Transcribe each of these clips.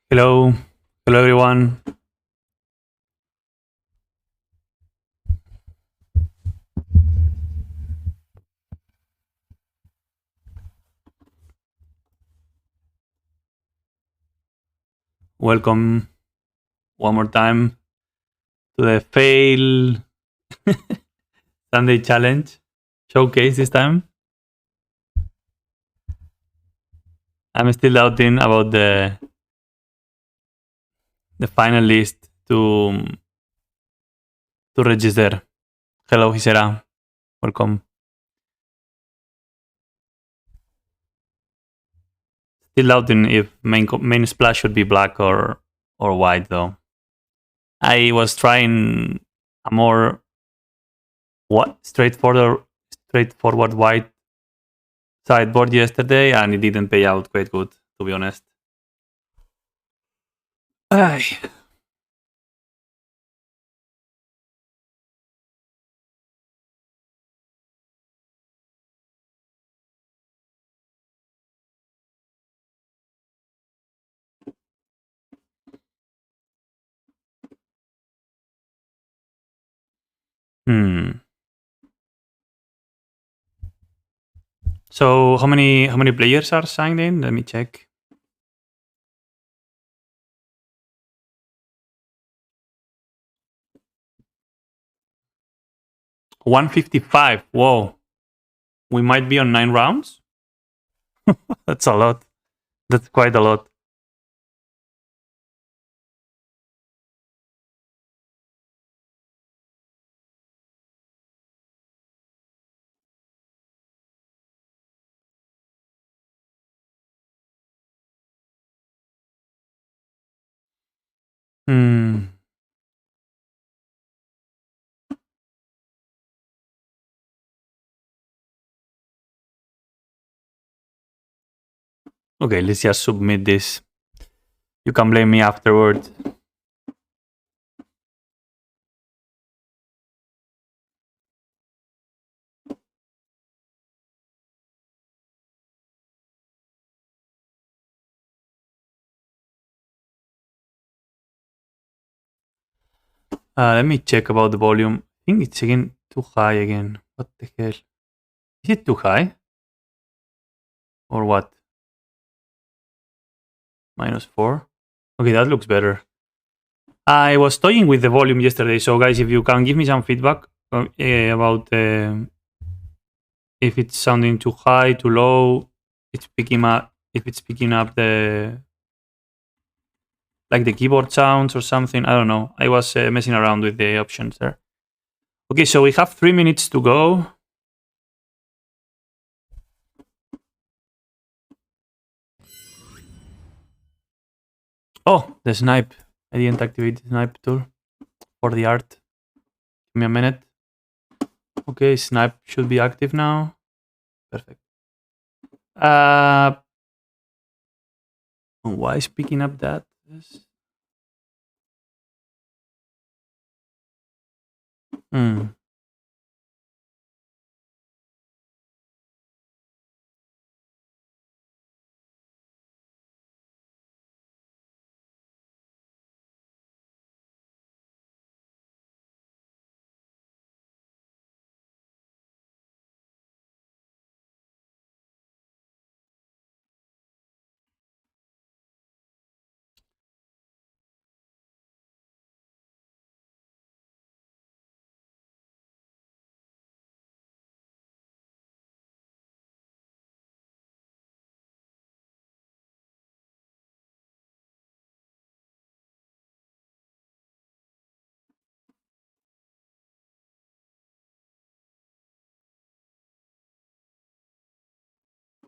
Hello, hello everyone. Welcome one more time to the Fail Sunday Challenge showcase this time. I'm still doubting about the final list to register. Hello, Hisera. Welcome. Still doubting if main splash should be black or white though. I was trying a more straightforward white sideboard yesterday, and it didn't pay out quite good, to be honest. Ay. Hmm. So how many players are signed in? Let me check. $155. Whoa. We might be on 9 rounds. That's a lot. That's quite a lot. Hmm. Okay, let's just submit this. You can blame me afterward. Let me check about the volume. I think it's again too high again. What the hell? Is it too high? Or what? -4? Okay, that looks better. I was toying with the volume yesterday, so guys, if you can give me some feedback about if it's sounding too high, too low, it's picking up. If it's picking up the keyboard sounds or something, I don't know. I was messing around with the options there. Okay, so we have 3 minutes to go. Oh, the snipe. I didn't activate the snipe tool for the art. Give me a minute. Okay, snipe should be active now. Perfect. Why is picking up that? Hmm.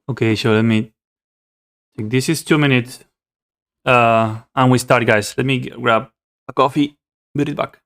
Okay, so let me check. This is 2 minutes. And we start, guys. Let me grab a coffee. Be right back.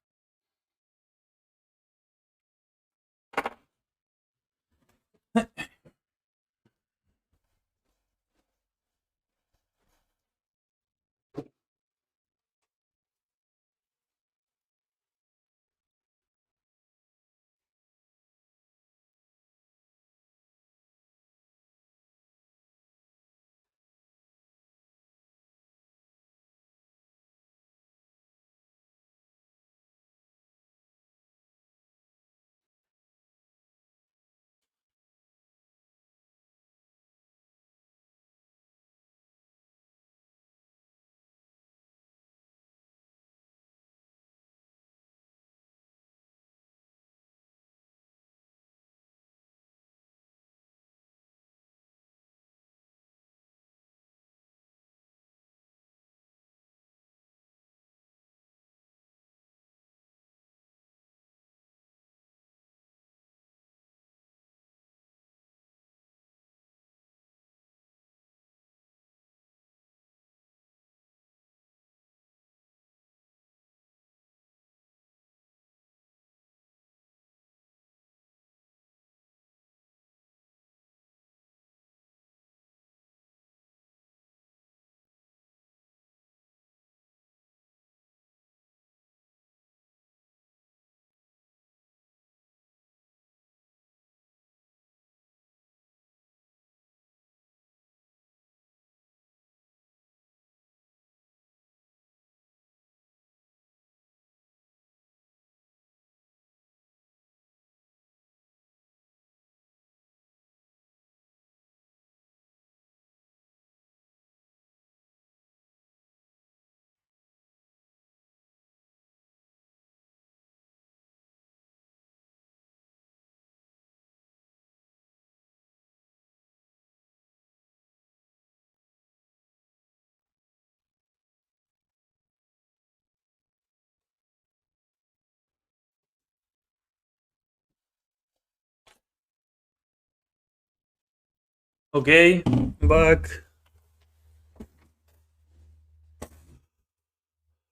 Okay, back.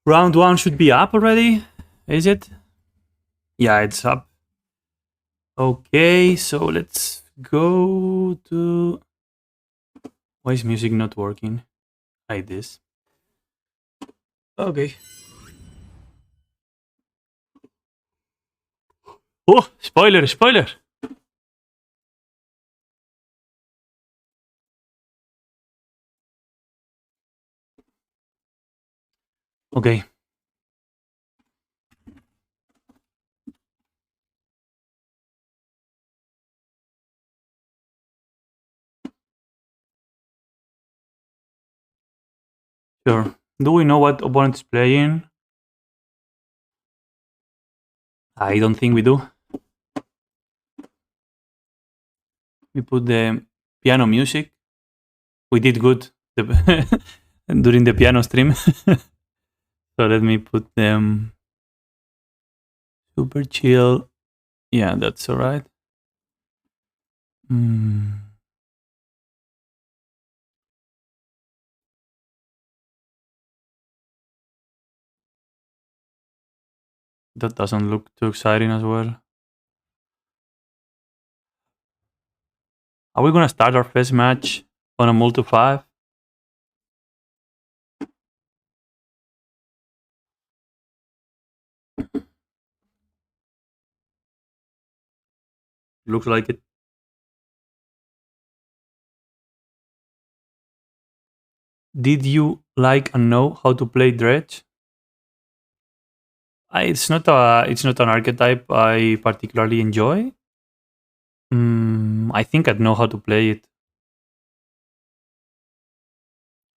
Round 1 should be up already, is it? Yeah, it's up. Okay, so let's go to... Why is music not working? Like this. Okay. Oh, spoiler, spoiler! Okay. Sure. Do we know what opponent is playing? I don't think we do. We put the piano music. We did good during the piano stream. So let me put them super chill. Yeah, that's alright. That doesn't look too exciting as well. Are we gonna start our first match on a multi 5? Looks like it. Did you like and know how to play Dredge? It's not an archetype I particularly enjoy. I think I'd know how to play it.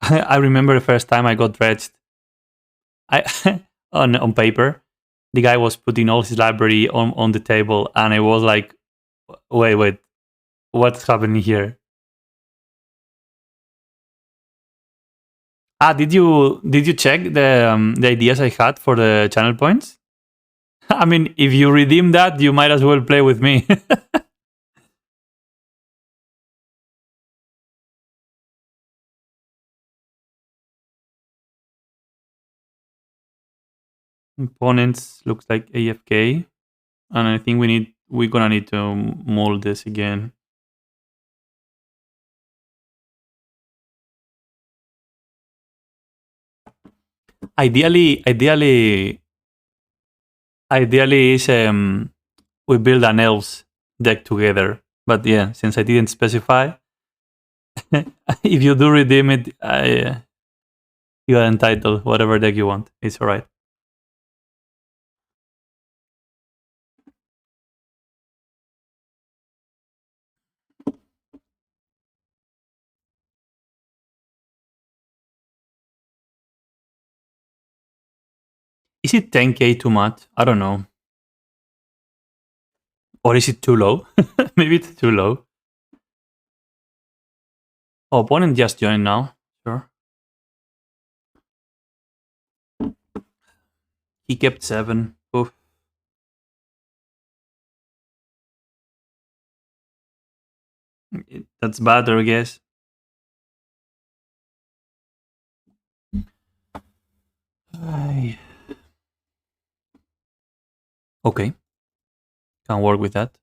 I remember the first time I got dredged. I on paper, the guy was putting all his library on the table, and I was like, "Wait, what's happening here?" Did you check the ideas I had for the channel points? I mean, if you redeem that, you might as well play with me. Opponents looks like AFK, and I think we're gonna need to mold this again. Ideally is we build an Elves deck together. But yeah, since I didn't specify, if you do redeem it, you are entitled whatever deck you want. It's alright. Is it 10k too much? I don't know. Or is it too low? Maybe it's too low. Oh, opponent just joined now. Sure. He kept 7. Oof. That's bad, I guess. Okay. Can work with that.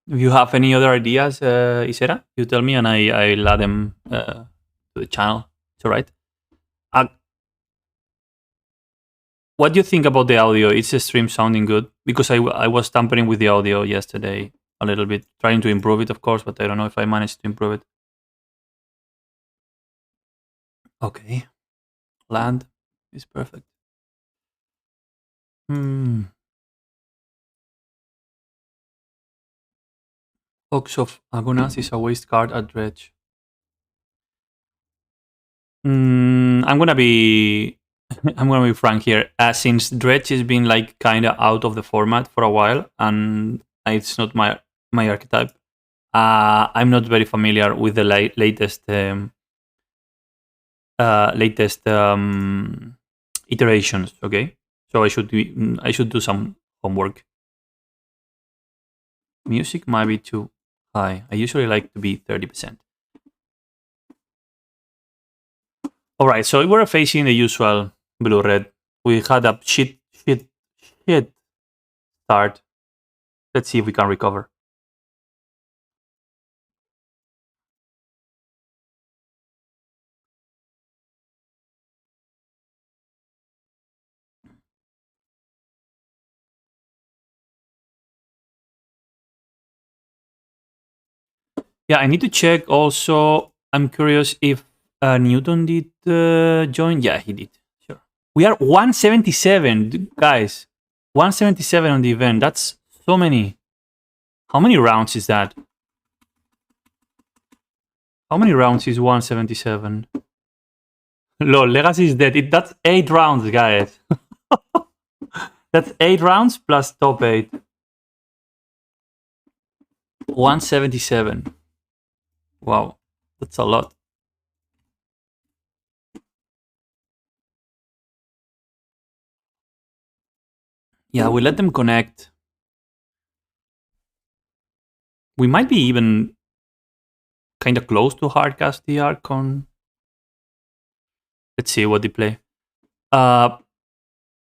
If you have any other ideas, Isera, you tell me and I'll add them to the channel. It's alright. What do you think about the audio? Is the stream sounding good? Because I was tampering with the audio yesterday a little bit, trying to improve it, of course, but I don't know if I managed to improve it. Okay. Land is perfect. Ox of Agonas is a waste card at Dredge. I'm gonna be frank here. Since Dredge has been like kind of out of the format for a while, and it's not my archetype. I'm not very familiar with the latest iterations. Okay, So I should do some homework. Music might be too high. I usually like to be 30%. All right, so we're facing the usual blue-red. We had a shit start. Let's see if we can recover. Yeah, I need to check also. I'm curious if Newton did join. Yeah, he did. Sure. We are 177, guys. 177 on the event. That's so many. How many rounds is that? How many rounds is 177? Lol, Legacy is dead. That's 8 rounds, guys. That's 8 rounds plus top 8. 177. Wow, that's a lot. Yeah, we let them connect. We might be even kind of close to hardcast the Archon. Let's see what they play. Yeah,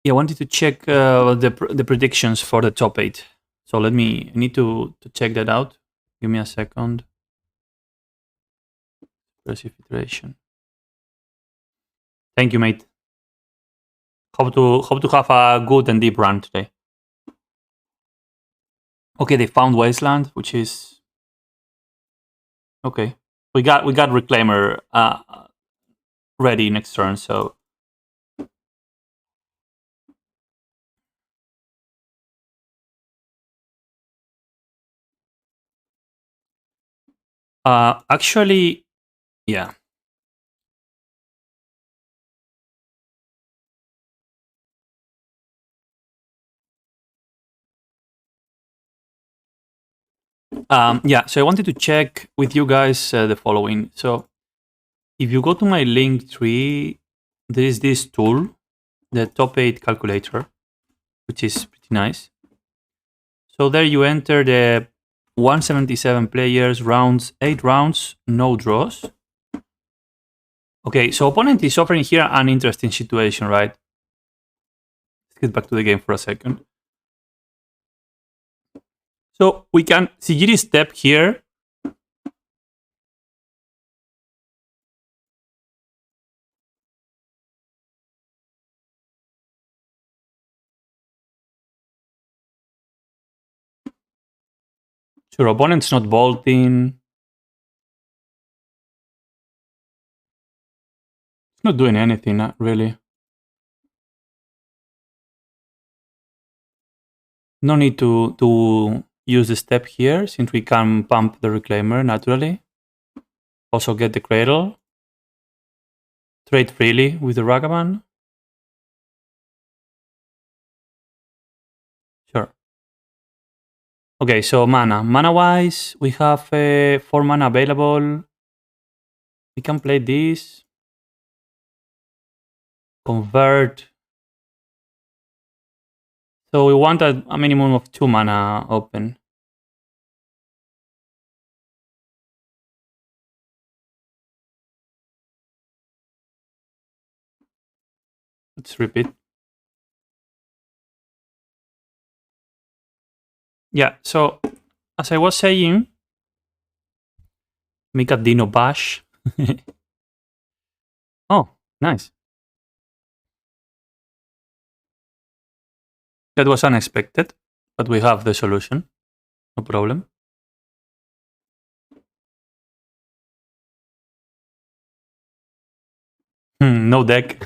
I wanted to check the predictions for the top 8. So I need to check that out. Give me a second. Precipitation. Thank you, mate. Hope to have a good and deep run today. Okay, they found Wasteland, which is okay. We got Reclaimer ready next turn, so actually, yeah. Yeah, so I wanted to check with you guys the following. So if you go to my link tree, there is this tool, the top 8 calculator, which is pretty nice. So there you enter the 177 players, rounds, 8 rounds, no draws. Okay, so opponent is offering here an interesting situation, right? Let's get back to the game for a second. So we can Sigiri step here. Sure, opponent's not bolting. It's not doing anything, not really. No need to use the step here, since we can pump the Reclaimer naturally. Also get the Cradle. Trade freely with the Ragavan. Sure. Okay, so mana. Mana-wise, we have 4 mana available. We can play this. Convert. So we want a minimum of 2 mana open. Let's repeat. Yeah, so as I was saying, make a Dino Bash. Oh, nice. That was unexpected, but we have the solution. No problem. No deck.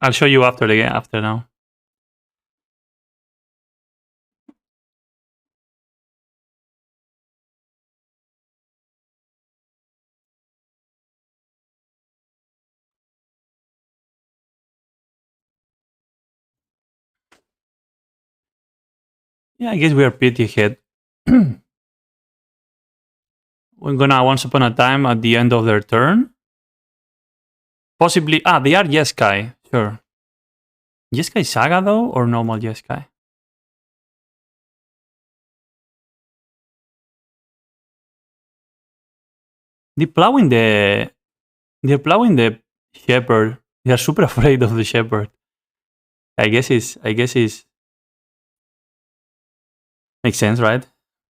I'll show you after the game, after now. Yeah, I guess we are pretty ahead. We're gonna once upon a time at the end of their turn. Possibly. Ah, they are Jeskai. Sure. Jeskai Saga though, or normal Jeskai? They're plowing the. They're plowing the shepherd. They are super afraid of the shepherd. I guess it's. Makes sense, right?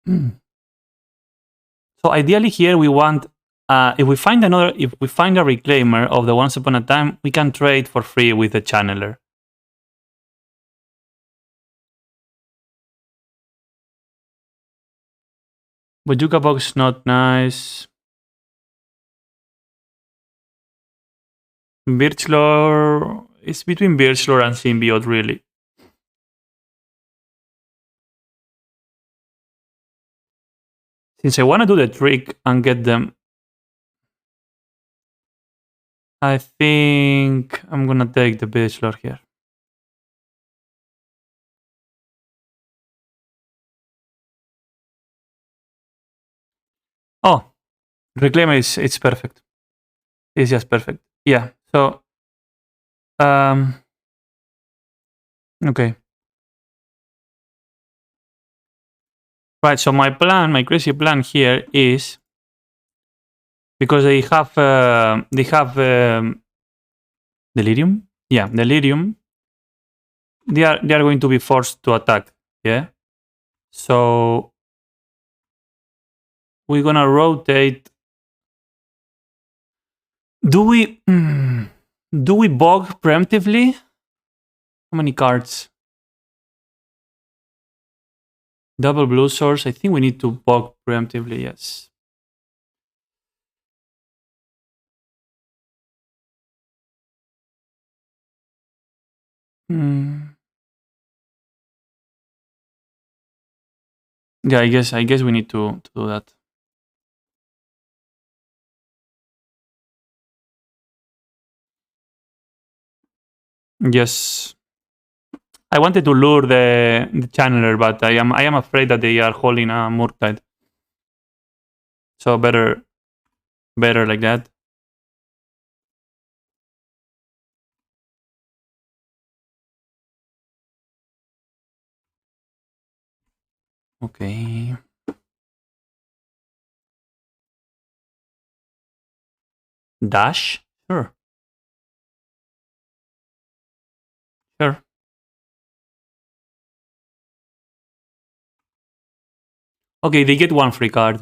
So ideally here we want. If we find a reclaimer of the Once Upon a Time, we can trade for free with the channeler. But Yuka box not nice. Birchlore. It's between Birchlore and Symbiote, really. Since I want to do the trick and get them, I think I'm gonna take the Birchlore here. Oh, Reclaimer is it's perfect. It's just perfect. Yeah. So, okay. Right. So my plan, my crazy plan here is because they have Delirium. Yeah, Delirium. They are going to be forced to attack. Yeah. So we're gonna rotate. Do we bog preemptively? How many cards? Double blue source. I think we need to bog preemptively. Yes. Yeah, I guess we need to do that. Yes. I wanted to lure the channeler, but I am afraid that they are holding a Murktide. So better like that. Okay. Dash? Sure. Sure. Okay, they get one free card.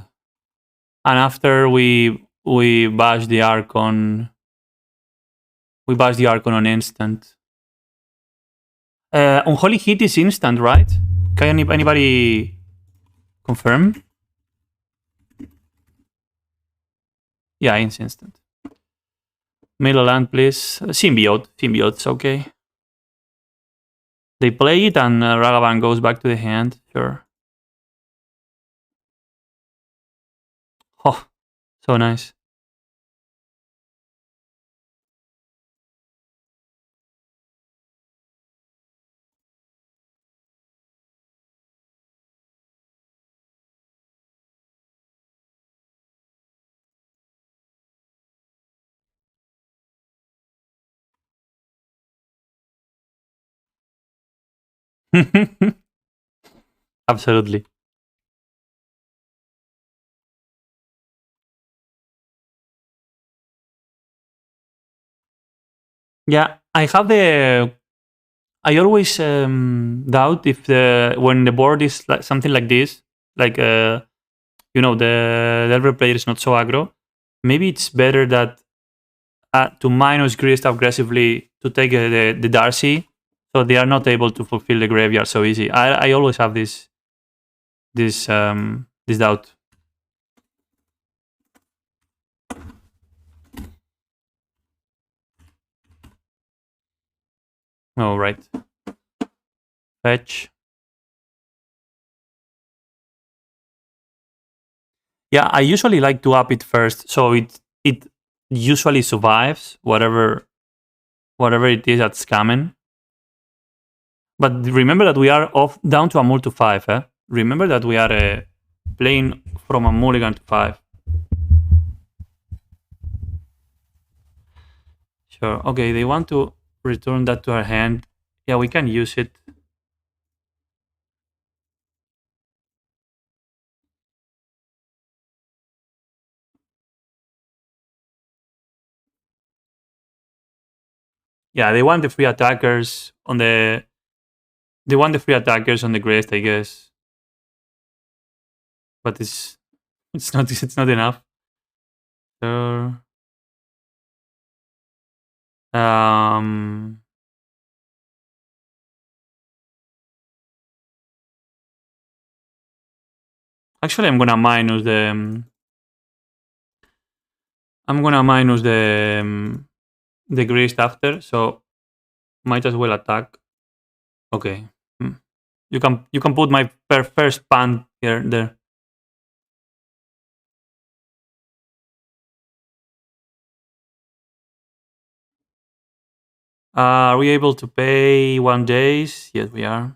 And after we bash the Archon. We bash the Archon on instant. Unholy Hit is instant, right? Can anybody confirm? Yeah, it's instant. Middle land, please. Symbiote. Symbiote's okay. They play it and Ragavan goes back to the hand. Sure. Oh, so nice. Absolutely. Yeah, I have the. I always doubt if when the board is like something like this, like the Delver player is not so aggro. Maybe it's better that to minus greedy stuff aggressively to take the Darcy, so they are not able to fulfill the graveyard so easy. I always have this doubt. Oh, right. Fetch. Yeah, I usually like to up it first, so it usually survives whatever it is that's coming. But remember that we are down to a mul to 5. Remember that we are playing from a mulligan to 5. Sure. Okay, they want to return that to our hand. Yeah, we can use it. Yeah, they want the free attackers on the. They want the free attackers on the Grist, I guess. But it's not it's not enough. So, um, actually, I'm gonna minus the Grist after, so might as well attack. Okay. Hmm. You can put my first pan here there. Are we able to pay 1 days? Yes, we are.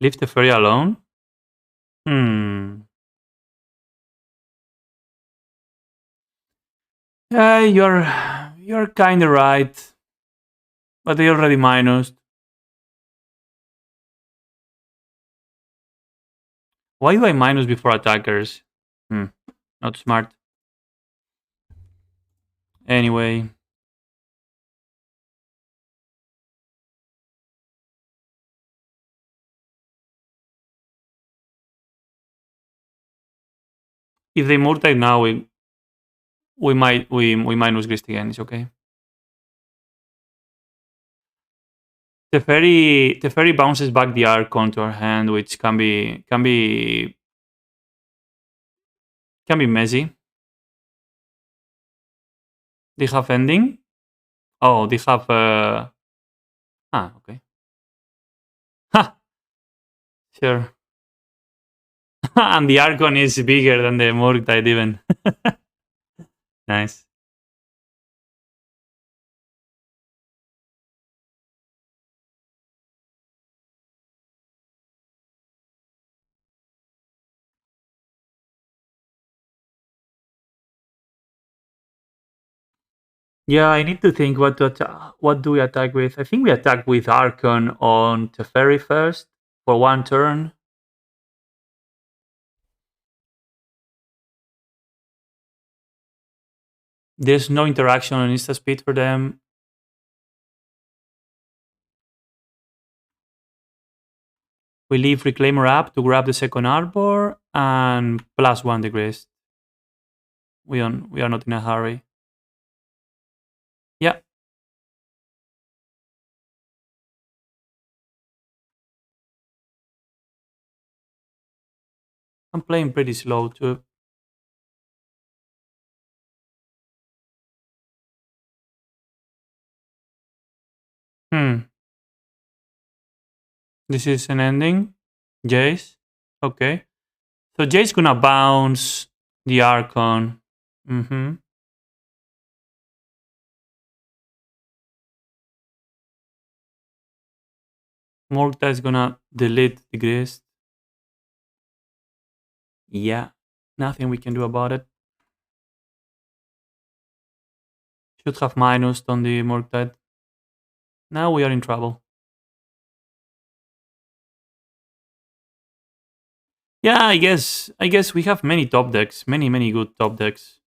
Leave the ferry alone? Hmm. Yeah, you're kinda right. But they already minused. Why do I minus before attackers? Hmm. Not smart. Anyway. If they multi now we minus Grist again, it's okay. The ferry bounces back the Archon to our hand, which can be messy. They have ending? Oh, they have okay. Ha! Sure. And the Archon is bigger than the Murktide even. Nice. Yeah, I need to think what do we attack with. I think we attack with Archon on Teferi first for 1 turn. There's no interaction on Insta Speed for them. We leave Reclaimer up to grab the second Arbor and +1 the Grist. We are not in a hurry. Yeah. I'm playing pretty slow too. Hmm. This is an ending. Jace. Okay. So Jace gonna bounce the Archon. Mm-hmm. Morgta is gonna delete the Grist. Yeah. Nothing we can do about it. Should have minused on the Morgtide. Now we are in trouble. Yeah, I guess we have many top decks. Many good top decks.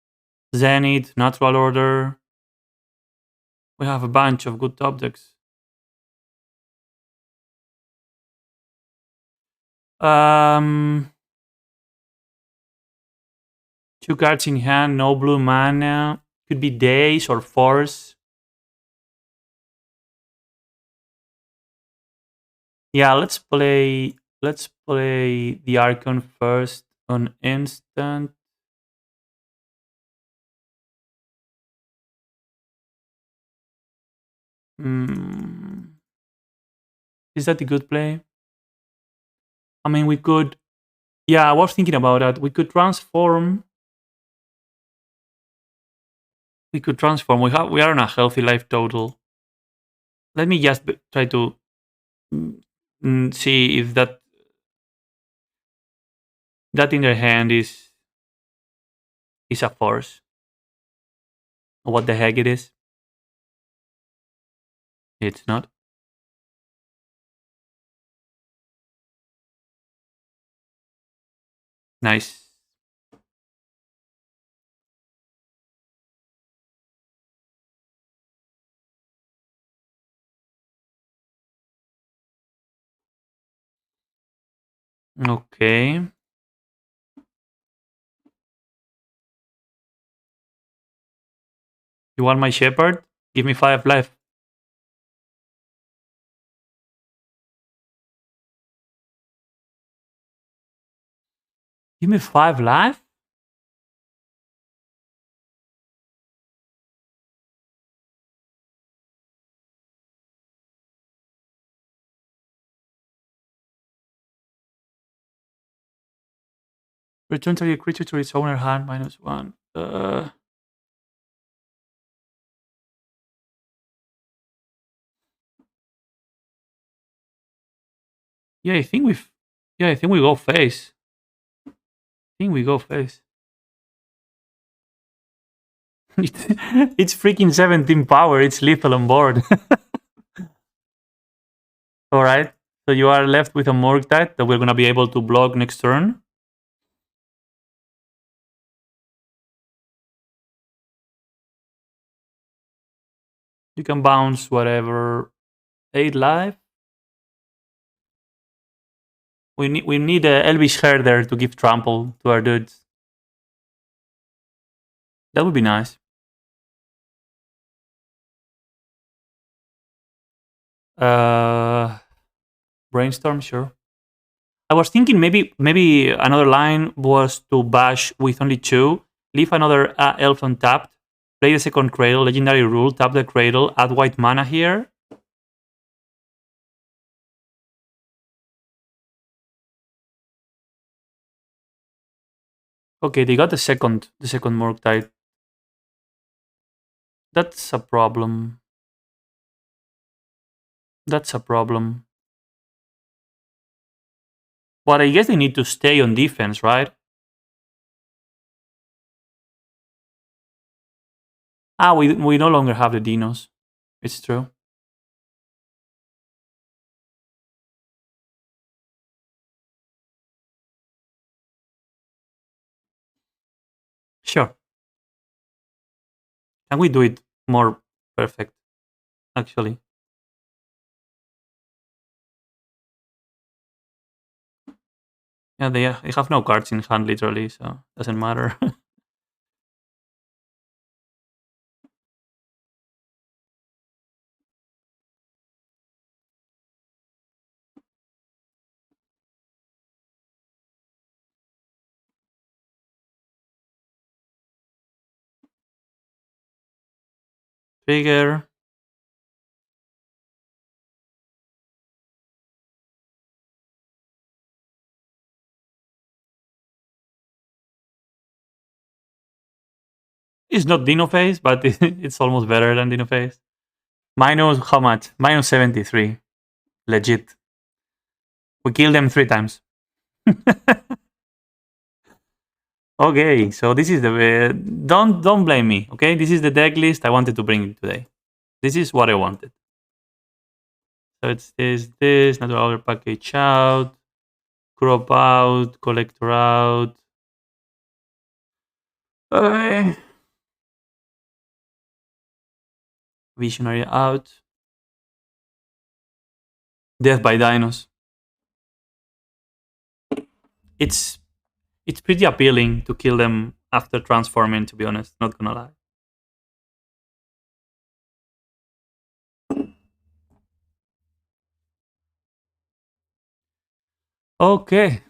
Zenith, Natural Order. We have a bunch of good top decks. Um, 2 cards in hand, no blue mana. Could be Days or Force. Yeah, let's play the Archon first on instant. Hmm. Is that a good play? I mean, we could. Yeah, I was thinking about that. We could transform. We could transform. We are on a healthy life total. Let me just try to see if that That in their hand is a force. What the heck it is? It's not. Nice. Okay. You want my shepherd? Give me 5 life. Give me 5 life? Return target creature to its owner hand -1. Yeah, I think we've. Yeah, I think we go face. I think we go face. It's freaking 17 power. It's lethal on board. All right. So you are left with a Morgtide that we're gonna be able to block next turn. You can bounce whatever. 8 life. We need a Elvish Herder to give trample to our dudes. That would be nice. Brainstorm, sure. I was thinking maybe another line was to bash with only 2, leave another elf untapped, play the second cradle, legendary rule, tap the cradle, add white mana here. Okay, they got the second Morgtide. That's a problem. That's a problem. But I guess they need to stay on defense, right? We no longer have the dinos. It's true. Sure. Can we do it more perfect, actually? Yeah, they have no cards in hand, literally, so doesn't matter. Trigger. It's not Dino Face, but it's almost better than Dino Face. Minus how much? Minus 73. Legit. We killed them 3 times. Okay, so this is the don't blame me. Okay, this is the deck list I wanted to bring you today. This is what I wanted. So it's this natural order package out, crop out, collector out. Okay. Visionary out. Death by Dinos. It's pretty appealing to kill them after transforming, to be honest, not gonna lie. Okay.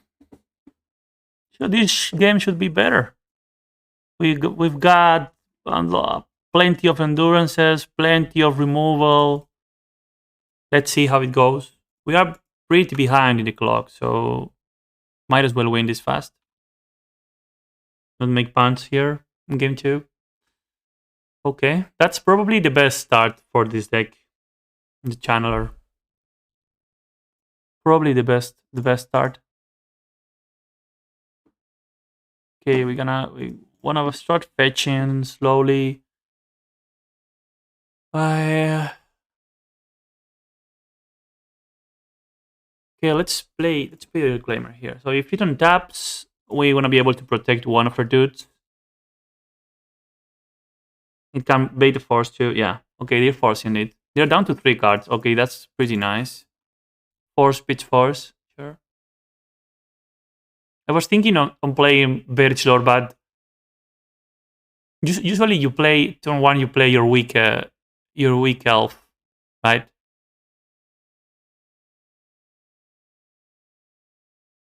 So this game should be better. We've got plenty of endurances, plenty of removal. Let's see how it goes. We are pretty behind in the clock, so might as well win this fast. Don't make punts here in game 2. Okay, that's probably the best start for this deck. The channeler. Probably the best start. Okay, we wanna start fetching slowly. Uh, okay, let's play the reclaimer here. So if it untaps, we wanna be able to protect one of our dudes. It can bait the force too. Yeah. Okay, they're forcing it. They're down to 3 cards. Okay, that's pretty nice. Force, pitch force. Sure. I was thinking on playing Birch Lord, but usually you play turn one. You play your weak elf, right?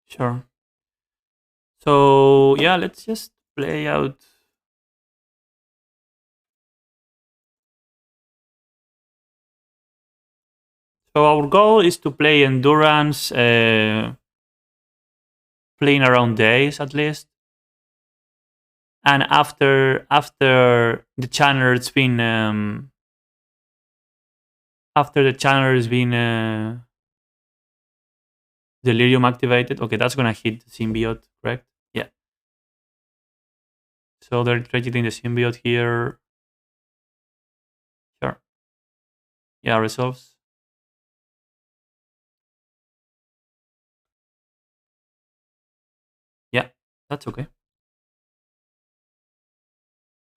Sure. So yeah, let's just play out. So our goal is to play endurance, playing around days at least, and after the channel has been delirium activated. Okay, that's gonna hit the symbiote, correct? Yeah. So they're targeting the symbiote here. Sure. Yeah, resolves. Yeah, that's okay.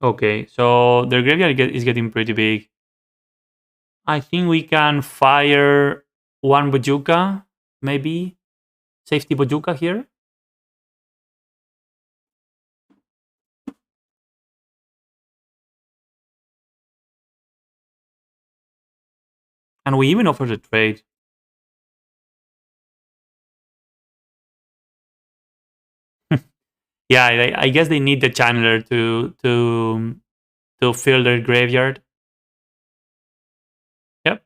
Okay, so their graveyard is getting pretty big. I think we can fire one Bojuka, maybe. Safety Bojuka here. And we even offer the trade. Yeah, I guess they need the channeler to fill their graveyard. Yep,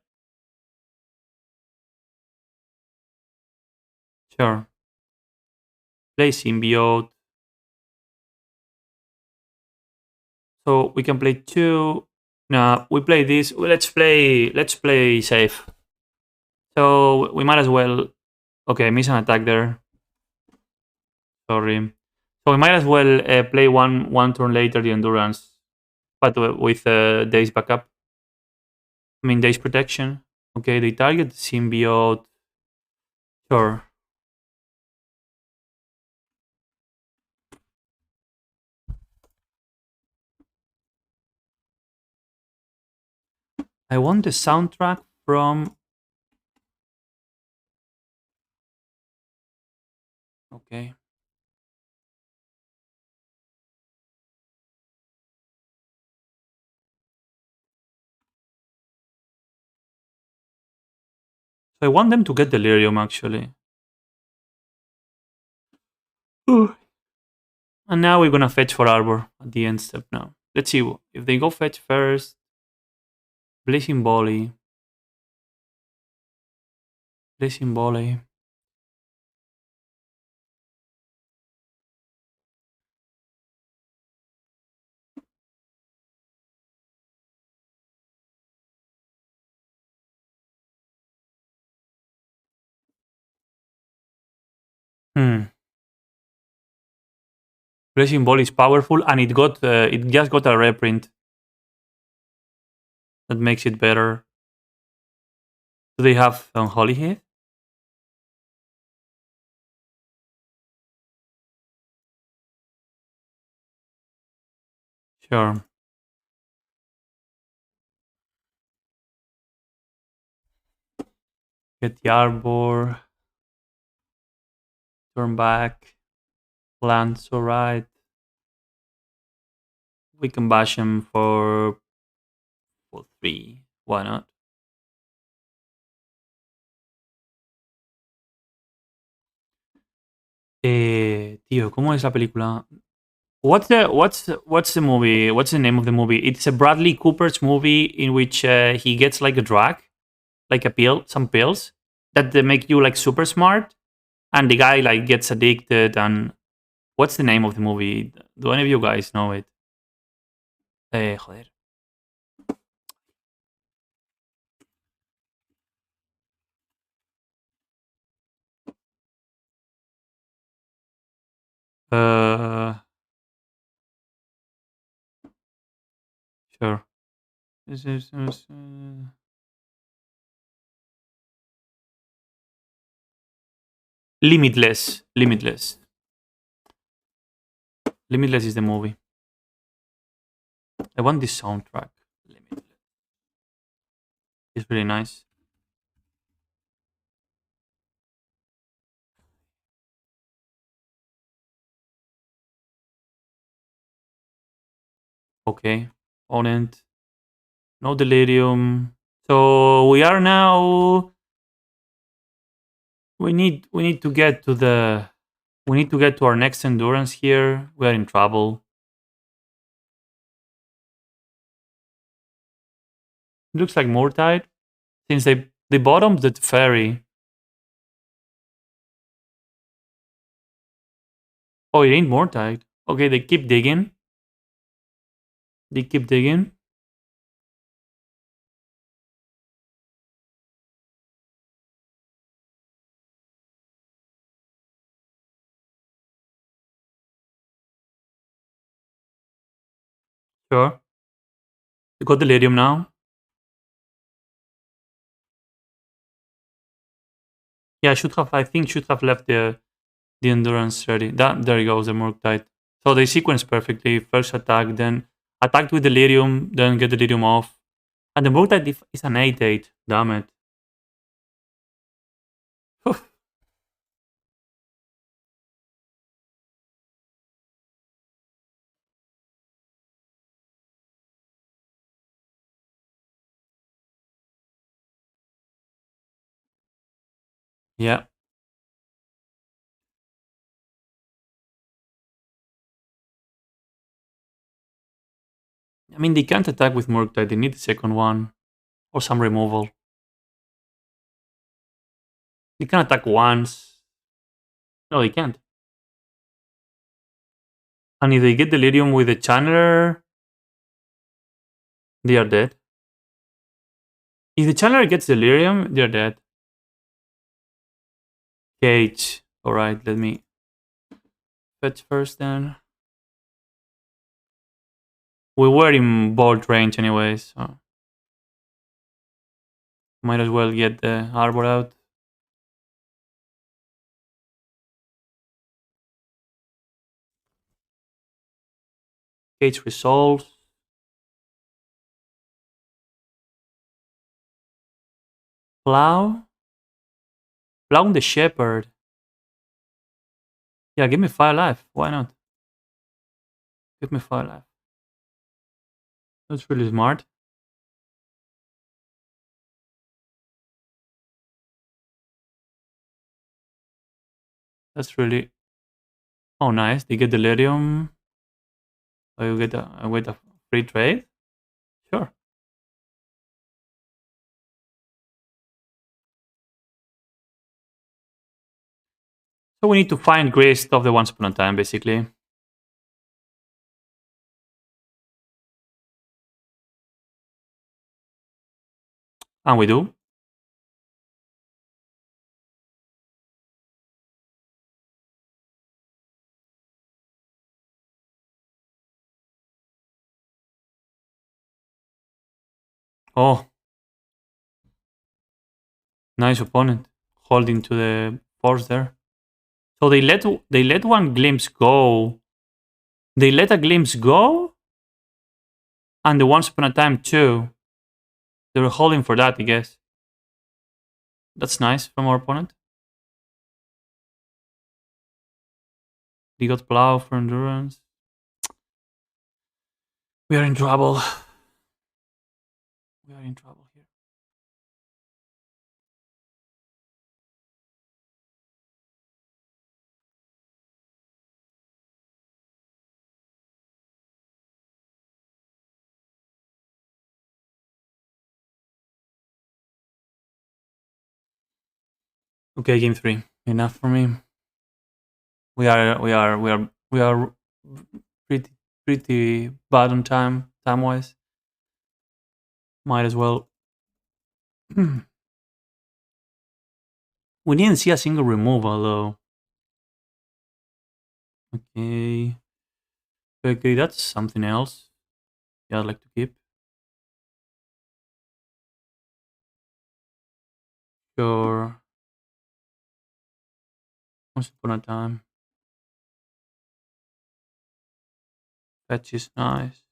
sure. Play symbiote. So we can play two. No, we play this. Let's play safe. So we might as well. Okay, miss an attack there. Sorry. So we might as well play one turn later the endurance, but with days backup. I mean days protection. Okay, they target the symbiote. Sure. I want the soundtrack from. Okay. So I want them to get delirium actually. Ooh. And now we're gonna fetch for Arbor at the end step now. Let's see if they go fetch first. Blazing Volley. Blazing Volley. Hmm. Blazing Ball is powerful, and it just got a reprint that makes it better. Do they have Holy Heath? Sure. Get the Arbor. Turn back. Lands alright. We can bash him for 3. Why not? Tío, ¿cómo es la película? What's the movie? What's the name of the movie? It's a Bradley Cooper's movie in which he gets like a drug, like a pill, some pills that they make you like super smart, and the guy like gets addicted. And what's the name of the movie? Do any of you guys know it? Joder. Uh, Sure. Limitless. Limitless. Limitless is the movie. I want this soundtrack. Limitless. It's really nice. Okay. Opponent. No delirium. So we are now. We need to get to the. We need to get to our next endurance here. We are in trouble. It looks like Mortide. Since they bottomed the ferry. Oh, it ain't Mortide. Okay, they keep digging. They keep digging. Sure. You got delirium now. Yeah, I think should have left the endurance ready. There you go, the Murktide. So they sequence perfectly. First attack, then attacked with delirium, then get delirium off. And the Murktide is an 8/8. Damn it. Yeah. I mean, they can't attack with Murktide. They need the second one or some removal. They can attack once. No, they can't. And if they get delirium with the channeler, they are dead. If the channeler gets delirium, they're dead. Cage. Alright, let me fetch first then. We were in bolt range anyways, so might as well get the arbor out. Cage resolves. Plow? Plow the shepherd. Yeah, give me 5 life. Why not? Give me 5 life. That's really smart. That's really... Oh, nice. They get delirium. I get a free trade. Sure. So we need to find Grey Stuff the Once Upon a Time, basically. And we do. Oh, nice opponent. Holding to the force there. So they let one glimpse go. They let a glimpse go? And the Once Upon a Time too. They were holding for that, I guess. That's nice from our opponent. They got Plow for endurance. We are in trouble. We are in trouble here. Okay, game 3. Enough for me. We are pretty bad on time wise. Might as well. We didn't see a single removal though. Okay. Okay, that's something else. Yeah, I'd like to keep. Sure. Once upon a time. Fetch is nice.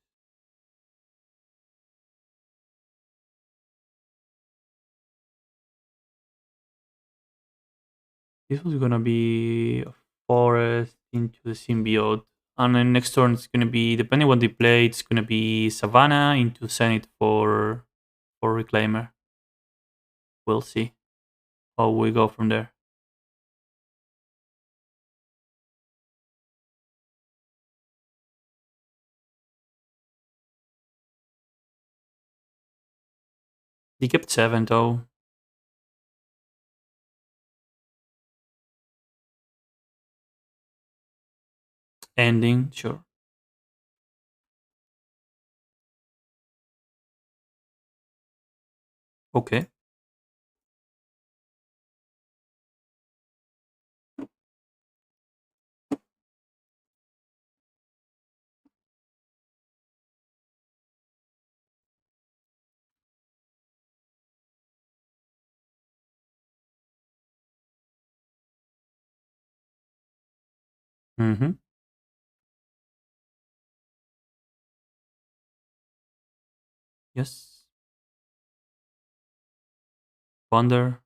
This was gonna be a forest into the symbiote. And then next turn it's gonna be, depending what they play, it's gonna be Savannah into Zenith for Reclaimer. We'll see how we go from there. They kept 7 though. Ending, sure. Okay. Mm-hmm. Yes. Wonder.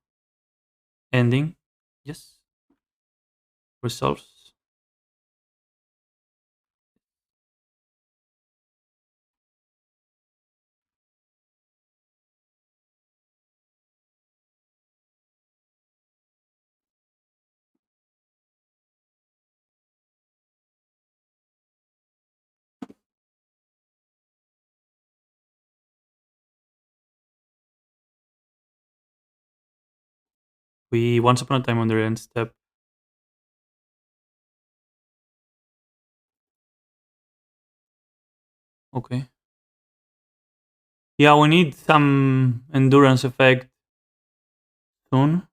Ending. Yes. Results. We once upon a time on the end step. Okay. Yeah, we need some endurance effect soon.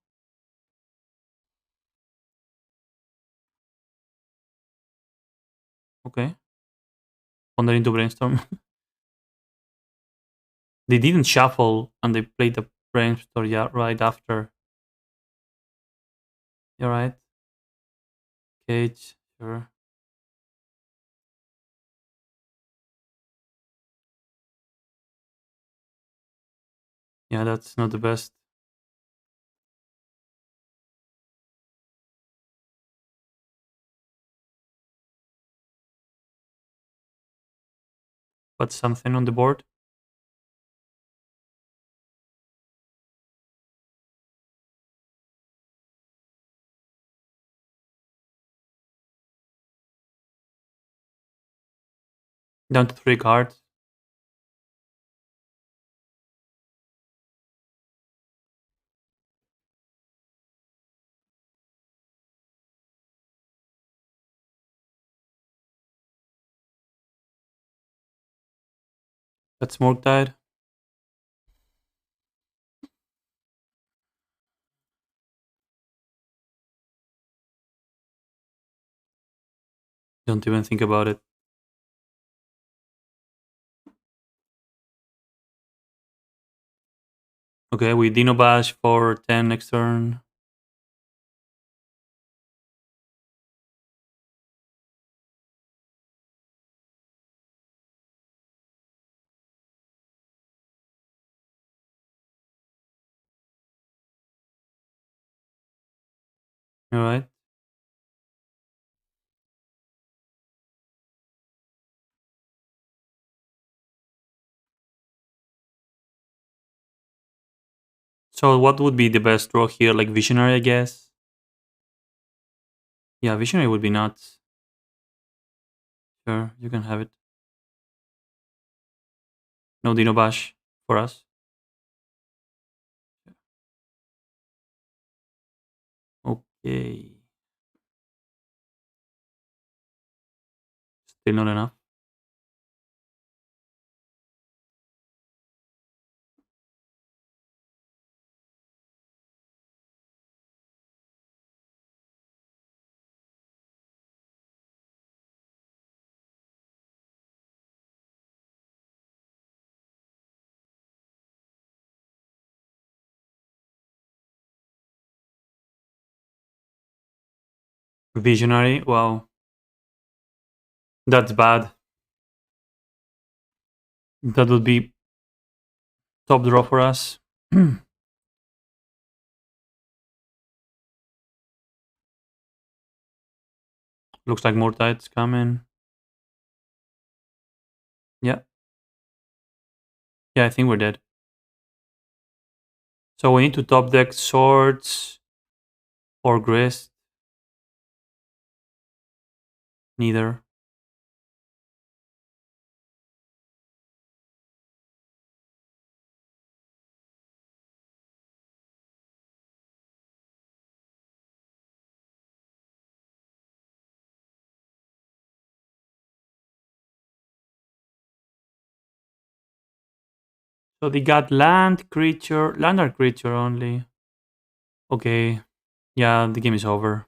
Okay. Wander into brainstorm. They didn't shuffle and they played the brainstorm, yeah, right after. You're right. Cage, sure. Yeah, that's not the best. But something on the board. Down to 3 cards. That's Smoke Tide. Don't even think about it. Okay, we Dino Bash for 10 next turn. Alright. So what would be the best draw here? Like Visionary, I guess? Yeah, Visionary would be nuts. Sure, you can have it. No Dino Bash for us. Okay. Still not enough. Visionary. Wow, that's bad. That would be top draw for us. Looks like more tides coming. Yeah. Yeah, I think we're dead. So we need to top deck swords or grist. Neither. So they got land or creature only. Okay. Yeah, the game is over.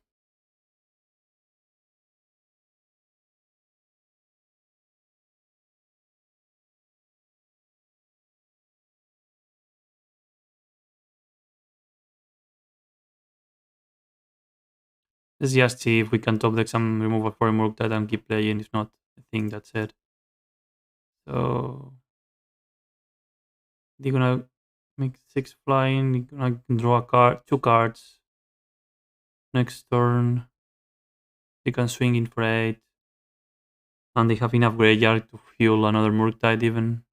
Let's just see if we can top deck some removal for a Murktide and keep playing. If not, I think that's it. So they're gonna make 6 flying. They're gonna draw a card, 2 cards. Next turn, they can swing in for 8. And they have enough graveyard to fuel another Murktide even.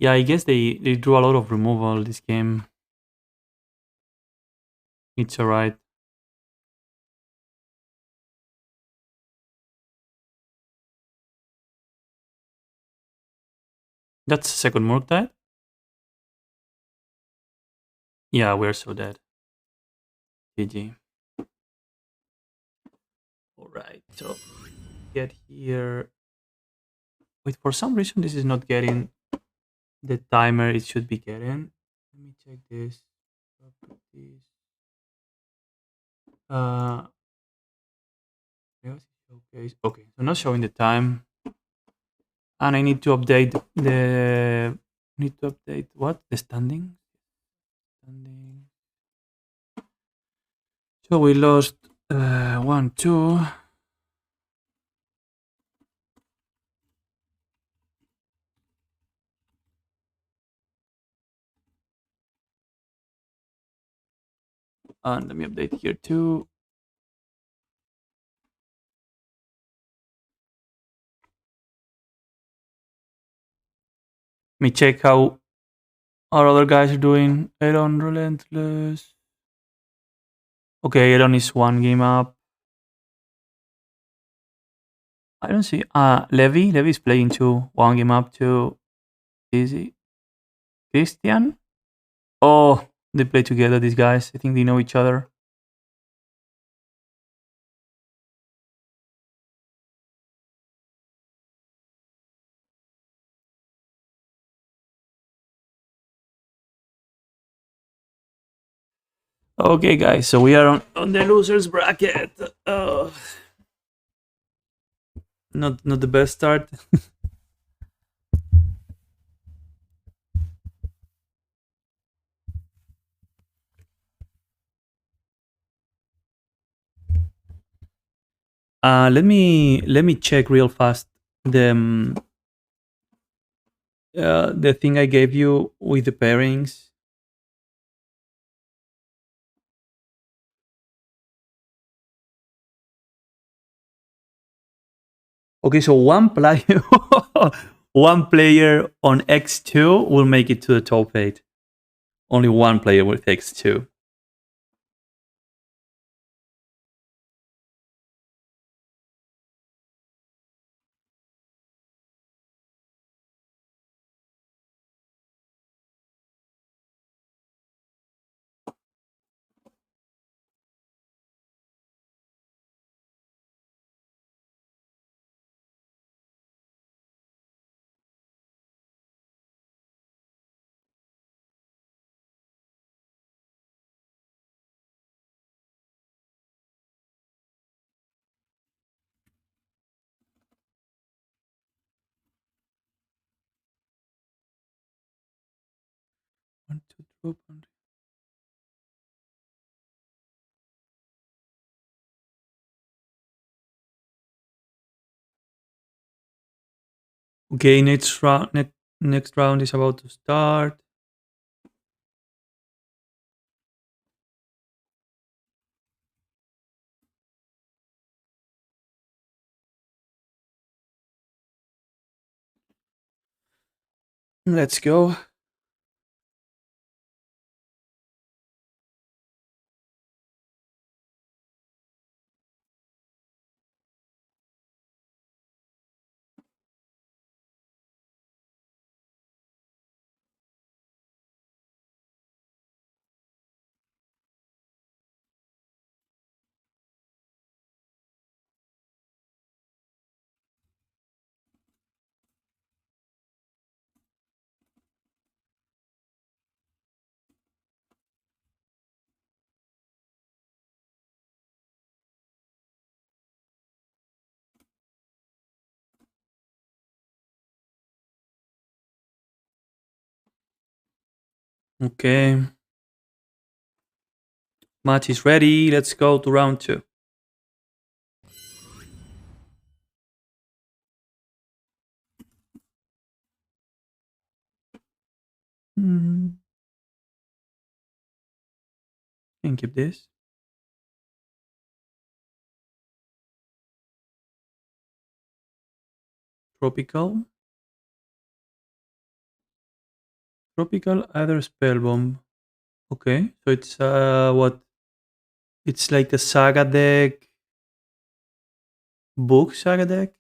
Yeah, I guess they drew a lot of removal this game. It's alright. That's second Murktide? Yeah, we're so dead. GG. Alright, so get here. Wait, for some reason this is not getting the timer it should be getting. Let me check this. Properties. Showcase. Okay, so not showing the time. And I need to update the what? The standing? Standing. So we lost 1, 2. And let me update here too. Let me check how our other guys are doing. Aaron Relentless. Okay, Aaron is 1 game up. I don't see. Levy. Levy is playing too. 1 game up too. Easy. Christian? Oh, they play together, these guys. I think they know each other. Okay, guys, so we are on the losers bracket. Not the best start. Let me check real fast the thing I gave you with the pairings. Okay, so one player one player on X2 will make it to the top 8. Only one player with X2. Okay, next round is about to start. Let's go. Okay. Match is ready. Let's go to round 2. Can keep this. Tropical. Tropical either spell bomb. Okay, so it's what? It's like a saga deck. Book saga deck.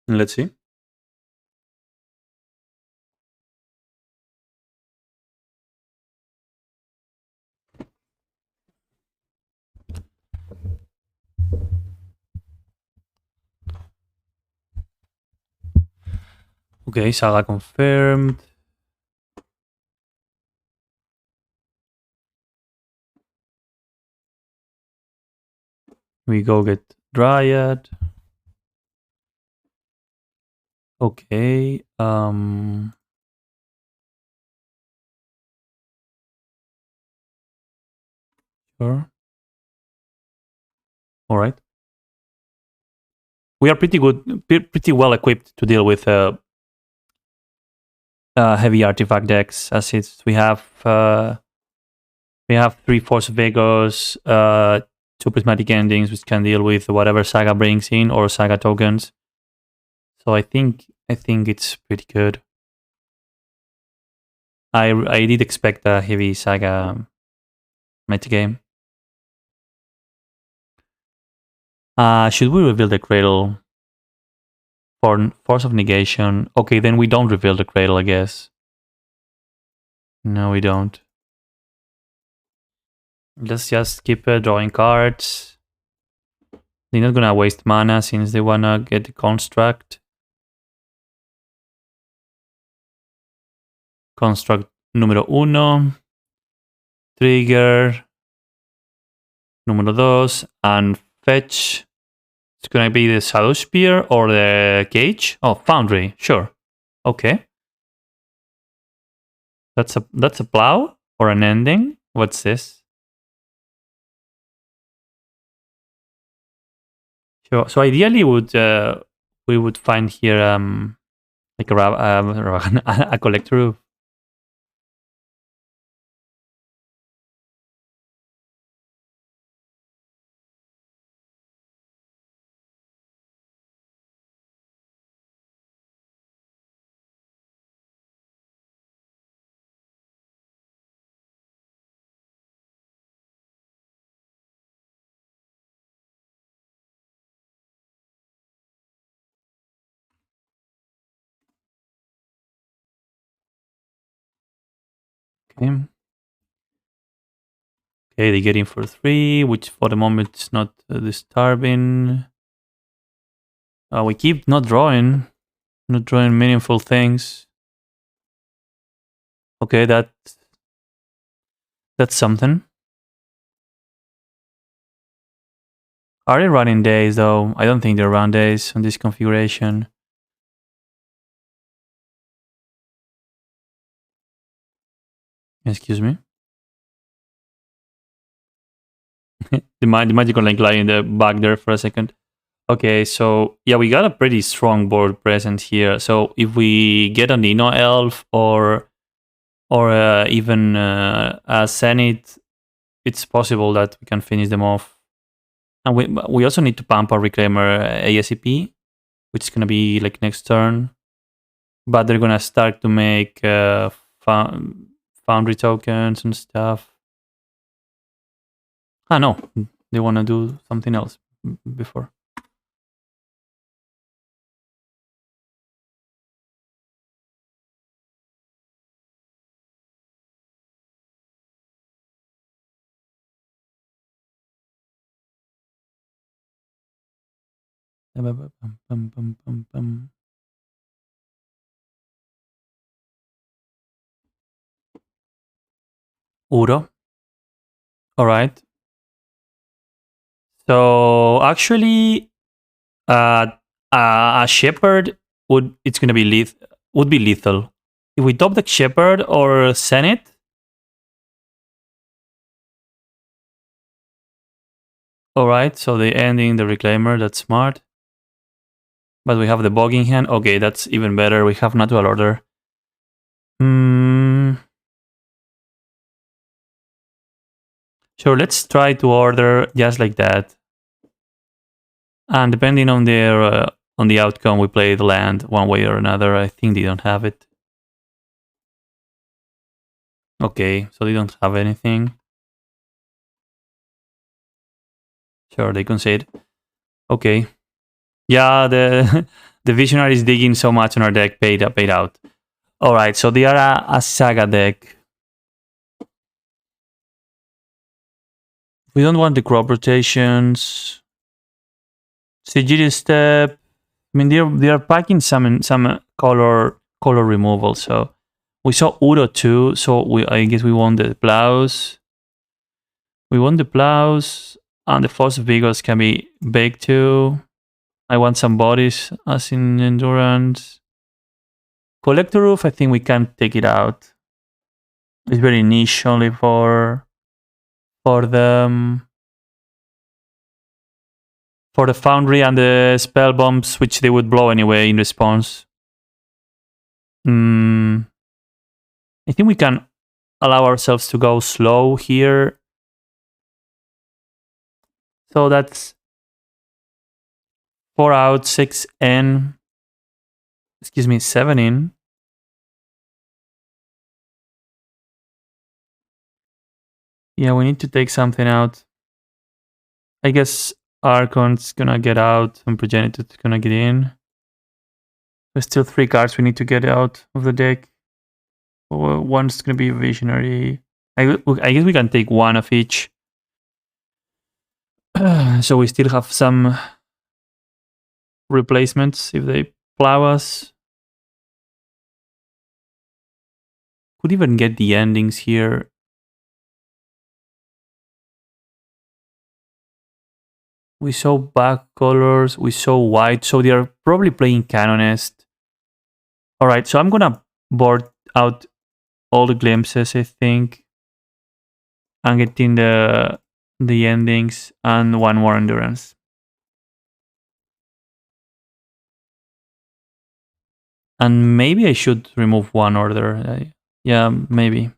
Let's see. Okay, saga confirmed. We go get Dryad. Okay. Sure. All right. We are pretty good, pretty well equipped to deal with heavy artifact decks. As we have 3 Force Vegos, 2 Prismatic Endings, which can deal with whatever Saga brings in or Saga tokens. So I think it's pretty good. I did expect a heavy Saga metagame. Should we reveal the Cradle for Force of Negation? Okay, then we don't reveal the Cradle, I guess. No, we don't. Let's just keep drawing cards. They're not gonna waste mana since they wanna get the construct. Construct número 1. Trigger. Número 2. And fetch. It's gonna be the Shadow Spear or the Cage. Oh, Foundry. Sure. Okay. That's a plow or an ending. What's this? Sure. So ideally, we would find here like a collector roof. Okay. Okay, they get in for 3, which for the moment is not disturbing. We keep not drawing meaningful things. Okay, that's something. Are they running days though? I don't think they're run days on this configuration. Excuse me. The magical link lie in the back there for a second. Okay, so yeah, we got a pretty strong board presence here. So if we get a Nino Elf or even a Zenith, it's possible that we can finish them off. And we also need to pump our Reclaimer ASCP, which is gonna be like next turn. But they're gonna start to make foundry tokens and stuff. Ah no, they wanna do something else before. Uro. All right. So actually, uh, a shepherd it's gonna be would be lethal. If we top the shepherd or Senate, all right. So they ending the reclaimer. That's smart. But we have the bog in hand. Okay, that's even better. We have natural order. Hmm. Sure. Let's try to order just like that. And depending on the outcome, we play the land one way or another. I think they don't have it. Okay, so they don't have anything. Sure, they concede. Okay. Yeah, the the visionary is digging so much on our deck, paid out. All right, so they are a saga deck. We don't want the crop rotations. Sigiri step. I mean, they are packing some color removal. So we saw Uro too. So I guess we want the plows. We want the plows, and the force of Vigors can be big too. I want some bodies as in endurance. Collector roof, I think we can take it out. It's very niche only for the for the foundry and the spell bombs, which they would blow anyway in response. Mm, I think we can allow ourselves to go slow here. So that's 4 out, 6 in. Excuse me, 7 in. Yeah, we need to take something out. I guess Archon's gonna get out and Progenitor's gonna get in. There's still 3 cards we need to get out of the deck. One's gonna be Visionary. I guess we can take one of each. So we still have some replacements if they plow us. Could even get the endings here. We saw back colors, we saw white, so they are probably playing Canonist. Alright, so I'm gonna board out all the glimpses, I think. And getting the endings and one more endurance. And maybe I should remove one order. Yeah, maybe.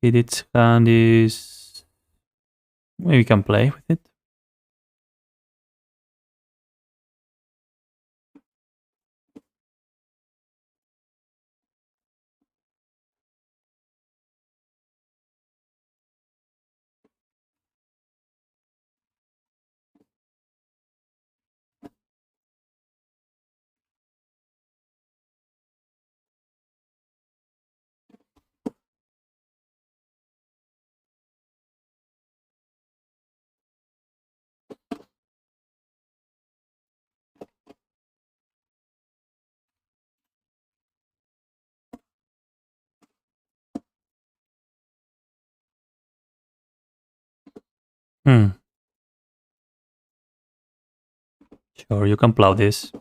Its hand is. Maybe we can play with it. Hmm. Sure, you can plow this.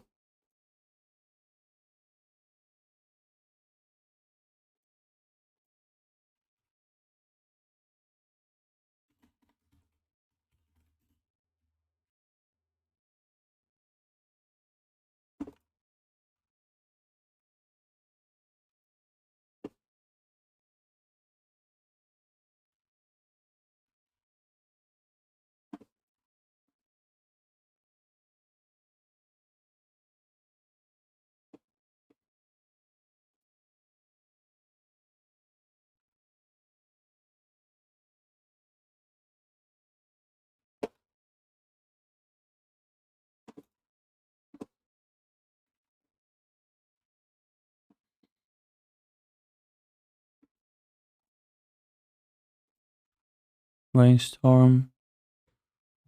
Rainstorm.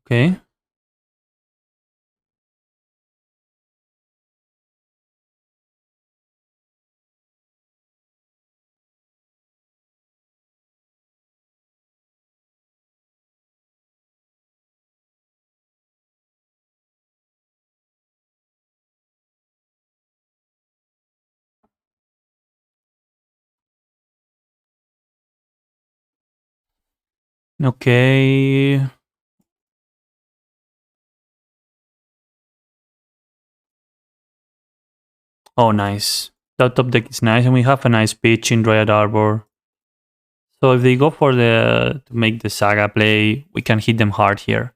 Okay. Okay. Oh, nice. That top deck is nice, and we have a nice pitch in Dryad Arbor. So if they go for the to make the Saga play, we can hit them hard here.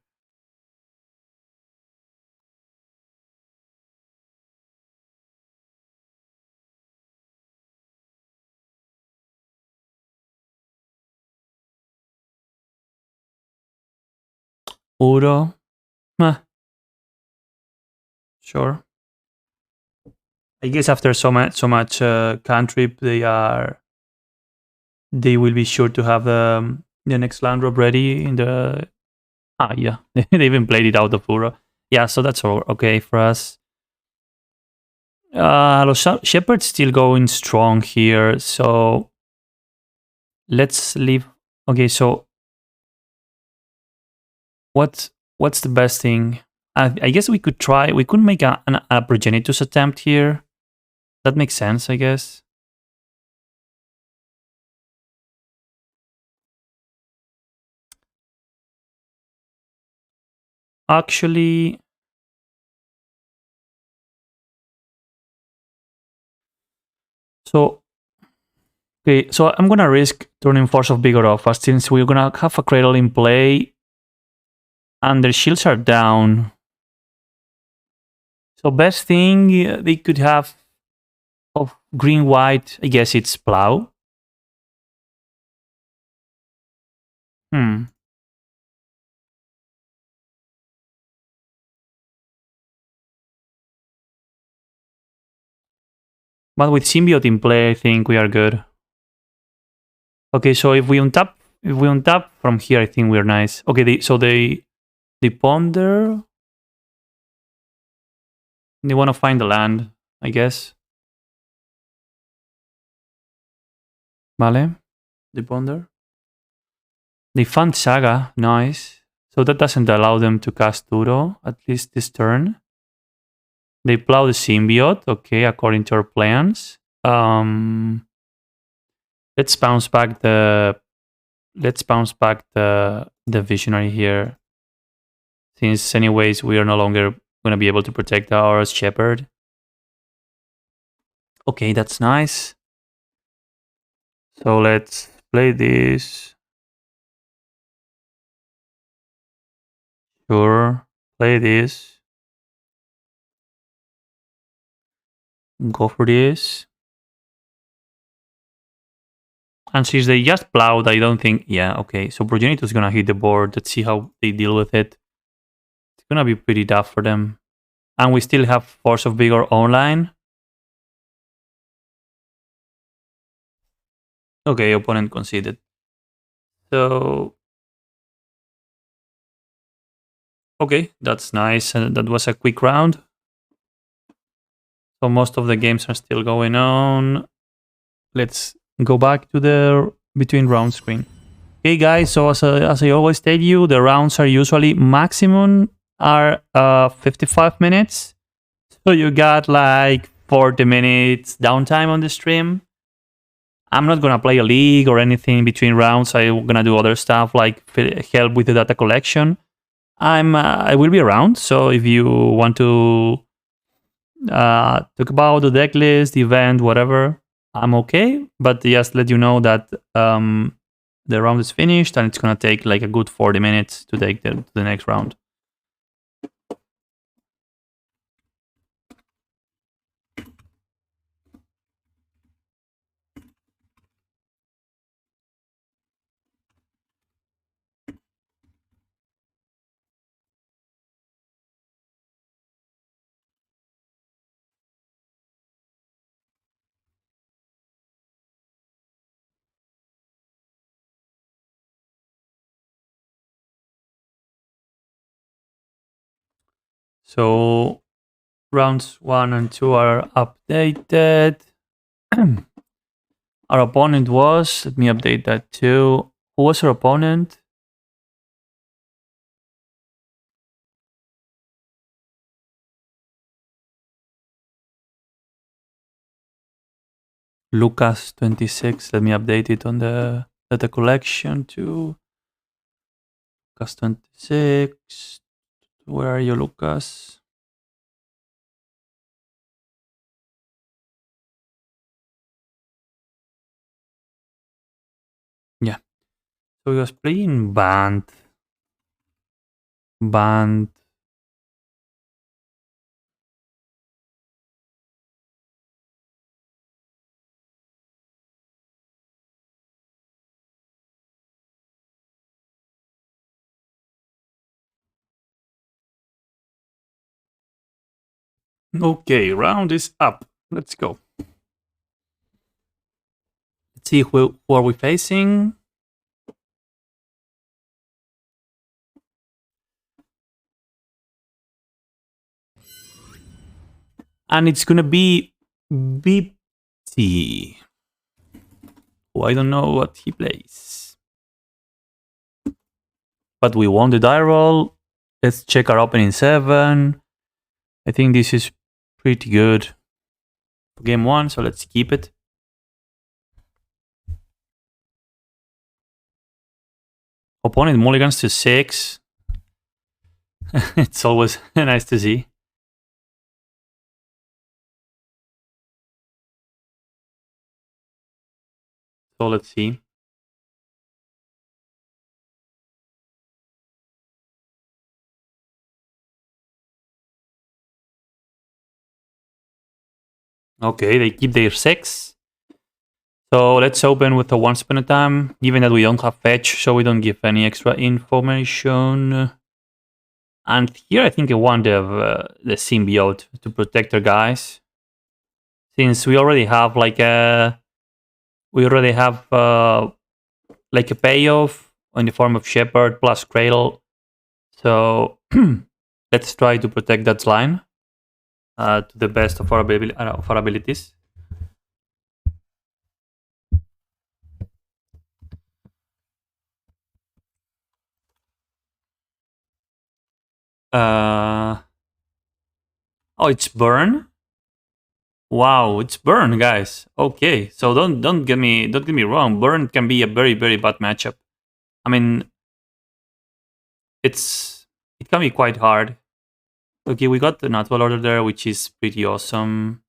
Uro. Sure. I guess after so much cantrip, they will be sure to have the next land drop ready in the. Ah, yeah, they even played it out of Uro. Yeah, so that's all okay for us. Los Shepherds still going strong here, so let's leave. Okay, so what's the best thing? I guess we could try. We could make a Progenitus attempt here. That makes sense, I guess. Actually, so okay, so I'm gonna risk turning Force of Vigor off, since we're gonna have a Cradle in play, and their shields are down. So best thing they could have of green white, I guess it's Plow. Hmm. But with Symbiote in play, I think we are good. Okay, so if we untap from here, I think we're nice. Okay, they ponder. They want to find the land, I guess. Vale. They ponder. They found Saga, nice. So that doesn't allow them to cast Turo, at least this turn. They plow the Symbiote, okay, according to our plans. Let's bounce back the Visionary here. Since anyways we are no longer gonna be able to protect our Shepherd. Okay, that's nice. So let's play this. Sure. Play this. Go for this. And since they just plowed, I don't think... Yeah, okay. So Progenitus is gonna hit the board. Let's see how they deal with it. It's gonna be pretty tough for them. And we still have Force of Vigor online. Okay, opponent conceded. So... Okay, that's nice. And that was a quick round. So most of the games are still going on. Let's go back to the between round screen. Okay, guys, so as I always tell you, the rounds are usually maximum are 55 minutes. So you got like 40 minutes downtime on the stream. I'm not gonna play a league or anything between rounds. I'm gonna do other stuff like help with the data collection. I will be around. So if you want to talk about the deck list, the event, whatever, I'm okay. But just let you know that the round is finished and it's gonna take like a good 40 minutes to take the next round. So rounds 1 and 2 are updated. Our opponent was, let me update that too. Who was our opponent? Lucas 26. Let me update it on the data collection too. Lucas 26. Where are you, Lucas? Yeah. So he was playing Bant. Bant. Okay, round is up. Let's go. Let's see who are we facing. And it's gonna be BT. Oh, I don't know what he plays. But we won the die roll. Let's check our opening 7. I think this is pretty good for game 1, so let's keep it. Opponent mulligans to 6. It's always nice to see. So let's see. Okay, they keep their 6. So let's open with a 1 spin at a time, given that we don't have fetch, so we don't give any extra information. And here I think I want the symbiote to protect our guys. Since we already have like a like a payoff in the form of Shepherd plus Cradle. So let's try to protect that line to the best of our abilities. Oh, it's burn. Wow, it's burn, guys. Okay, so don't get me wrong. Burn can be a very bad matchup. I mean, it can be quite hard. Okay, we got the natural order there, which is pretty awesome.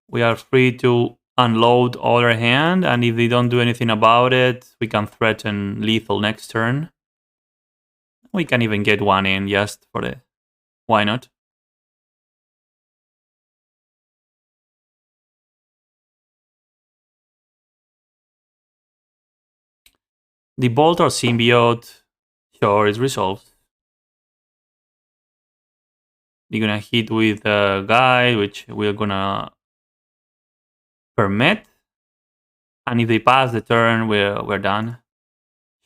We are free to unload our hand, and if they don't do anything about it, we can threaten lethal next turn. We can even get one in just for the... Why not? The Bolt or Symbiote, sure, is resolved. You're gonna hit with a guy, which we're gonna permit. And if they pass the turn, we're done.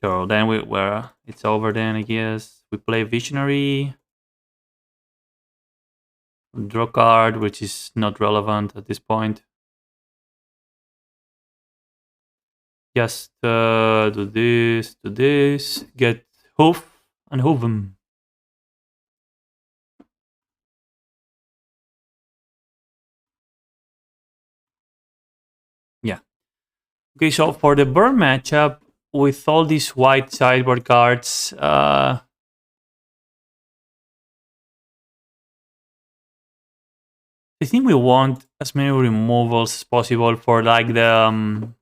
Sure, then we're it's over then, I guess. We play Visionary. Draw card, which is not relevant at this point. Just do this, get hoof and hoof 'em. Yeah. Okay, so for the burn matchup, with all these white sideboard cards, I think we want as many removals as possible for like the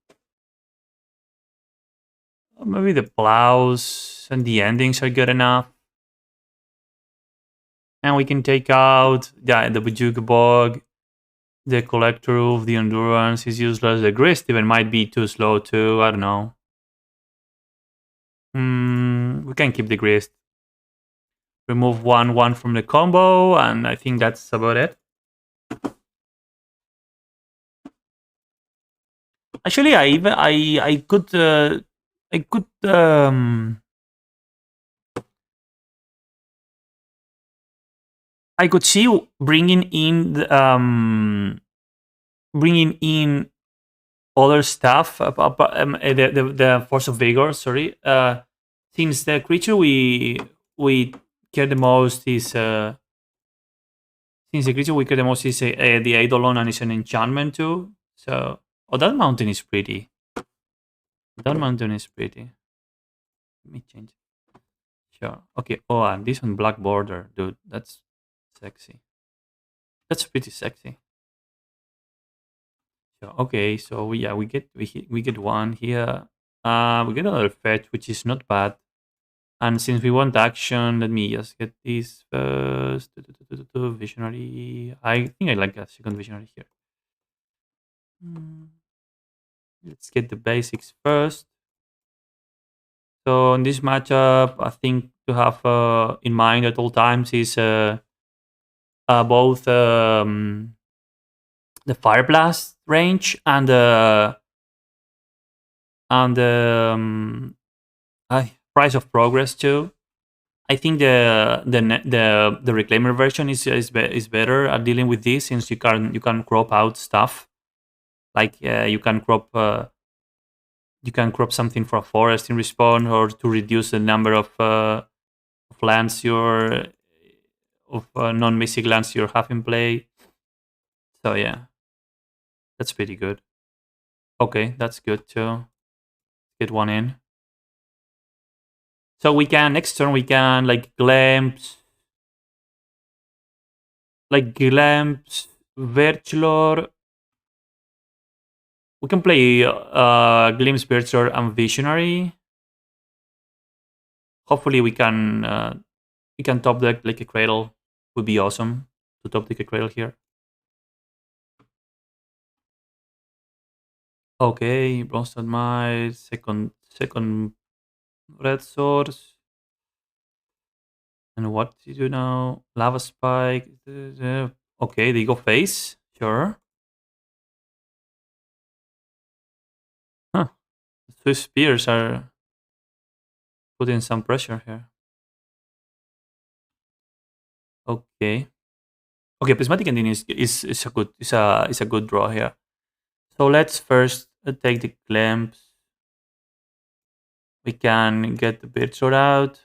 maybe the plows and the endings are good enough. And we can take out the Bajuka Bog, the Collector Roof, the Endurance is useless. The Grist even might be too slow too. I don't know. We can keep the Grist. Remove 1/1 from the combo, and I think that's about it. Actually, I could I could see bringing in other stuff, the Force of Vigor. Sorry, since the creature we care the most is since the creature we care the most is the Eidolon, and it's an enchantment too. So, oh, that mountain is pretty. That mountain is pretty. Let me change. Sure. Okay. Oh, and this on black border, dude. That's sexy. That's pretty sexy. So, okay. So yeah, we get one here. We get another fetch, which is not bad. And since we want action, let me just get this first. Visionary. I think I like a second visionary here. Let's get the basics first. So in this matchup, I think to have in mind at all times is both the Fire Blast range and Price of Progress too. I think the Reclaimer version is better at dealing with this, since you can crop out stuff like you can crop something for a forest in respawn, or to reduce the number of lands of non-basic lands you have in play. So yeah, that's pretty good. Okay, that's good too. Get one in. So we can next turn we can like glimpse Virtualor. We can play Glimpse Virtualor and Visionary. Hopefully we can top deck like a Cradle. Would be awesome to top deck a Cradle here. Okay, Bronze Mine, second red source. And what do you do now? Lava Spike. Okay, they go face. Sure. Huh. The Swiss Spears are putting some pressure here. Okay. Okay, Prismatic Ending is a good draw here. So let's first take the Clamps. We can get the Beard Sword out,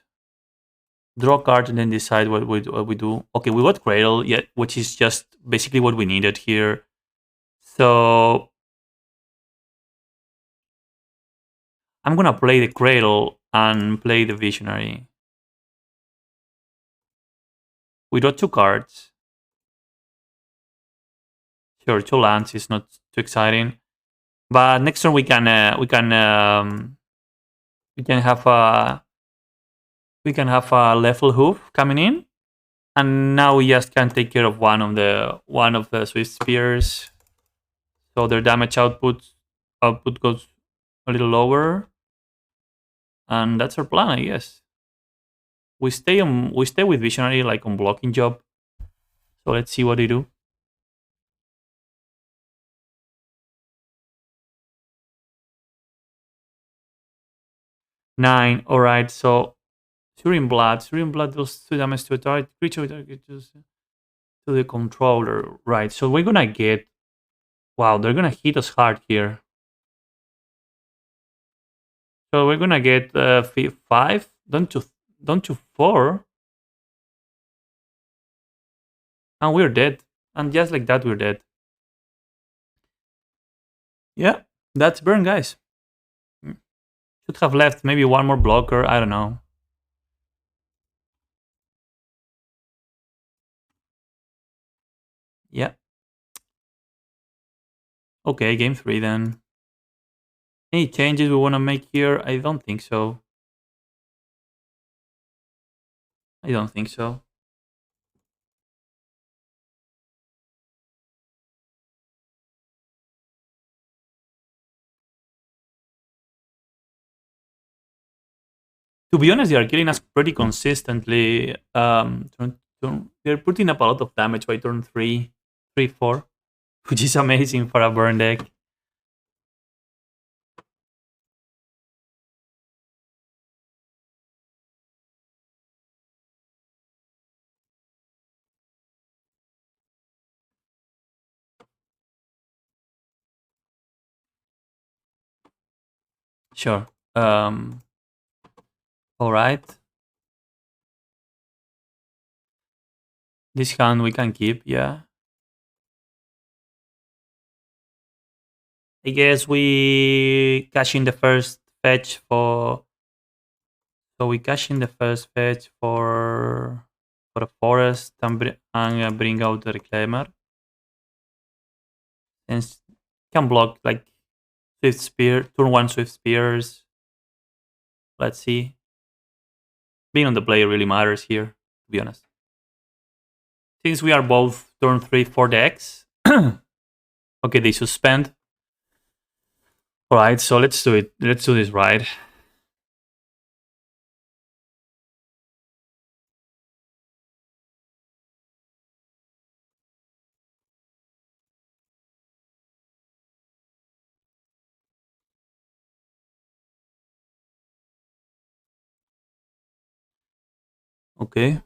draw a card, and then decide what we do. Okay, we got Cradle, yeah, which is just basically what we needed here. So I'm gonna play the Cradle and play the Visionary. We draw two cards. Sure, two lands is not too exciting, but next turn we can have a level hoof coming in, and now we just can take care of one of the Swift Spears, so their damage output goes a little lower, and that's our plan, I guess. We stay with Visionary like on blocking job, so let's see what they do. 9. All right, so Syrian Blood deals 2 damage to a target creature to the controller. Right, so we're gonna get. Wow, they're gonna hit us hard here. So we're gonna get 5, don't to 4, and we're dead. And just like that, we're dead. Yeah, that's burn, guys. Should have left maybe one more blocker. I don't know. Yeah. Okay, game 3 then. Any changes we want to make here? I don't think so. I don't think so. To be honest, they are killing us pretty consistently. They're putting up a lot of damage by turn 3, 3, 4, which is amazing for a burn deck. Sure. All right. This hand we can keep, yeah. I guess we cash in the first fetch for. So we cash in the first fetch for a forest and, bring out the reclaimer. And can block like Swift Spear, turn 1 Swift Spears. Let's see. Being on the play really matters here, to be honest. Since we are both turn 3 for decks. Okay, they suspend. Alright, so let's do it. Let's do this right. Okay.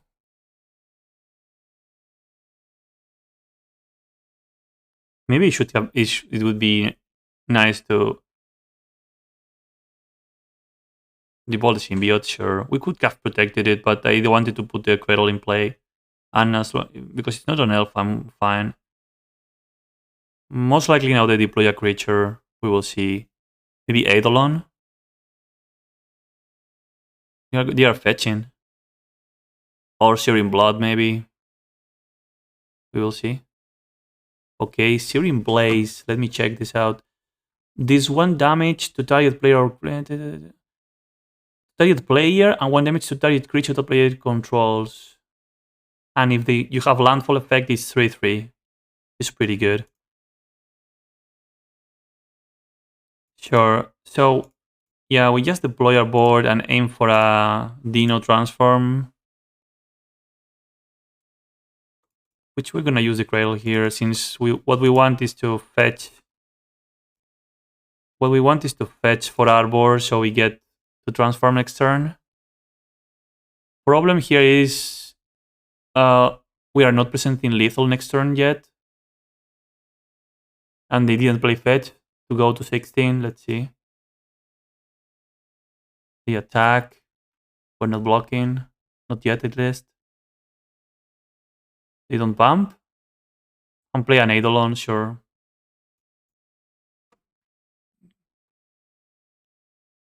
Maybe it should have. It would be nice to deball the symbiote. Sure, we could have protected it, but I wanted to put the cradle in play, and as well, because it's not an elf, I'm fine. Most likely now they deploy a creature. We will see. Maybe Eidolon. They are fetching, or Searing Blood maybe. We will see. Okay, Searing Blaze. Let me check this out. This 1 damage to target player or target player, and 1 damage to target creature the player controls. And if you have landfall effect, it's 3/3. It's pretty good. Sure. So yeah, we just deploy our board and aim for a Dino transform, which we're gonna use the cradle here since what we want is to fetch. What we want is to fetch for our board so we get to transform next turn. Problem here is we are not presenting lethal next turn yet. And they didn't play fetch to go to 16. Let's see. They attack. We're not blocking. Not yet at least. They don't bump. And play an Eidolon, sure.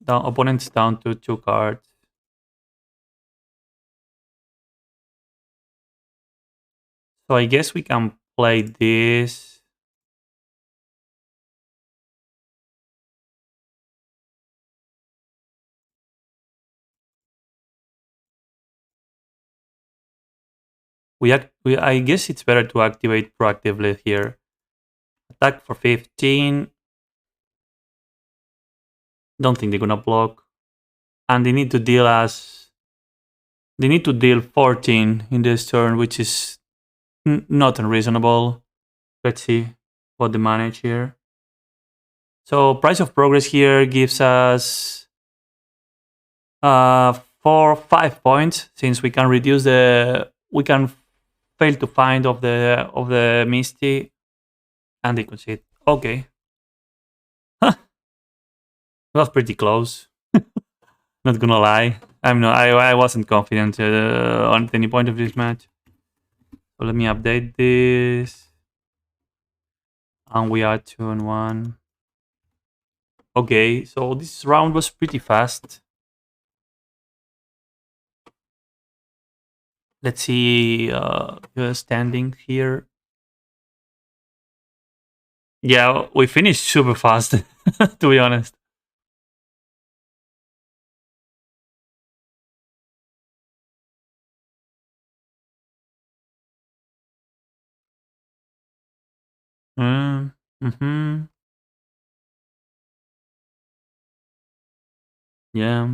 Down, opponent's down to 2 cards. So I guess we can play this. I guess it's better to activate proactively here. Attack for 15. Don't think they're gonna block. And they need to deal us. They need to deal 14 in this turn, which is not unreasonable. Let's see what they manage here. So price of progress here gives us 5 points, since we can reduce we can fail to find of the Misty, and they concede. Okay, that was pretty close. Not gonna lie, I'm not. I wasn't confident on any point of this match. So let me update this, and we are 2-1. Okay, so this round was pretty fast. Let's see standing here. Yeah, we finished super fast, to be honest. Mm-hmm. Yeah.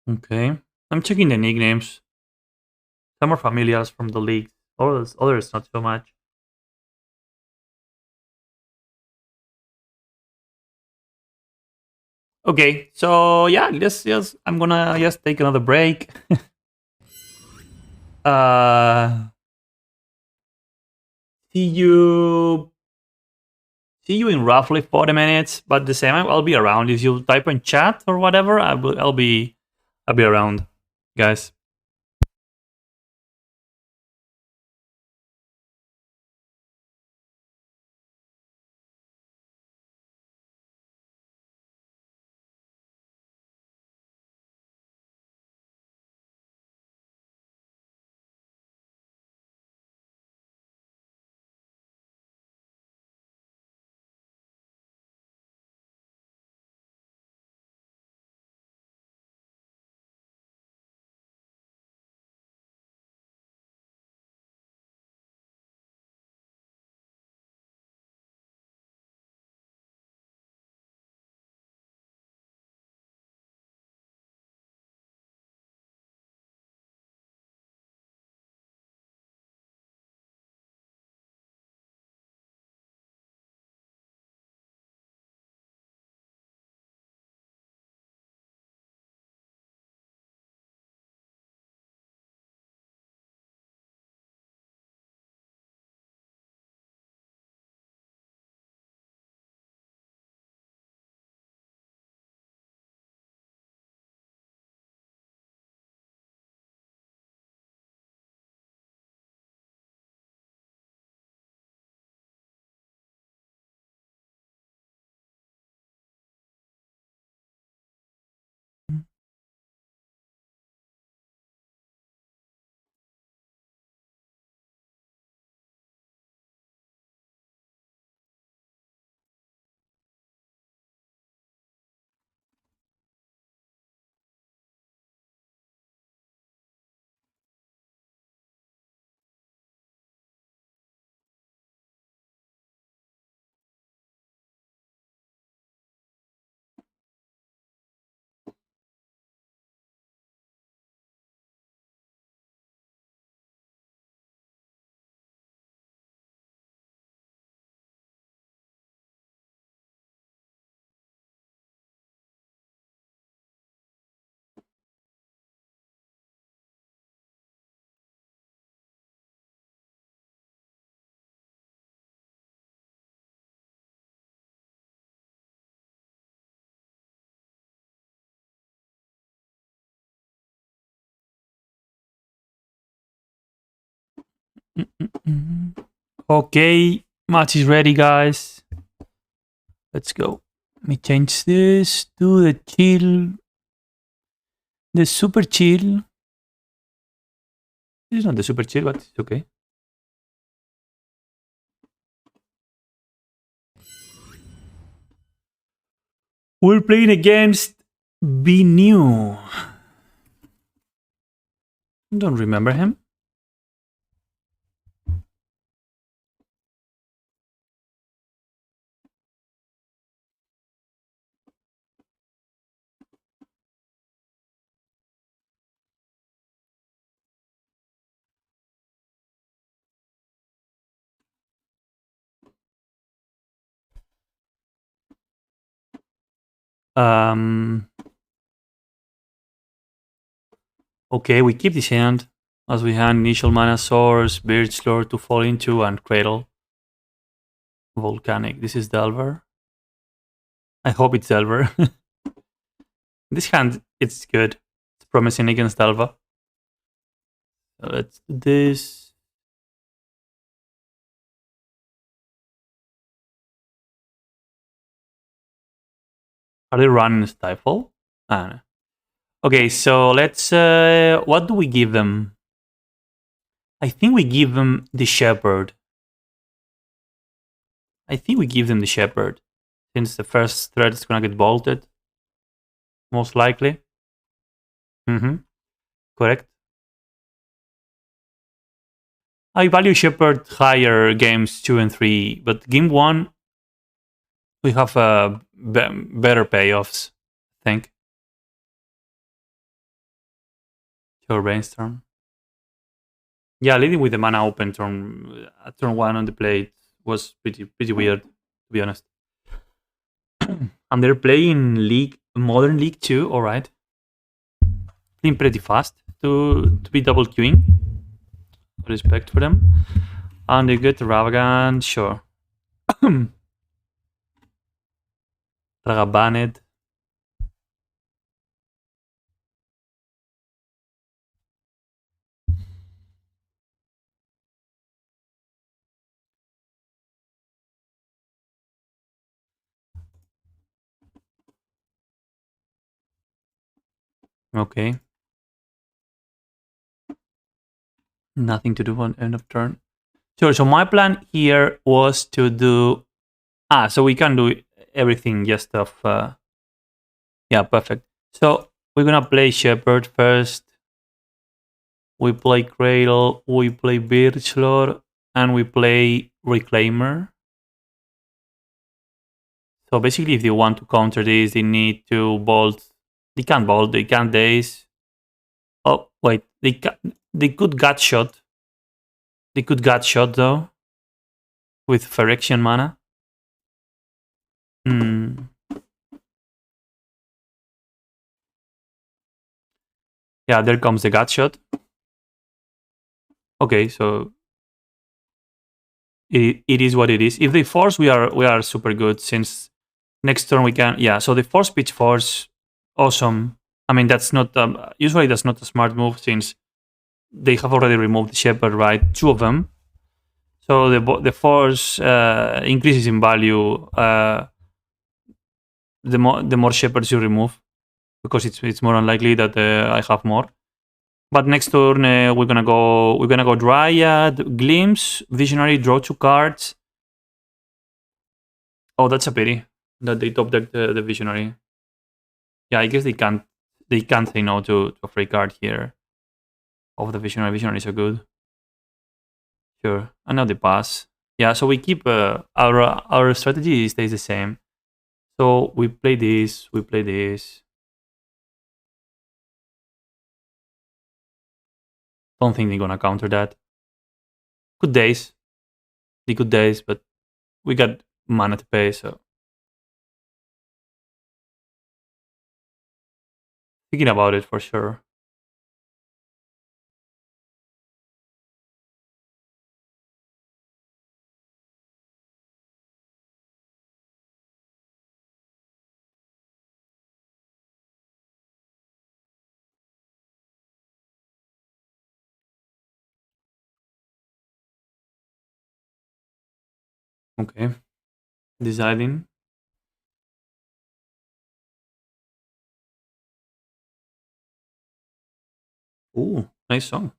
Okay. I'm checking the nicknames. Some are familiars from the league. Others not so much. Okay, so yeah, yes, I'm gonna just take another break. uh, see you, see you in roughly 40 minutes. But the same, I'll be around. If you type in chat or whatever, I'll be around, guys. Okay, match is ready, guys. Let's go. Let me change this to the chill, the super chill. This is not the super chill, but it's okay. We're playing against Be new. Don't remember him. Um, okay, we keep this hand as we hand initial mana source, Birch Lord to fall into, and Cradle. Volcanic. This is Delver. I hope it's Delver. This hand, it's good. It's promising against Delver. So let's do this. Are they running Stifle? Ah, no. Okay, so let's. What do we give them? I think we give them the Shepherd. I think we give them the Shepherd, since the first threat is gonna get bolted, most likely. Mm-hmm. Correct. I value Shepherd higher games 2 and 3, but game 1 we have better payoffs, I think. Sure, brainstorm. Yeah, leading with the mana open turn 1 on the plate was pretty weird, to be honest. And they're playing Modern League 2, alright. Playing pretty fast to be double queuing. Respect for them. And they get Ravagan, sure. Dragabanned. Okay. Nothing to do on end of turn. Sure, so my plan here was to do... so we can do everything just of... yeah, perfect. So we're gonna play Shepherd first. We play Cradle, we play Birchlord, and we play Reclaimer. So basically, if they want to counter this, they need to bolt. They can't bolt, they can't daze. Oh, wait, they could gut shot. They could gut shot though, with Phyrexian mana. Hmm. Yeah, there comes the gut shot. Okay, so it is what it is. If they force, we are super good, since next turn we can... Yeah, so the force pitch force, awesome. I mean, that's not... usually that's not a smart move, since they have already removed the Shepherd, right? 2 of them. So the force increases in value the more Shepherds you remove, because it's more unlikely that I have more. But next turn we're gonna go Dryad, Glimpse, Visionary, draw 2 cards. Oh, that's a pity that they top deck the Visionary. Yeah, I guess they can't say no to a free card here of the Visionary. Visionary is so good. Sure, and now they pass. Yeah, so we keep our strategy stays the same. So we play this, we play this. Don't think they're gonna counter that. Good days. The good days, but we got mana to pay, so thinking about it for sure. Okay. Deciding. Ooh, nice song.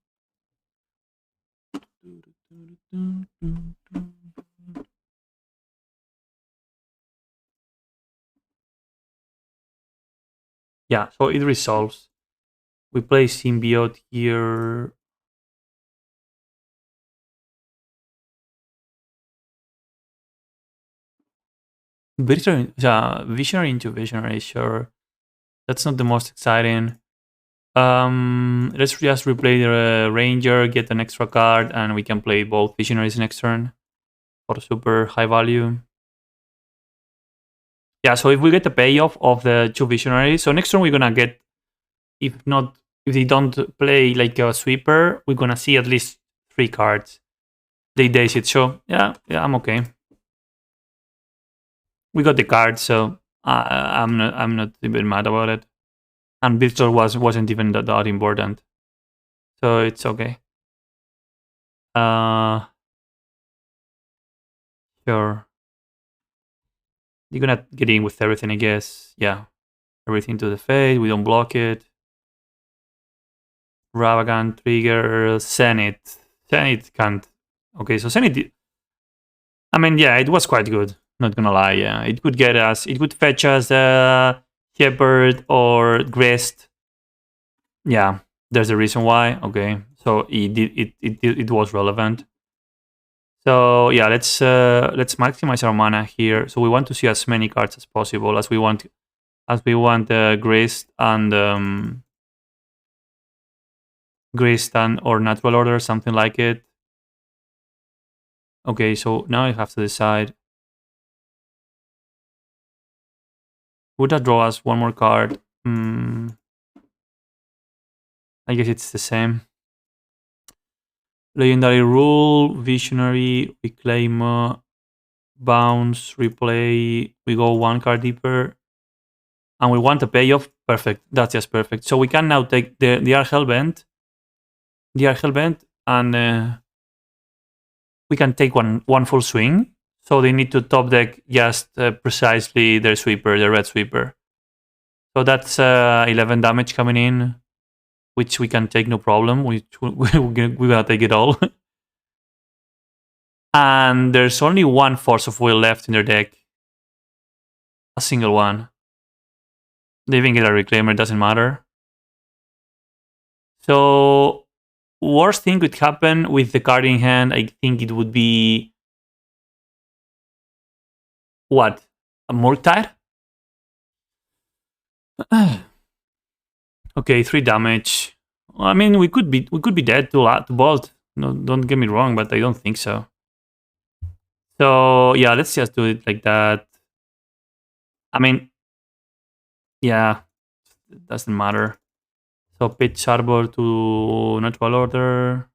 Yeah, so it resolves. We play Symbiote here. Visionary into Visionary, sure. That's not the most exciting. Let's just replay the Ranger, get an extra card, and we can play both Visionaries next turn for super high value. Yeah, so if we get the payoff of the 2 Visionaries, so next turn we're gonna get, if they don't play like a sweeper, we're gonna see at least 3 cards. They daze it, so yeah, I'm okay. We got the card, so I'm not even mad about it. And Virtual wasn't even that important, so it's okay. Sure. You're gonna get in with everything, I guess. Yeah, everything to the face. We don't block it. Ravagant trigger. Zenith. Zenith can't. Okay, so Zenith. I mean, yeah, it was quite good. Not gonna lie. Yeah, it could get us. It could fetch us Shepherd or Grist. Yeah, there's a reason why. Okay, so it was relevant. So yeah, let's maximize our mana here. So we want to see as many cards as possible as we want Grist and Grist and or Natural Order, something like it. Okay, so now I have to decide. Would that draw us one more card? I guess it's the same. Legendary Rule, Visionary, we claim Bounce, replay, we go one card deeper. And we want a payoff. Perfect. That's just perfect. So we can now take the R Hellbent. The R Hellbent, and we can take one full swing. So they need to top deck just precisely their sweeper, the red sweeper. So that's 11 damage coming in, which we can take no problem. We're gonna take it all. And there's only one Force of Will left in their deck. A single one. They even get a Reclaimer, doesn't matter. So, worst thing could happen with the card in hand, I think it would be... What? A Murktide? Okay, 3 damage. I mean, we could be dead to Bolt. No, don't get me wrong, but I don't think so. So yeah, let's just do it like that. I mean, yeah, it doesn't matter. So pitch Arbor to Natural Order.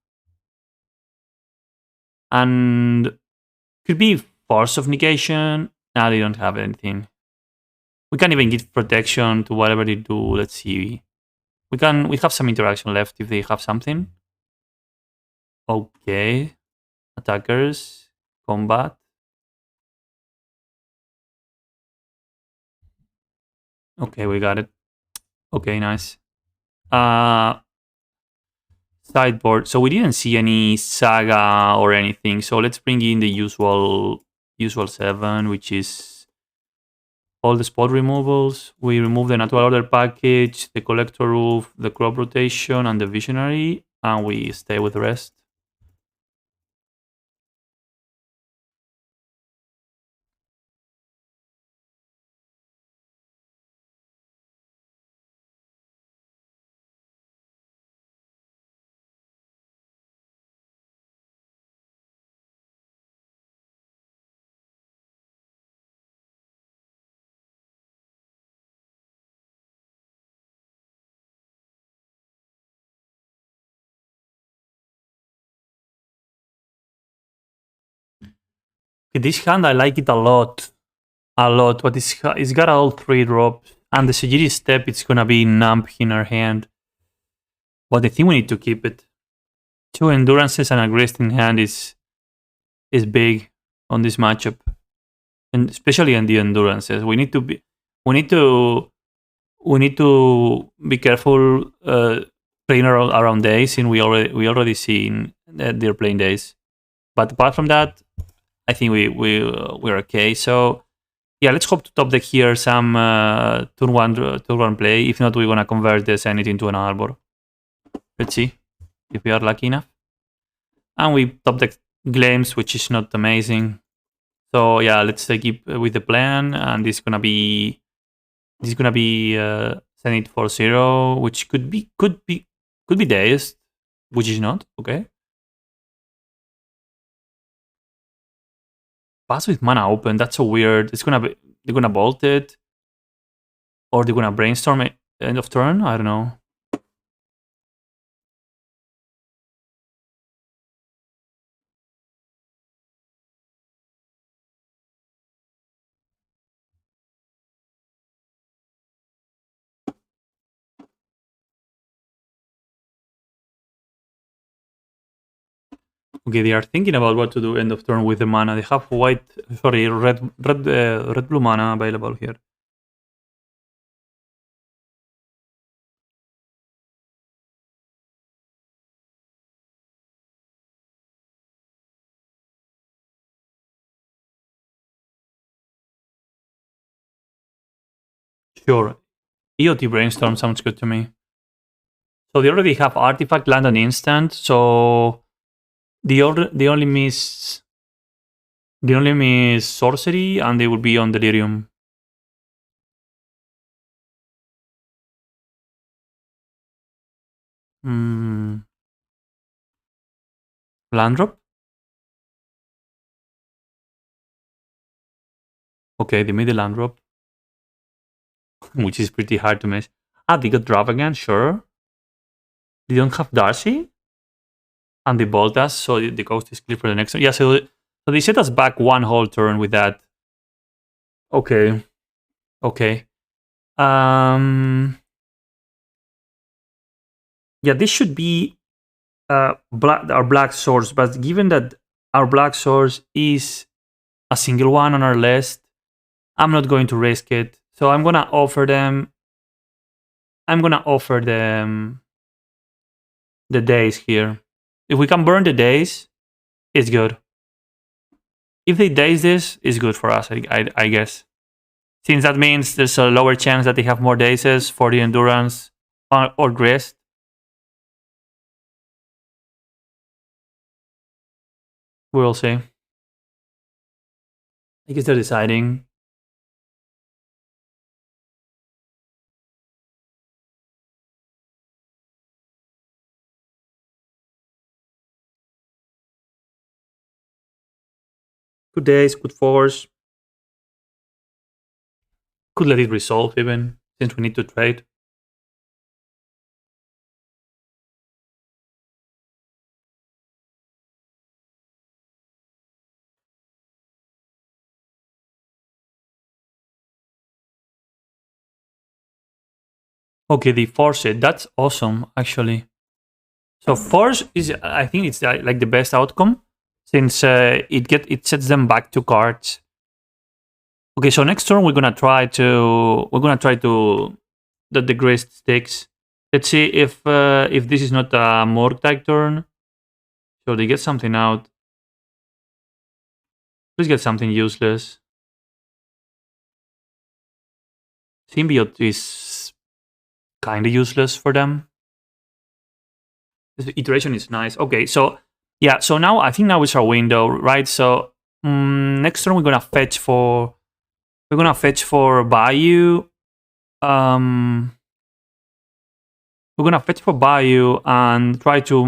And could be Force of Negation. Now they don't have anything. We can't even give protection to whatever they do. Let's see. We have some interaction left if they have something. Okay. Attackers. Combat. Okay, we got it. Okay, nice. Sideboard. So we didn't see any Saga or anything. So let's bring in the usual 7, which is all the spot removals. We remove the Natural Order package, the Collector Roof, the Crop Rotation, and the Visionary, and we stay with the rest. This hand, I like it a lot. But it's got all 3 drops. And the Sejiri Step, it's gonna be Numb in our hand. But I think we need to keep it. 2 Endurances and a Grist in hand is big on this matchup. And especially in the Endurances. We need to be careful playing around days, and we already seen that they're playing days. But apart from that, I think we're okay. So Yeah, let's hope to top deck here some turn one play. If not, we're gonna convert the Zenith into an Arbor. Let's see if we are lucky enough. And we top deck Gleams, which is not amazing. So yeah, let's keep with the plan, and this is gonna be Zenith 4-0, which could be dazed, which is not okay. Pass with mana open. That's so weird. It's gonna be they're gonna bolt it, or they're gonna brainstorm it end of turn. I don't know. Okay, they are thinking about what to do end of turn with the mana. They have red blue mana available here. Sure, EOT brainstorm sounds good to me. So they already have artifact, land, and instant. So they only miss sorcery, and they will be on delirium. Land drop. Okay, they made a land drop, which is pretty hard to miss. Ah, they got drop again. Sure. They don't have Darcy, and they bolt us, so the coast is clear for the next one. Yeah, so they set us back one whole turn with that. Okay. Okay. Yeah, this should be our black source, but given that our black source is a single one on our list, I'm not going to risk it. So I'm gonna offer them the days here. If we can burn the days, it's good. If they daze this, it's good for us, I guess. Since that means there's a lower chance that they have more dazes for the endurance or grist. We'll see. I guess they're deciding. Good days, good force. Could let it resolve even, since we need to trade. Okay, they force it. That's awesome, actually. So force is, I think it's like the best outcome, since it sets them back 2 cards. Okay, so next turn we're gonna try to that the grist sticks. Let's see if this is not a Morgtag turn. So they get something out. Please get something useless. Symbiote is kind of useless for them. This iteration is nice. Okay, so yeah, so now I think now is our window, right? So next turn we're gonna fetch for Bayou. We're gonna fetch for Bayou and try to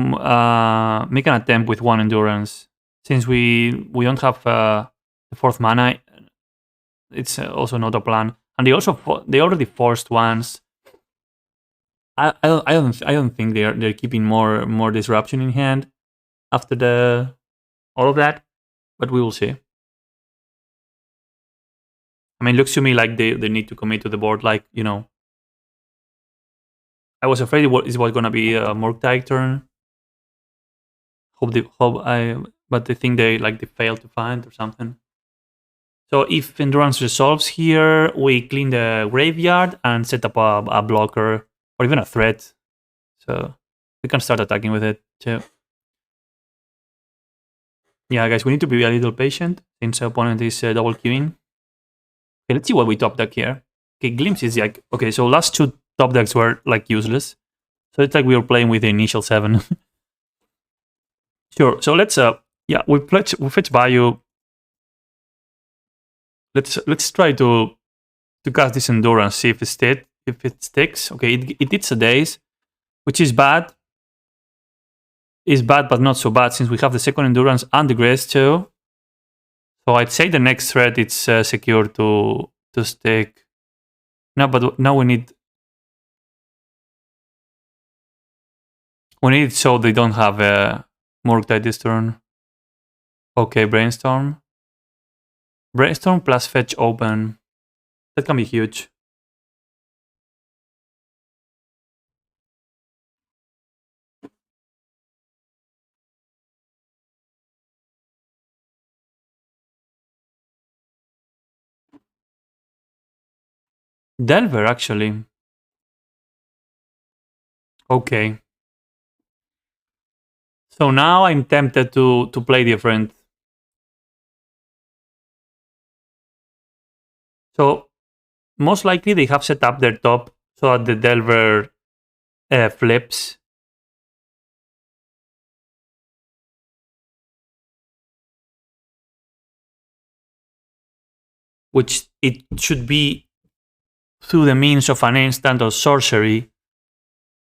make an attempt with 1 endurance. Since we don't have the 4th mana, it's also not a plan. And they already forced once. I don't think they're keeping more disruption in hand after all of that, but we will see. I mean, it looks to me like they need to commit to the board, like, you know. I was afraid it was gonna be a Morgtag turn. But I think they failed to find or something. So if endurance resolves here, we clean the graveyard and set up a blocker or even a threat. So we can start attacking with it too. Yeah, guys, we need to be a little patient since the opponent is double queuing. Okay, let's see what we top deck here. Okay, Glimpse is like, okay, so last 2 top decks were like useless. So it's like we were playing with the initial 7. Sure, so let's, yeah, we fetch Bayou. Let's try to cast this Endurance, see if it sticks. Okay, it hits a Daze, which is bad. Is bad, but not so bad since we have the second Endurance and the Grace too. So I'd say the next threat it's secure to stick. No, but now we need it so they don't have a Murktide this turn. Okay, Brainstorm. Brainstorm plus Fetch Open. That can be huge. Delver, actually. Okay. So now I'm tempted to play different. So most likely they have set up their top so that the Delver flips. Which it should be through the means of an instant or sorcery.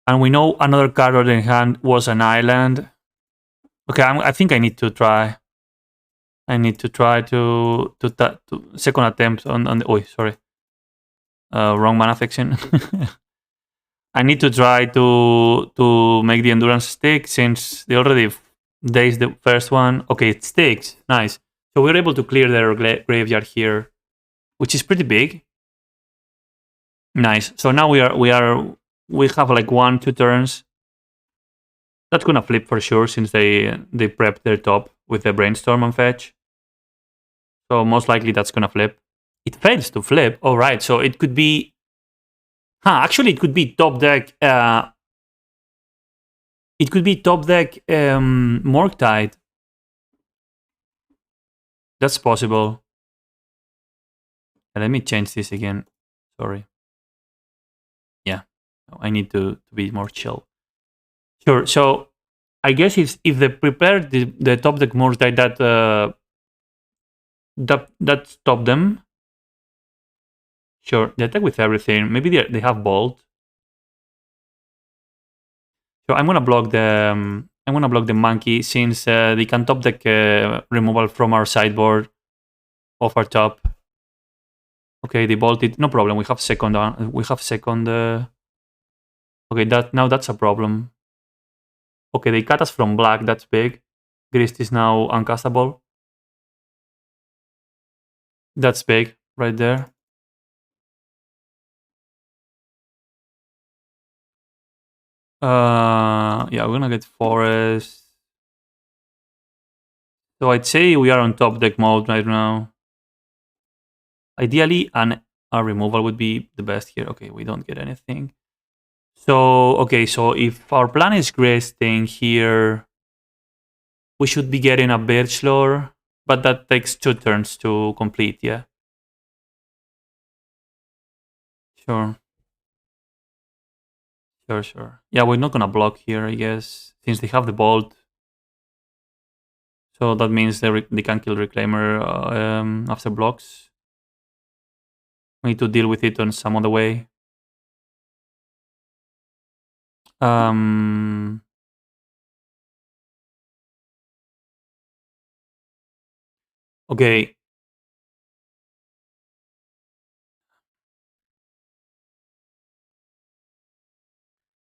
And we know another card on the hand was an island. Okay, I think I need to try. I need to try to second attempt on the. Oh, sorry. Wrong mana fiction. I need to try to make the endurance stick since they already dazed the first one. Okay, it sticks. Nice. So we're able to clear their graveyard here, which is pretty big. Nice. So now we have like 1-2 turns. That's gonna flip for sure since they prepped their top with the brainstorm and fetch. So most likely that's gonna flip. It fails to flip. All right. So it could be. Actually, it could be top deck. It could be top deck Murktide. That's possible. Let me change this again. Sorry. Yeah, I need to be more chill. Sure. So I guess if they prepare the top deck Murktide that stop them. Sure, they attack with everything. Maybe they have Bolt. So I'm gonna block the monkey since they can top deck removal from our sideboard of our top. Okay, they bolted. No problem. We have second. Okay, now that's a problem. Okay, they cut us from black. That's big. Grist is now uncastable. That's big right there. Yeah, we're gonna get forest. So I'd say we are on top deck mode right now. Ideally, a removal would be the best here. Okay, we don't get anything. So, okay, so if our plan is Gristing here, we should be getting a Birchlore, but that takes 2 turns to complete, yeah? Sure. Sure. Yeah, we're not gonna block here, I guess, since they have the Bolt. So that means they can kill Reclaimer after blocks. We need to deal with it on some other way. Okay.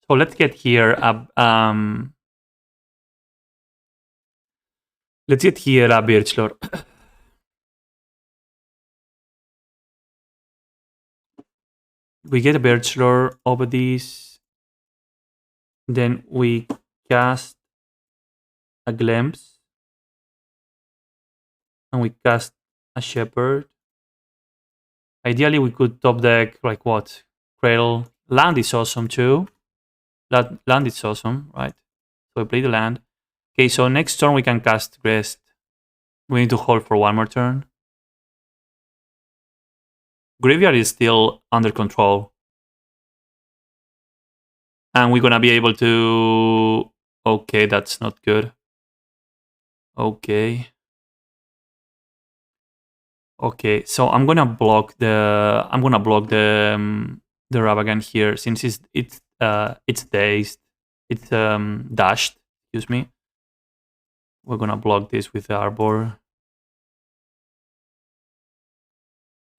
So let's get here let's get here a Birchlore. We get a Birchlore over these. Then we cast a Glimpse. And we cast a Shepherd. Ideally, we could top deck, like what? Cradle. Land is awesome too. Land is awesome, right? So we play the land. Okay, so next turn we can cast Rest. We need to hold for 1 more turn. graveyard is still under control. And we're gonna be able to... Okay, that's not good. Okay. Okay, so I'm gonna block the Ravagan here since it's dazed. It's dashed, excuse me. We're gonna block this with the Arbor.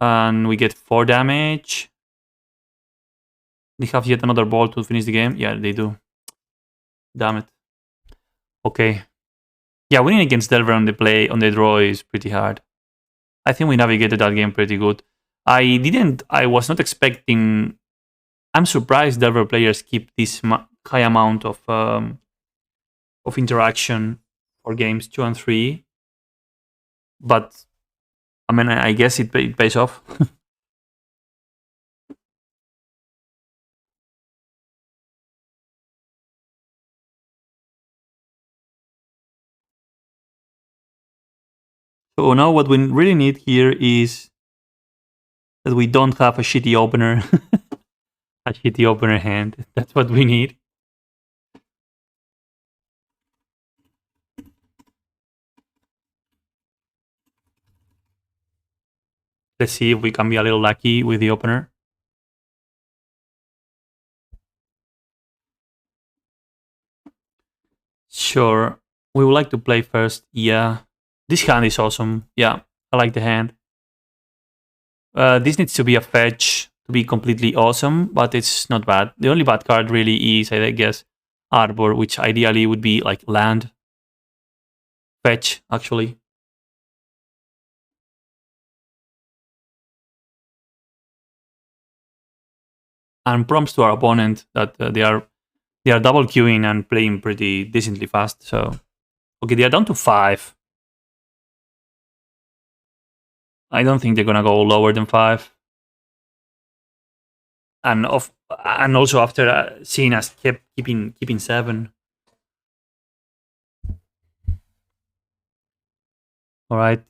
And we get 4 damage. They have yet another ball to finish the game. Yeah, they do. Damn it. Okay. Yeah, winning against Delver on the draw is pretty hard. I think we navigated that game pretty good. I was not expecting... I'm surprised Delver players keep this high amount of interaction for games 2 and 3. But, I mean, I guess it pays off. So now what we really need here is that we don't have a shitty opener. A shitty opener hand. That's what we need. Let's see if we can be a little lucky with the opener. Sure. We would like to play first. Yeah. This hand is awesome. Yeah, I like the hand. This needs to be a fetch to be completely awesome, but it's not bad. The only bad card really is, I guess, Arbor, which ideally would be like land. Fetch, actually. And prompts to our opponent that they are double queuing and playing pretty decently fast. So, okay, they are down to 5. I don't think they're gonna go lower than 5. And also after seeing us keeping 7. All right.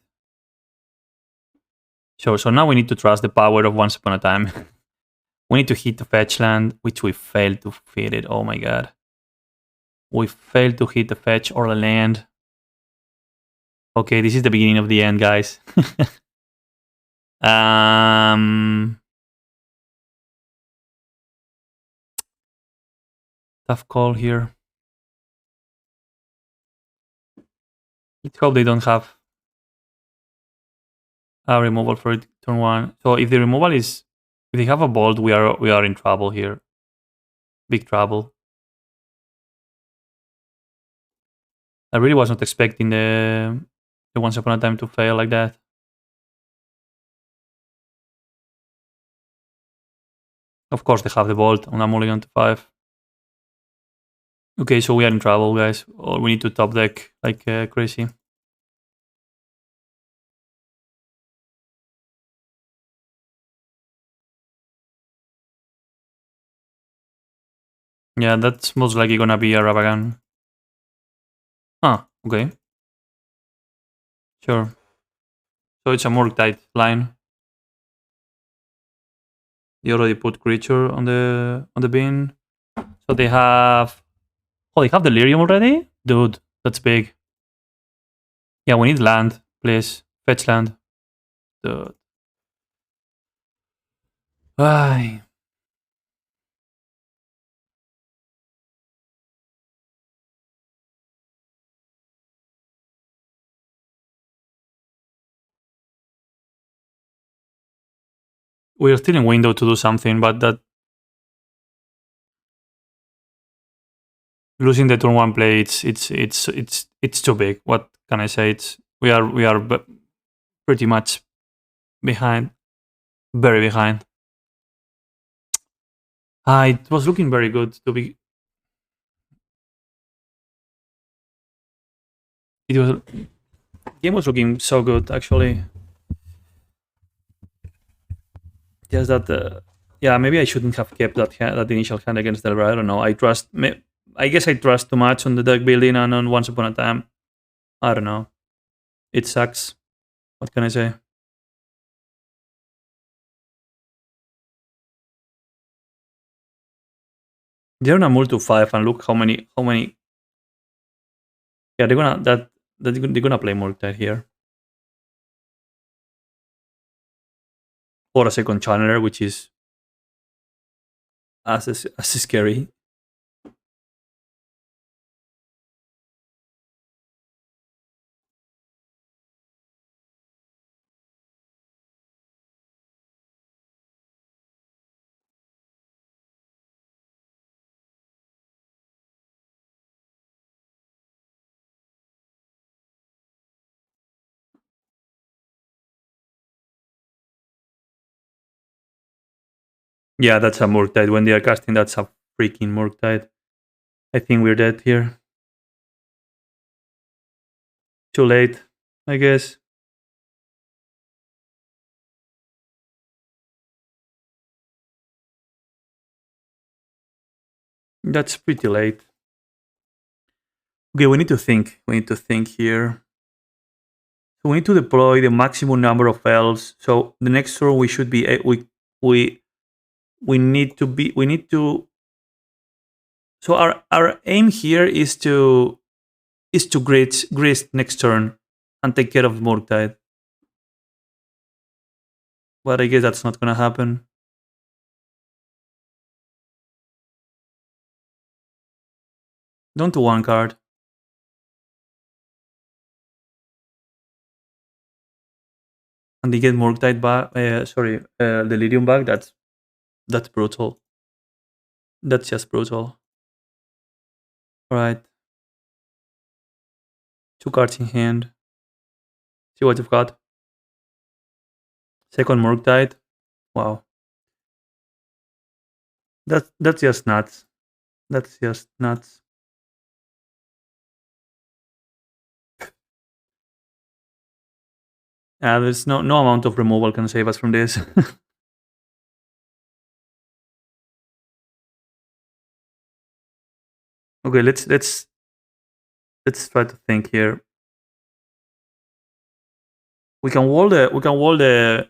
So now we need to trust the power of Once Upon a Time. We need to hit the fetch land, which we failed to fit it. Oh my god. We failed to hit the fetch or the land. Okay, this is the beginning of the end, guys. Tough call here. Let's hope they don't have a removal for turn 1. So if the removal is... If they have a bolt, we are in trouble here. Big trouble. I really was not expecting the Once Upon a Time to fail like that. Of course they have the bolt on a mulligan to 5. Okay, so we are in trouble, guys. Or we need to top deck like crazy. Yeah, that's most likely gonna be a Ravagan. Ah, okay. Sure. So it's a more tight line. They already put creature on the bin. So they have... Oh, they have delirium already? Dude, that's big. Yeah, we need land, please. Fetch land. Dude. Ay. We are still in window to do something, but that... Losing the turn 1 play, it's too big. What can I say? We are pretty much behind. Very behind. It was looking very good to be... The game was looking so good, actually. Just that... yeah, maybe I shouldn't have kept that initial hand against Delver. I don't know. I guess I trust too much on the deck building and on Once Upon a Time. I don't know. It sucks. What can I say? They're on a multi 5, and look how many. Yeah, they're gonna play Murktide here. Or a second channeler, which is as scary. Yeah, that's a Murktide. When they are casting, that's a freaking Murktide. I think we're dead here. Too late, I guess. That's pretty late. Okay, we need to think. We need to think here. So we need to deploy the maximum number of elves. So the next turn we should be we need to be we need to. So our aim here is to grist next turn and take care of Murktide. But I guess that's not gonna happen. Don't do one card. And they get Murktide back. Delirium back. That's brutal. That's just brutal. Alright. 2 cards in hand. See what you've got. Second Murktide. Wow. That's just nuts. That's just nuts. There's no amount of removal can save us from this. Okay, let's try to think here. We can wall the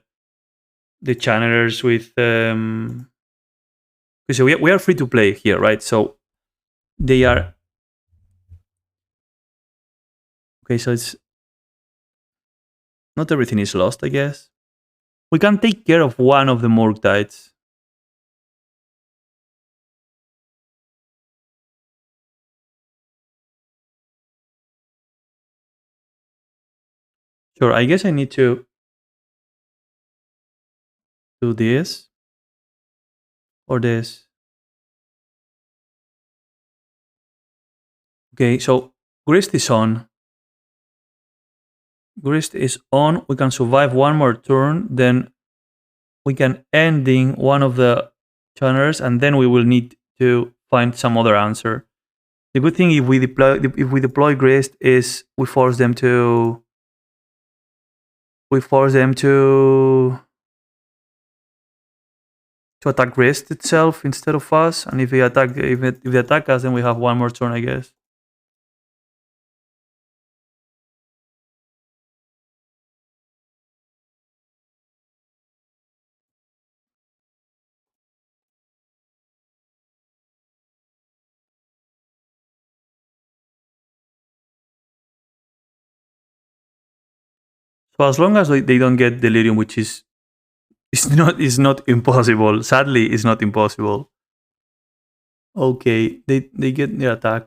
channelers with so we are free to play here, right? So they are okay. So it's not everything is lost, I guess. We can take care of one of the Murktides. Sure, I guess I need to do this or this. Okay, so Grist is on. Grist is on. We can survive one more turn, then we can ending one of the channels, and then we will need to find some other answer. The good thing if we deploy Grist is we force them to attack Grist itself instead of us, and if they attack us, then we have one more turn, I guess. So as long as they don't get Delirium, which is not impossible. Sadly, it's not impossible. Okay, they get their attack.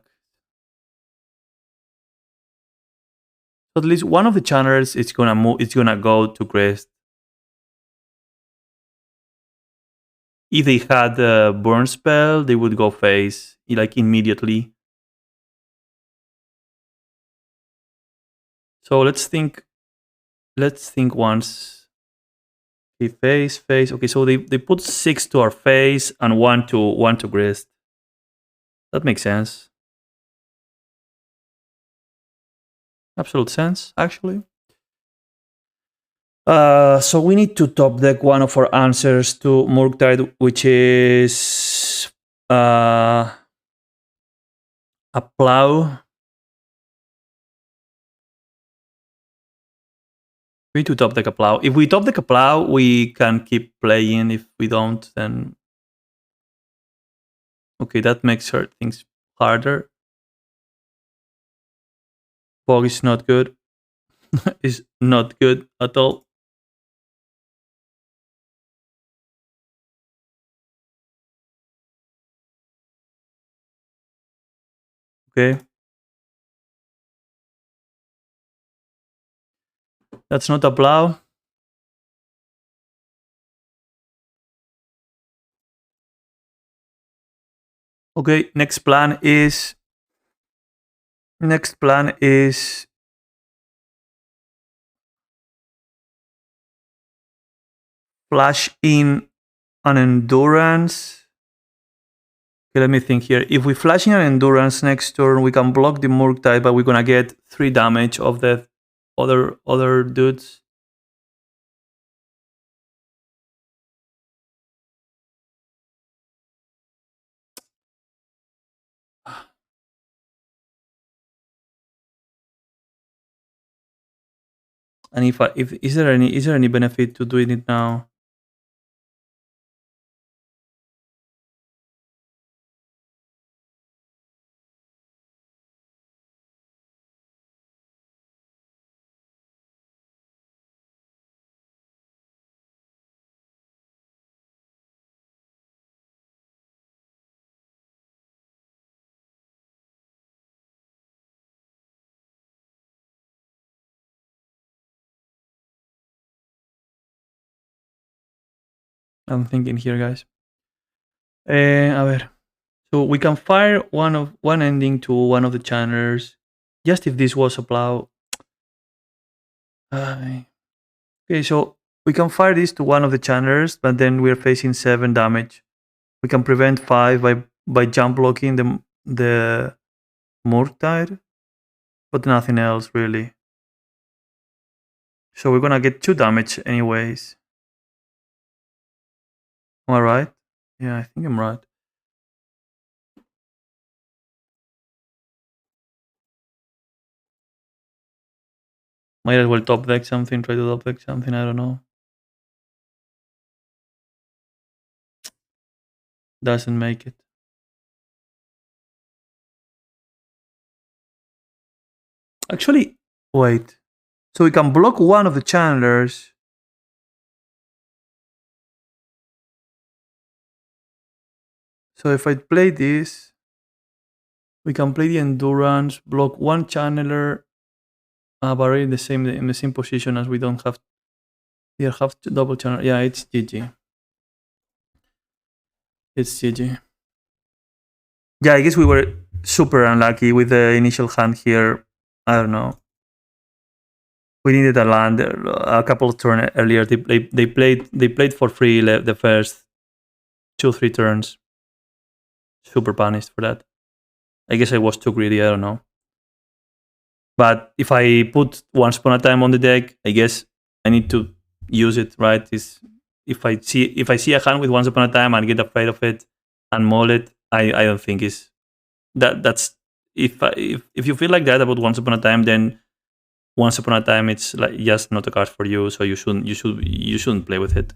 So at least one of the channels is gonna move. It's gonna go to Crest. If they had a burn spell, they would go face like immediately. So let's think once. Okay, face. Okay, so they put 6 to our face and 1 to Grist. That makes sense. Absolute sense, actually. So we need to top deck one of our answers to Murktide, which is a plow. We need to top deck a plow. If we top deck a plow, we can keep playing. If we don't, then Okay, that makes things harder. Fog is not good. Is not good at all. Okay. That's not a plow. Okay, next plan is flash in an endurance. Okay, let me think here. If we flash in an endurance next turn, we can block the Murktide, but we're gonna get 3 damage of the other dudes. And if is there any benefit to doing it now? I'm thinking here, guys. A ver. So we can fire one ending to one of the channels. Just if this was a plow. Okay, so we can fire this to one of the channels, but then we're facing 7 damage. We can prevent 5 by jump blocking the Murktide, but nothing else really. So we're gonna get 2 damage anyways. Am I right? Yeah, I think I'm right. Might as well top deck something, try to top deck something, I don't know. Doesn't make it. Actually, wait. So we can block one of the channelers. So if I play this, we can play the endurance, block one channeler, but in the same position as we don't have. Here have to double channel. Yeah, it's GG. It's GG. Yeah, I guess we were super unlucky with the initial hand here. I don't know. We needed a land a couple of turns earlier. They played for free the first 2-3 turns. Super punished for that. I guess I was too greedy. I don't know. But if I put Once Upon a Time on the deck, I guess I need to use it, right? Is if I see a hand with Once Upon a Time and get afraid of it and maul it, I don't think is that's if you feel like that about Once Upon a Time, then Once Upon a Time it's like just not a card for you, so you shouldn't play with it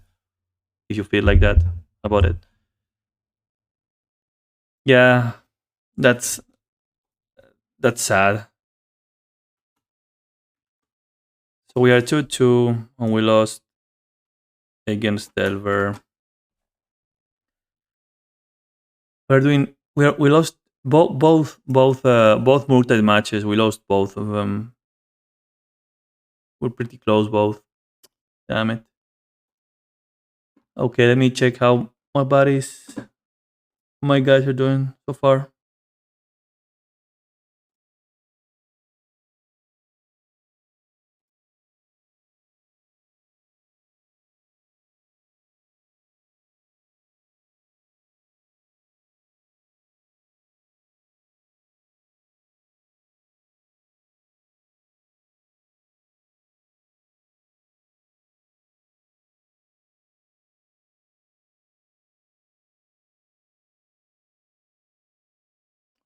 if you feel like that about it. Yeah, that's sad. So we are 2-2 and we lost against Delver. We lost both Murktide matches. We lost both of them. We're pretty close both. Damn it. Okay, let me check how my guys are doing so far.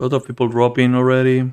A lot of people dropping already.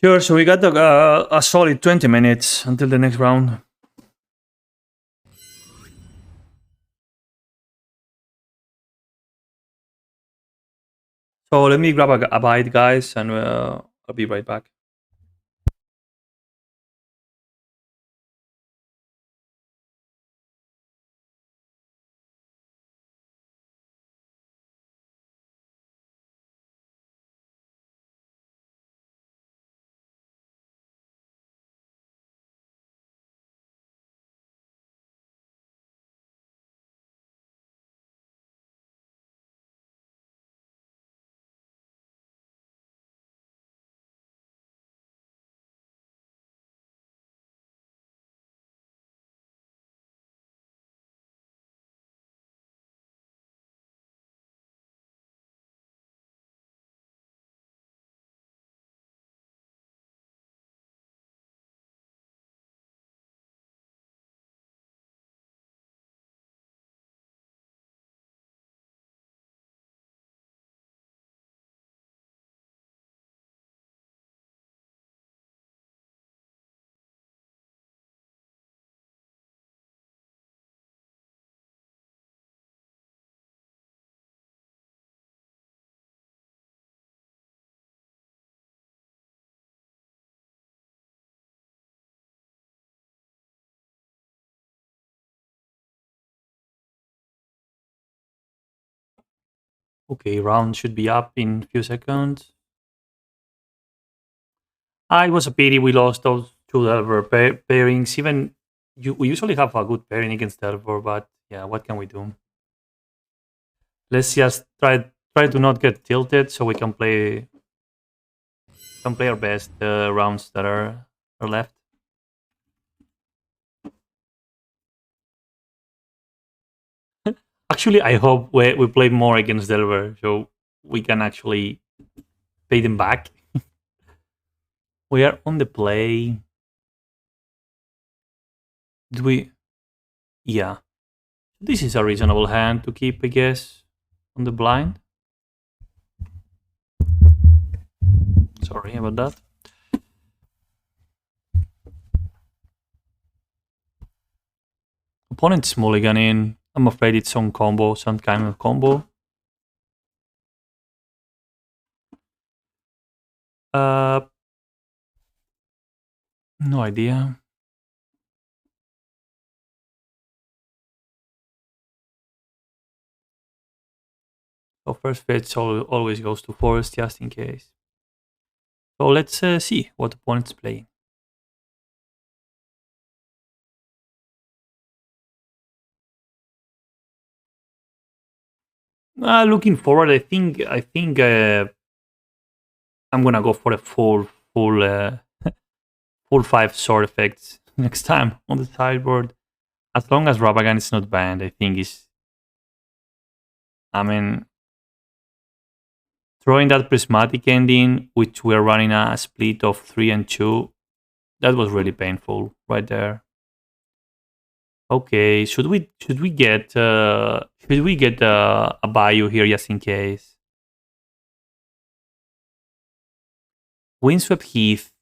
Sure, so we got a solid 20 minutes until the next round. So let me grab a bite, guys, and I'll be right back. Okay, round should be up in a few seconds. It was a pity we lost those two Delver pairings. Even we usually have a good pairing against Delver, but yeah, what can we do? Let's just try to not get tilted so we can play our best rounds that are left. Actually, I hope we play more against Delver so we can actually pay them back. We are on the play. Do we? Yeah. This is a reasonable hand to keep, I guess, on the blind. Sorry about that. Opponent's mulliganing. I'm afraid it's some combo, some kind of combo. No idea. So first fetch always goes to forest just in case. So let's see what opponent's playing. Looking forward, I think I'm gonna go for a full full 5 sword effects next time on the sideboard. As long as Rabagan is not banned, I think is. I mean, throwing that prismatic ending, which we're running a split of 3 and 2, that was really painful right there. Okay, should we get a Bayou here just in case? Windswept Heath.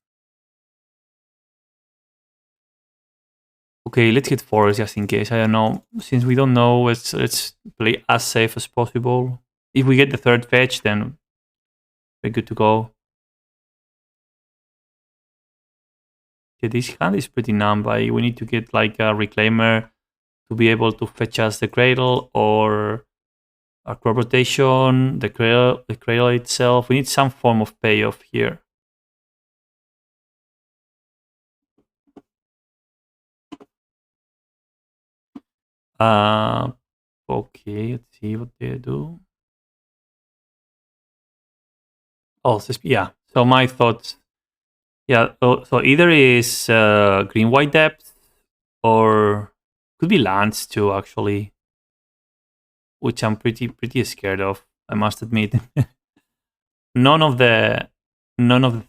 Okay, let's get forest just in case. I don't know. Since we don't know, let's play as safe as possible. If we get the third fetch, then we're good to go. Yeah, this hand is pretty numb. We need to get like a Reclaimer to be able to fetch us the Cradle or a crop rotation, the cradle itself. We need some form of payoff here. Okay, let's see what they do. Oh, yeah. So my thoughts, yeah. So either is green white depth or could be lands too, actually, which I'm pretty scared of. I must admit. none of the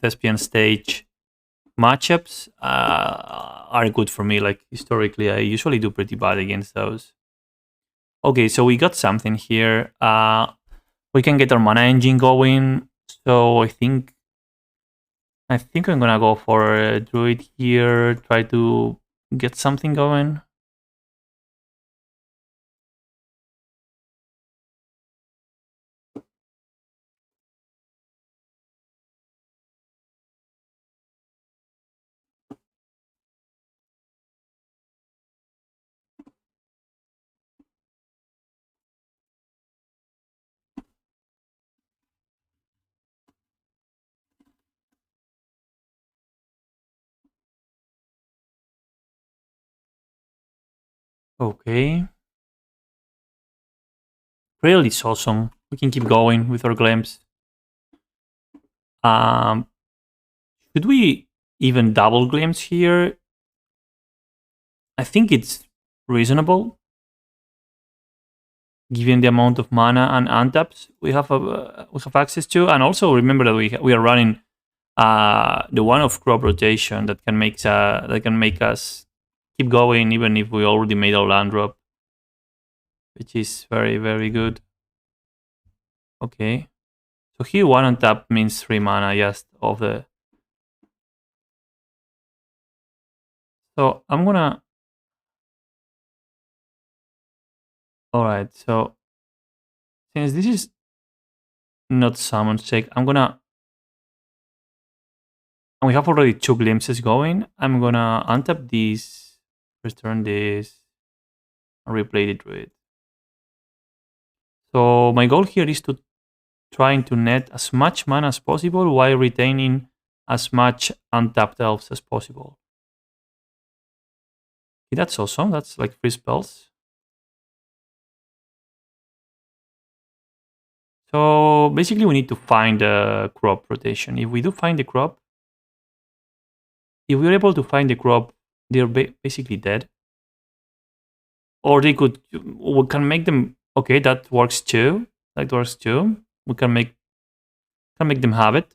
thespian stage matchups are good for me. Like historically, I usually do pretty bad against those. Okay, so we got something here. We can get our mana engine going. So I think I think I'm gonna go for a druid here, try to get something going. Okay. Really awesome. We can keep going with our glimpse. Um, should we even double glimpse here? I think it's reasonable, given the amount of mana and untaps we have access to, and also remember that we are running the one of crop rotation that can make us keep going even if we already made our land drop, which is very very good. Okay, so here one untap means 3 mana just of the. So I'm gonna. All right, so since this is not summon check, I'm gonna. And we have already 2 glimpses going. I'm gonna untap this, return this, and replay the druid. So my goal here is to trying to net as much mana as possible while retaining as much untapped elves as possible. Okay, that's awesome. That's like 3 spells. So basically we need to find the crop rotation. If we do find the crop, if we're able to find the crop, they're basically dead. Or they could, we can make them, okay, that works too. That works too. We can make them have it.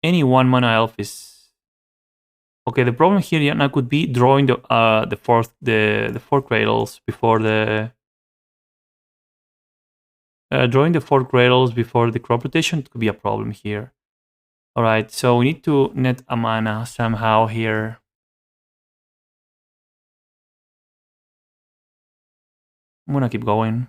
Any 1 mana elf is okay. The problem here, Yana, could be drawing the 4 cradles before the drawing the 4 cradles before the crop rotation could be a problem here. All right, so we need to net a mana somehow here. I'm gonna keep going.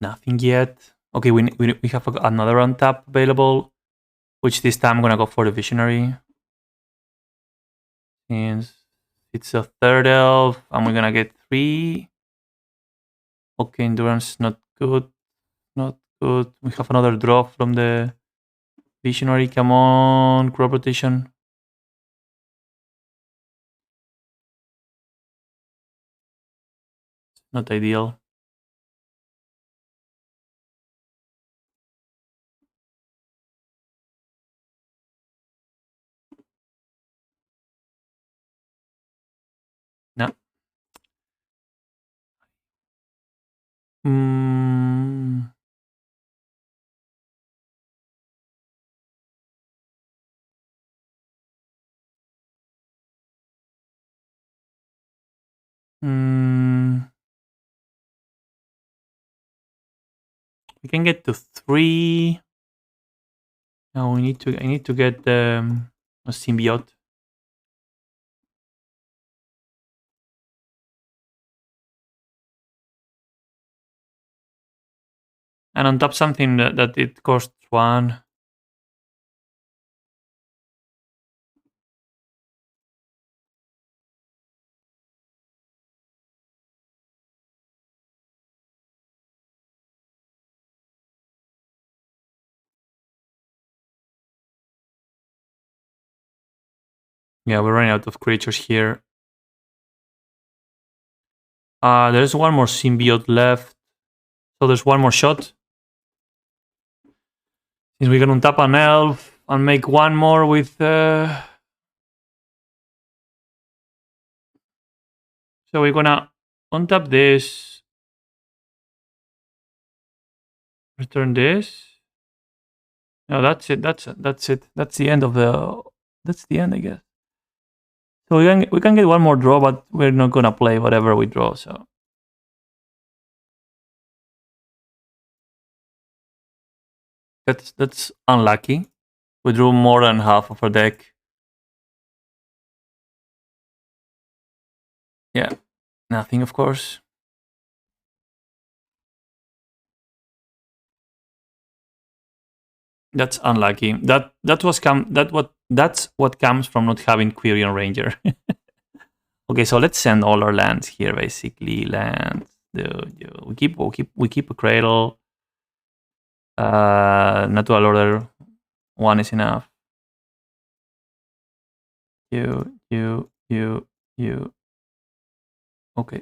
Nothing yet. Okay, we have another untap available, which this time I'm gonna go for the visionary. Since it's a 3rd elf, and we're gonna get 3. Okay, endurance not good. Not good. We have another draw from the visionary. Come on, crop rotation. Not ideal. No. Mm. Mm. We can get to 3. Now I need to get a symbiote. And on top something that it costs 1. Yeah, we're running out of creatures here. There's one more symbiote left. So there's one more shot. Since we can untap an elf and make one more with... So we're gonna untap this. Return this. No, that's it. That's it. That's the end of the. That's the end, I guess. So we can get one more draw, but we're not gonna play whatever we draw. So that's unlucky. We drew more than half of our deck. Yeah, nothing, of course. That's unlucky. That's what comes from not having Query on Ranger. Okay, so let's send all our lands here. Basically, lands. We keep a cradle. Natural order. One is enough. You. Okay.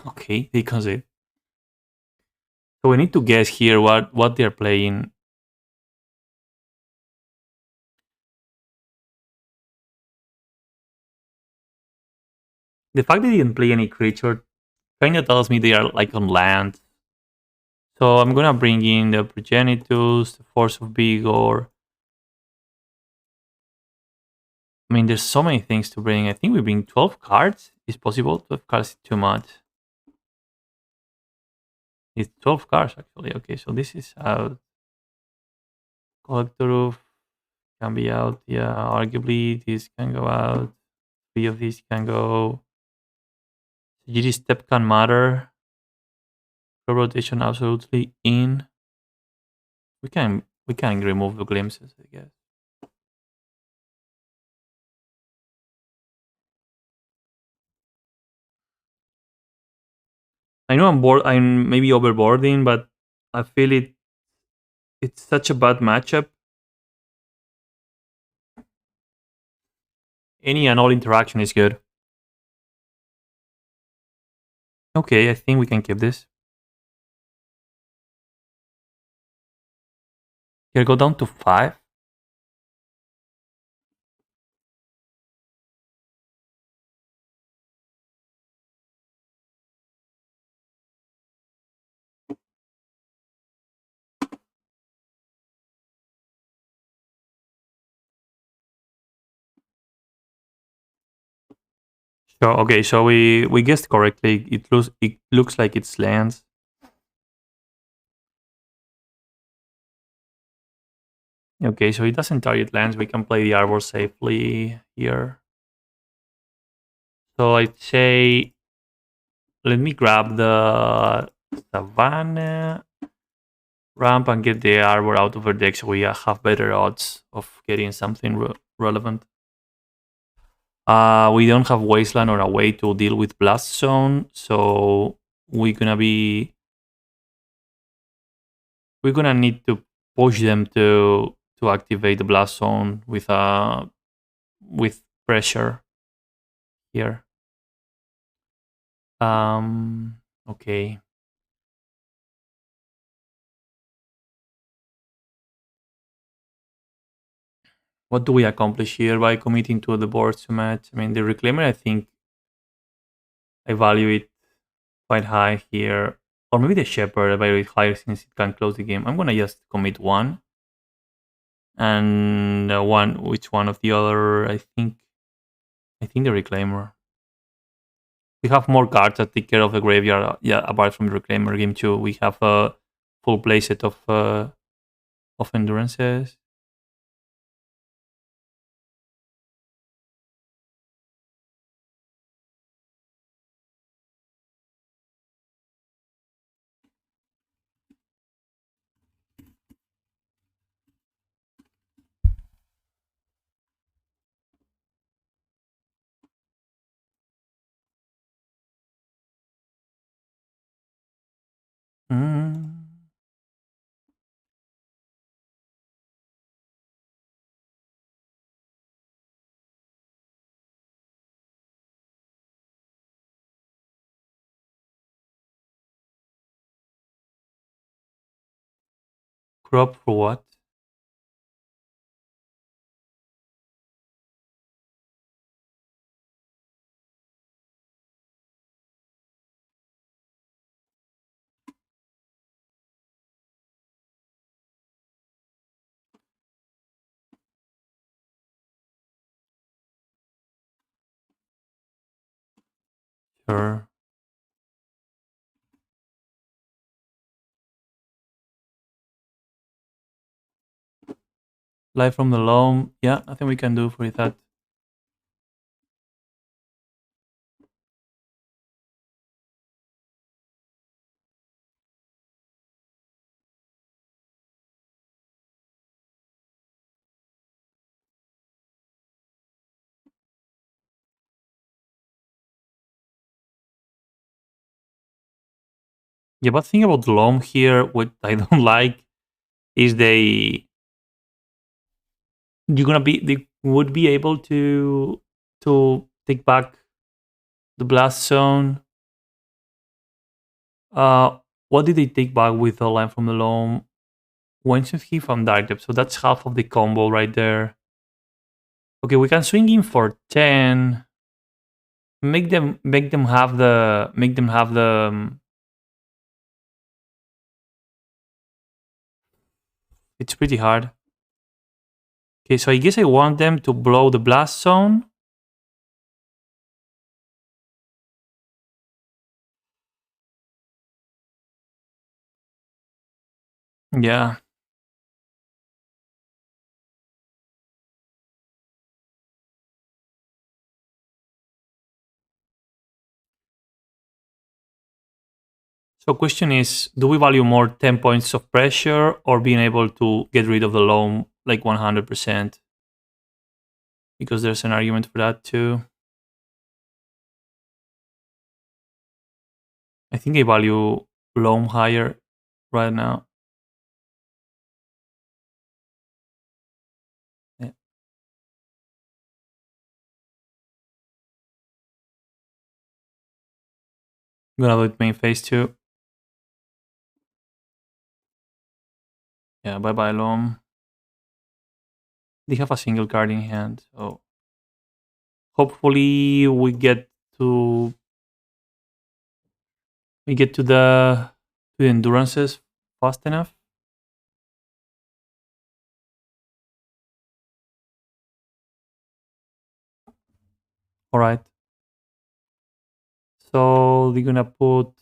Okay, they concede. So we need to guess here what they're playing. The fact they didn't play any creature kind of tells me they are like on land. So I'm gonna bring in the Progenitus, the Force of Vigor. I mean, there's so many things to bring. I think we bring 12 cards. Is possible? 12 cards is too much. It's 12 cards actually. Okay, so this is out. Collector Roof can be out. Yeah, arguably this can go out. 3 of these can go. GD Step can matter. Crop rotation absolutely in. We can remove the glimpses, I guess. I know I'm bored. I'm maybe overboarding, but I feel it's such a bad matchup. Any and all interaction is good. Okay, I think we can keep this. Here, go down to 5. So okay, so we guessed correctly. It looks like it's lands. Okay, so it doesn't target lands. We can play the arbor safely here. So I'd say let me grab the Savannah ramp and get the arbor out of our deck so we have better odds of getting something relevant. We don't have wasteland or a way to deal with blast zone, so we're gonna be we're gonna need to push them to activate the blast zone with pressure here. Okay. What do we accomplish here by committing to the board to match? I mean, the reclaimer, I think I value it quite high here. Or maybe the shepherd, I value it higher since it can close the game. I'm gonna just commit one. And which one of the other? I think the reclaimer. We have more cards that take care of the graveyard. Yeah, apart from the reclaimer game too, we have a full playset of endurances. Mm. Crop for what? Sure. Live from the loam. Yeah, I think we can do for that. Yeah, but thing about the loam here, what I don't like is they would be able to take back the blast zone. What did they take back with the line from the loam? When should he from dark depth? So that's half of the combo right there. Okay, we can swing in for 10. Make them have the. It's pretty hard. Okay, so I guess I want them to blow the blast zone. Yeah. So question is, do we value more 10 points of pressure or being able to get rid of the loam like 100%? Because there's an argument for that too. I think I value loam higher right now. Yeah. I'm gonna do it main phase too. Yeah, bye bye loam. They have a single card in hand, so hopefully to we get to the endurances fast enough. All right. So they're gonna put.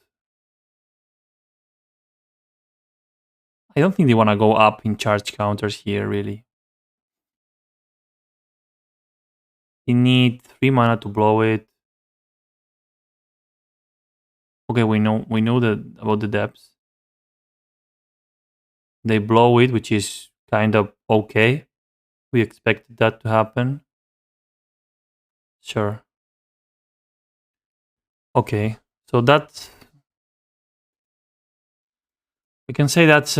I don't think they wanna go up in charge counters here. Really, they need 3 mana to blow it. Okay, we know that about the depths. They blow it, which is kind of okay. We expected that to happen. Sure. Okay, so that's we can say that's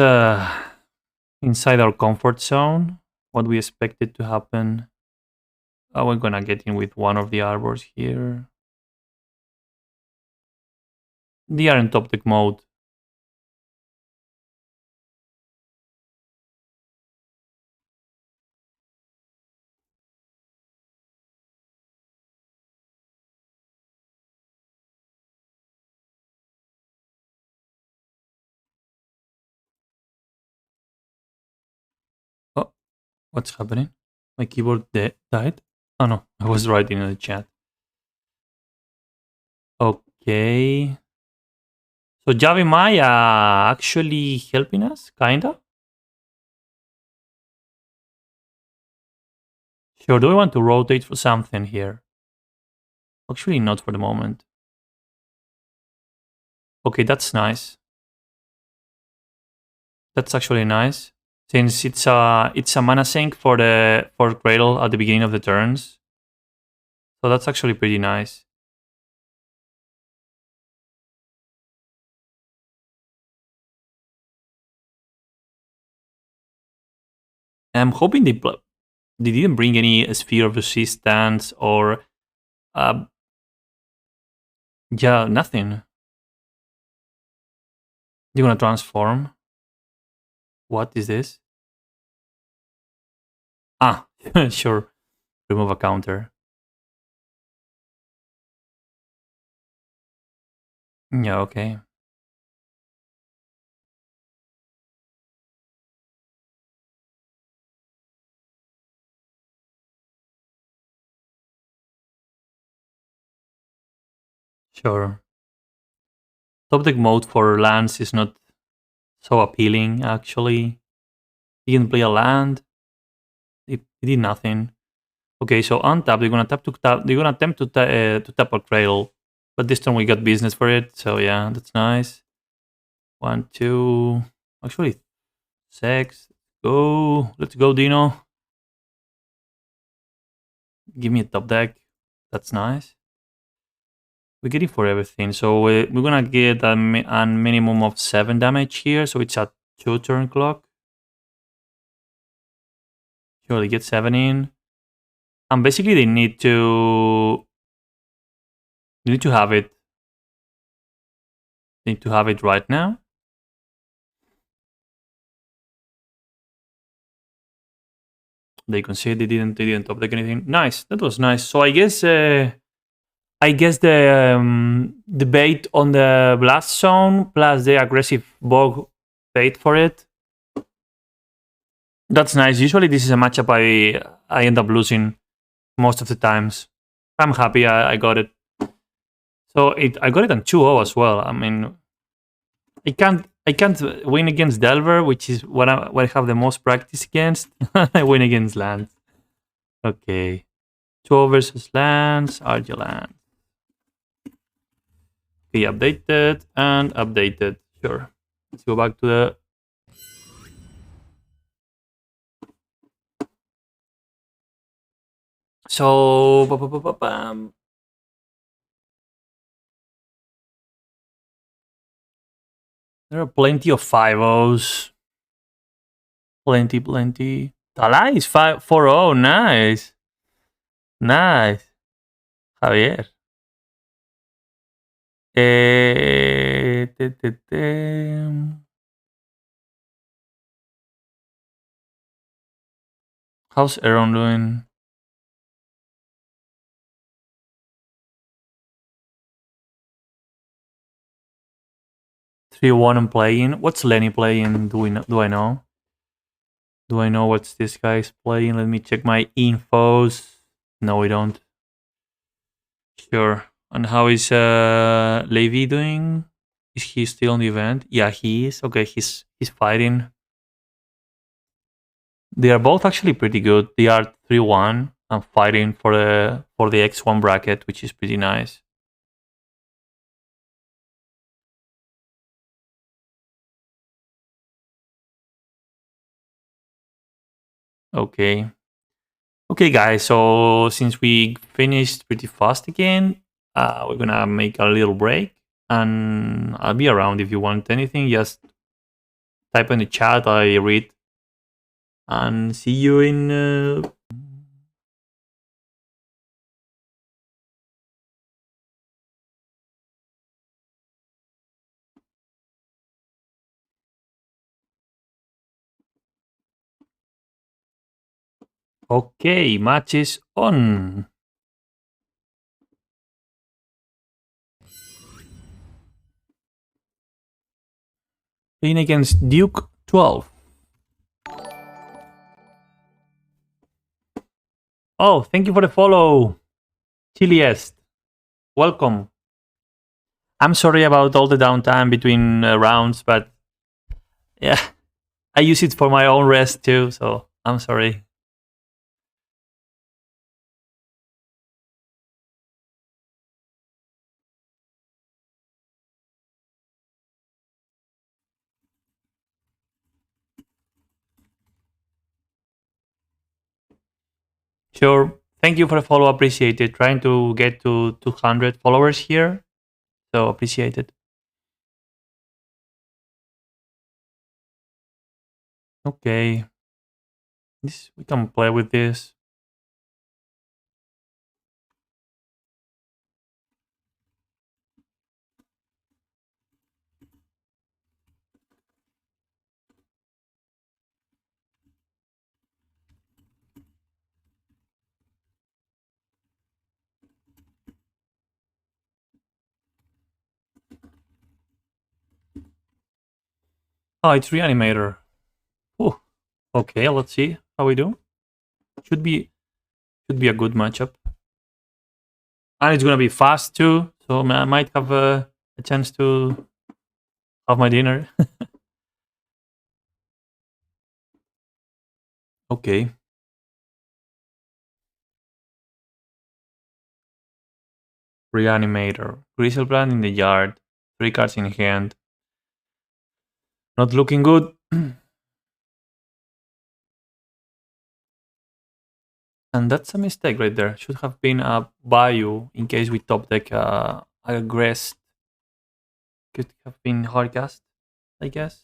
inside our comfort zone. What we expected to happen. We're gonna get in with one of the arbors here. They are in top deck mode. Oh, what's happening? My keyboard died? Oh no, I was writing in the chat. Okay. So Javi Maya actually helping us, kinda? Sure, do we want to rotate for something here? Actually not for the moment. Okay, that's nice. That's actually nice. Since it's a mana sink for Cradle at the beginning of the turns. So that's actually pretty nice. I'm hoping they didn't bring any sphere of resistance or uh, yeah, nothing. You're gonna transform. What is this? Ah, sure. Remove a counter. Yeah, okay. Sure. Top deck mode for lands is not so appealing, actually. He can play a land. He did nothing. Okay, so on tap, they're gonna tap to tap. They're gonna attempt to tap a cradle, but this turn we got business for it. So yeah, that's nice. 1, 2, actually 6. Go, let's go, Dino. Give me a top deck. That's nice. We're getting for everything, so we're gonna get a minimum of 7 damage here. So it's a 2-turn clock. Surely get 7 in. And basically they need to have it. They need to have it right now. They conceded they didn't top deck anything. Nice. That was nice. So I guess the bait on the blast zone plus the aggressive bog bait for it. That's nice. Usually this is a matchup I end up losing most of the times. I'm happy I got it. So I got it on 2-0 as well. I mean, I can't win against Delver, which is what I have the most practice against. I win against lands. Okay. 2-0 versus lands, RG Lands. Okay, updated and updated. Sure. Let's go back to the... So... There are plenty of 5-0s. Plenty. Tala is 4-0. Nice. Nice. Javier. How's Aaron doing? Three-one and playing. What's Lenny playing? Do I know? Do I know what's this guy's playing? Let me check my infos. No, we don't. Sure. And how is Levi doing? Is he still on the event? Yeah, he is. Okay, he's fighting. They are both actually pretty good. They are 3-1 and fighting for the X1 bracket, which is pretty nice. Okay. Okay, guys. So since we finished pretty fast again, we're gonna make a little break, and I'll be around if you want anything. Just type in the chat. I read, and see you in. Okay, match is on. Playing against Duke 12. Oh, thank you for the follow, Chiliest. Welcome. I'm sorry about all the downtime between rounds, but yeah, I use it for my own rest too, so I'm sorry. Sure. Thank you for the follow. Appreciate it. Trying to get to 200 followers here, so appreciate it. Okay. We can play with this. Oh, it's Reanimator. Oh, okay. Let's see how we do. Should be a good matchup. And it's gonna be fast too, so I might have a chance to have my dinner. Okay. Reanimator. Griselbrand in the yard. 3 cards in hand. Not looking good. And that's a mistake right there. Should have been a Bayou in case we top deck a Grest. Could have been Hardcast, I guess.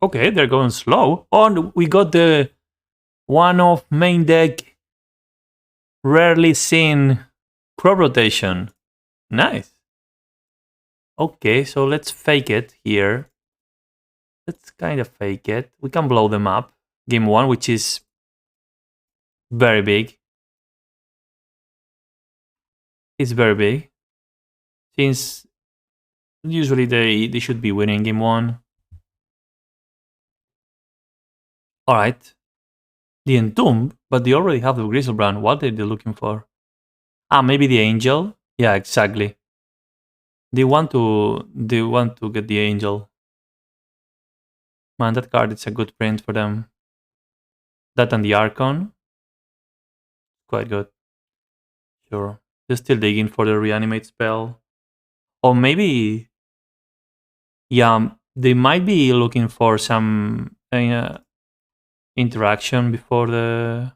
Okay, they're going slow. Oh, and we got the one of main deck rarely seen crop rotation. Nice. Okay, so let's fake it here. Let's kind of fake it. We can blow them up. Game 1, which is very big. It's very big. Since usually they should be winning game 1. Alright. The Entomb, but they already have the Griselbrand. What are they looking for? Ah, maybe the Angel? Yeah, exactly. They want to get the Angel. Man, that card is a good print for them. That and the Archon. Quite good. Sure. They're still digging for the reanimate spell. Or maybe, yeah, they might be looking for some interaction before the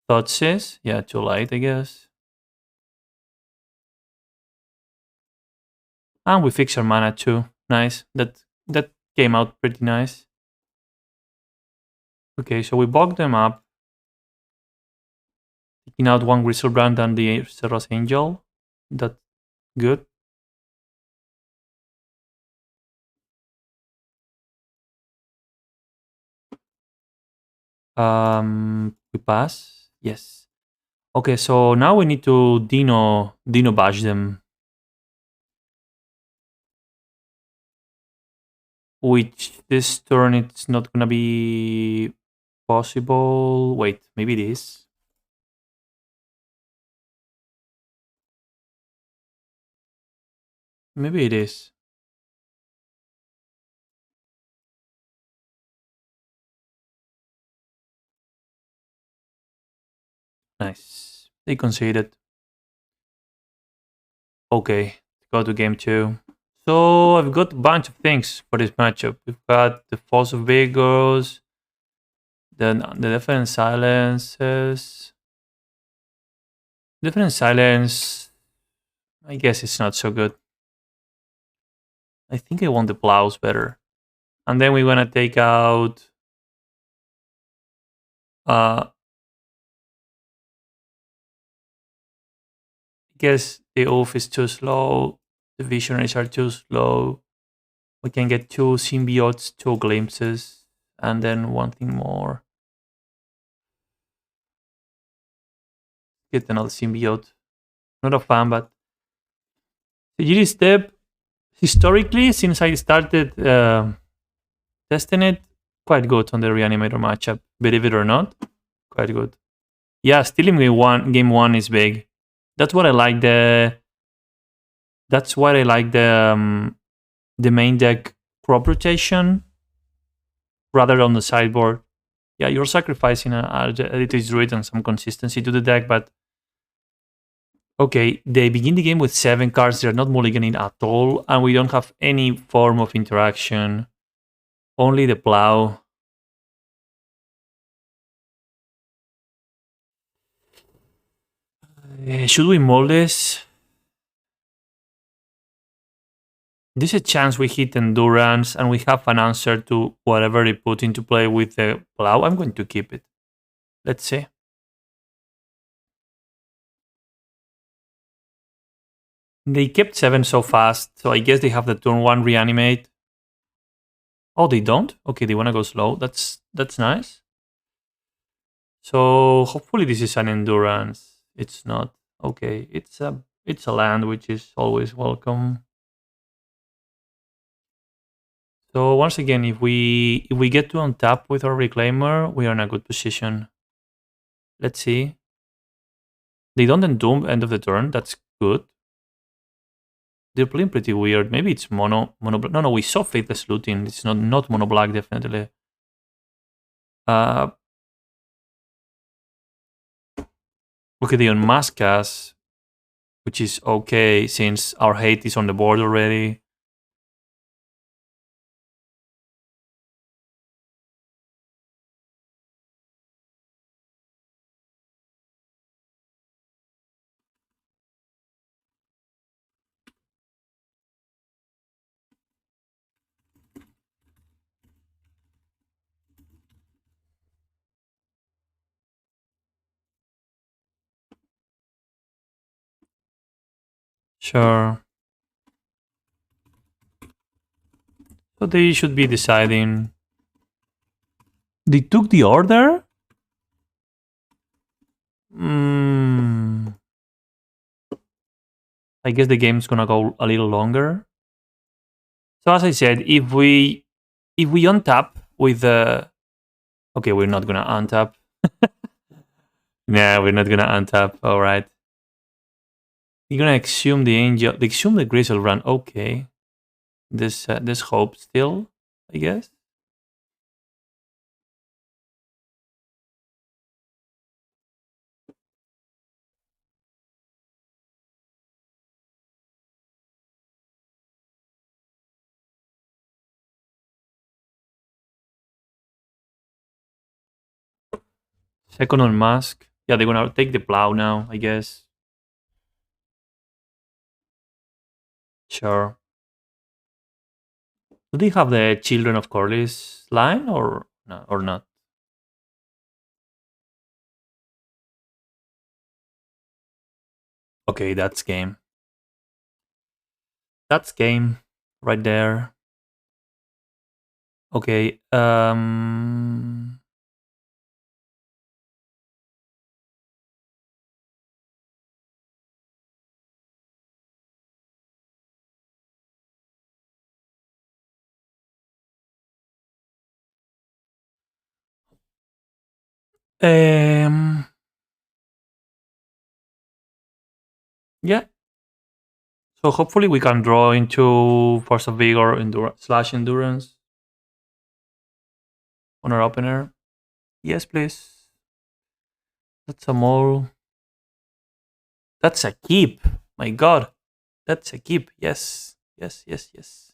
Thoughtseize. Yeah, too late, I guess. And we fix our mana too. Nice. That came out pretty nice. Okay, so we bog them up. Taking out one Griselbrand and the Serra's Angel. That's good. We pass. Yes. Okay, so now we need to Dino bash them. Which this turn it's not gonna be possible. Wait, maybe it is. Maybe it is. Nice. They conceded. Okay, go to game 2. So I've got a bunch of things for this matchup. We've got the Falls of Vigors, then the Different Silences. Different Silence, I guess it's not so good. I think I want the Plows better. And then we're gonna take out I guess the Oath is too slow, the Visionaries are too slow. We can get 2 Symbiotes, 2 Glimpses, and then one thing more. Get another Symbiote. Not a fan, but the GD step, historically, since I started testing it, quite good on the Reanimator matchup. Believe it or not, quite good. Yeah, stealing game one is big. That's what I like. That's why I like the main deck crop rotation rather on the sideboard. Yeah, you're sacrificing a Elite Druid and some consistency to the deck, but okay, they begin the game with 7 cards. They're not mulliganing at all, and we don't have any form of interaction. Only the Plow. Should we mold this? There's a chance we hit Endurance and we have an answer to whatever they put into play with the Plow. I'm going to keep it. Let's see. They kept 7 so fast, so I guess they have the turn 1 reanimate. Oh, they don't? Okay, they want to go slow. That's nice. So hopefully this is an Endurance. It's not. Okay, it's a land, which is always welcome. So once again, if we get to untap with our Reclaimer, we are in a good position. Let's see. They don't entomb end of the turn. That's good. They're playing pretty weird. Maybe it's mono black. No, we saw Faithless Looting. It's not mono black, definitely. Okay, they unmask us, which is okay since our hate is on the board already. Sure. So they should be deciding. They took the order? I guess the game's gonna go a little longer. So as I said, if we untap with the okay, we're not gonna untap. Nah, we're not gonna untap. All right. You're gonna exhume the angel. Exhume the Grizzle run. Okay. There's hope still, I guess. Second on mask. Yeah, they're gonna take the plow now, I guess. Sure. Do they have the Children of Corlys line or no, or not? Okay, that's game. That's game right there. Okay. Um. Yeah. So hopefully we can draw into Force of Vigor /Endurance on our opener. Yes, please. That's a mole. That's a keep. My god. That's a keep. Yes. Yes, yes, yes.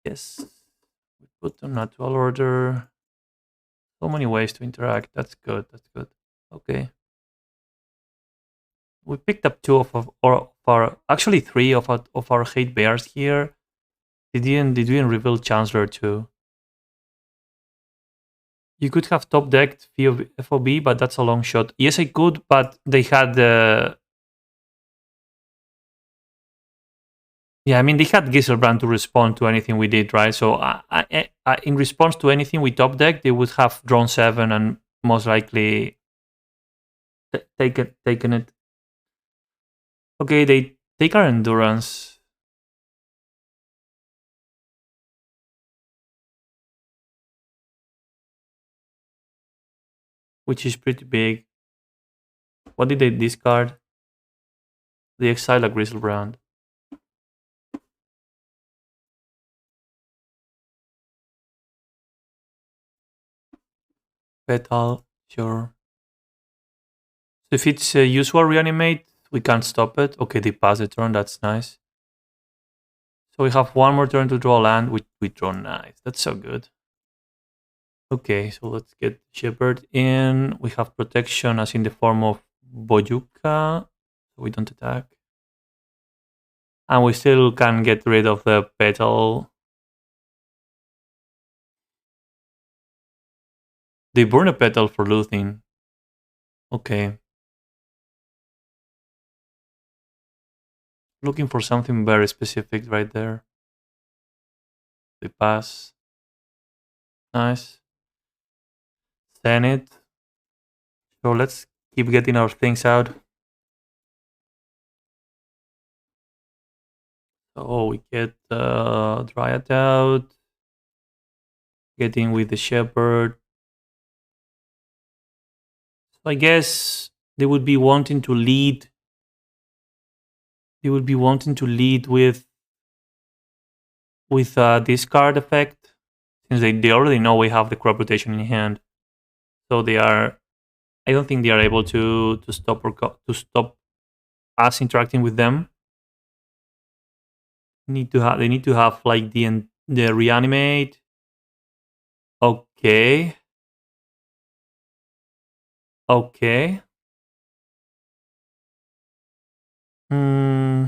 Yes. We put on natural order. So many ways to interact. That's good. That's good. Okay. We picked up two of our actually three of our hate bears here. They didn't reveal Chancellor too. You could have top decked FOB, but that's a long shot. Yes, I could, but they had the yeah. I mean, they had Giselbrand to respond to anything we did, right? So, in response to anything we top deck, they would have drawn 7 and most likely taken it. Okay, they take our endurance. Which is pretty big. What did they discard? They exile a Griselbrand. Petal, sure. So if it's usual reanimate, we can't stop it. Okay, they pass the turn, that's nice. So we have one more turn to draw land, we draw nice. That's so good. Okay, so let's get Shepherd in. We have protection as in the form of Bojuka. We don't attack. And we still can get rid of the petal. They burn a petal for looting. Okay. Looking for something very specific right there. They pass. Nice. Senate. So let's keep getting our things out. So we get Dryad out, get in with the Shepherd. So I guess they would be wanting to lead. They would be wanting to lead with this card effect, since they already know we have the crop rotation in hand. So they are. I don't think they are able to stop to stop us interacting with them. They need to have like the reanimate. Okay. Okay. Hmm.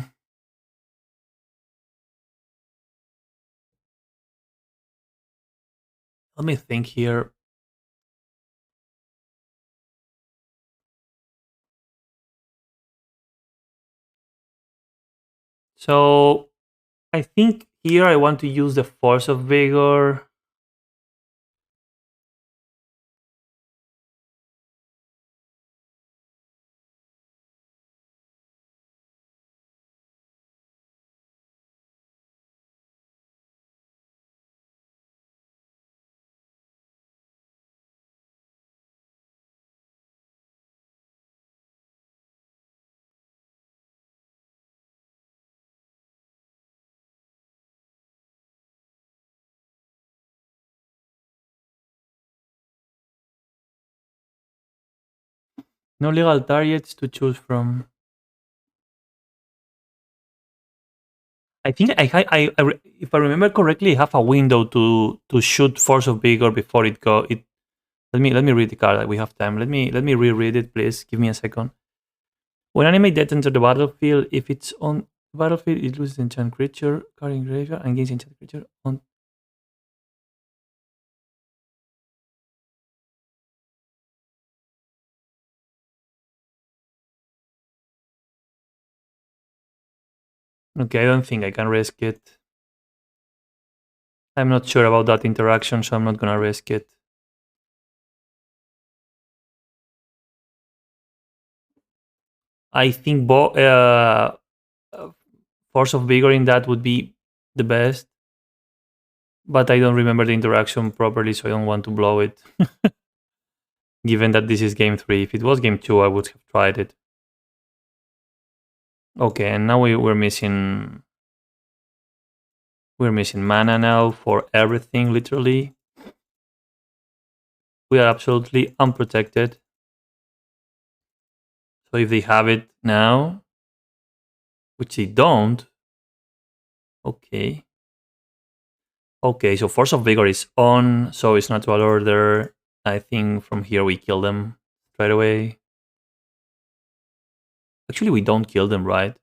Let me think here. So I think here I want to use the force of vigor. No legal targets to choose from. I think if I remember correctly, I have a window to shoot force of vigor before it go. It let me read the card. We have time. Let me reread it, please. Give me a second. When enemy death enter the battlefield, if it's on the battlefield, it loses enchant creature card in graveyard and gains enchant creature on. Okay, I don't think I can risk it. I'm not sure about that interaction, so I'm not gonna risk it. I think force of vigor in that would be the best, but I don't remember the interaction properly, so I don't want to blow it. Given that this is game 3, if it was game 2, I would have tried it. Okay, and now we're missing mana now for everything, literally. We are absolutely unprotected. So if they have it now, which they don't, okay. Okay, so Force of Vigor is on, so it's natural order. I think from here we kill them straight away. Actually, we don't kill them, right?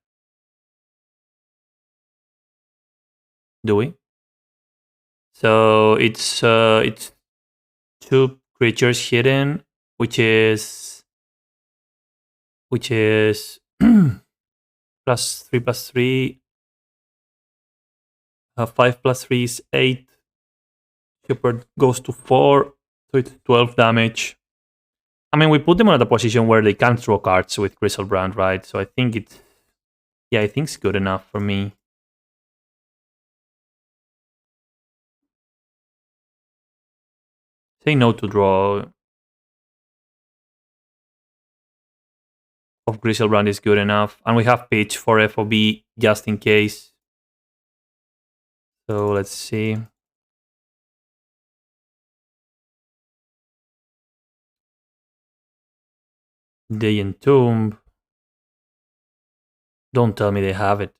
Do we? So it's 2 creatures hidden, which is +3/+3. 5/3 is 8. Shepherd goes to 4, so it's 12 damage. I mean, we put them in a position where they can't draw cards with Griselbrand, right? So I think I think it's good enough for me. Say no to draw of Griselbrand is good enough, and we have pitch for FOB just in case. So let's see. They entomb. Don't tell me they have it.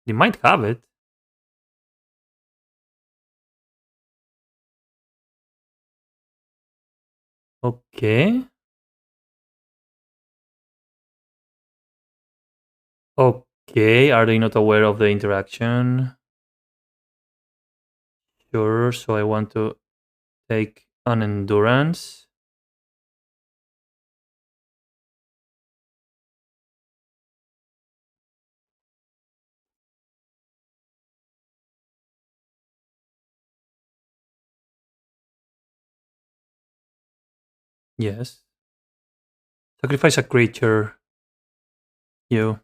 They might have it. Okay. Okay. Are they not aware of the interaction? Sure. So I want to take an endurance. Yes. Sacrifice a creature. You.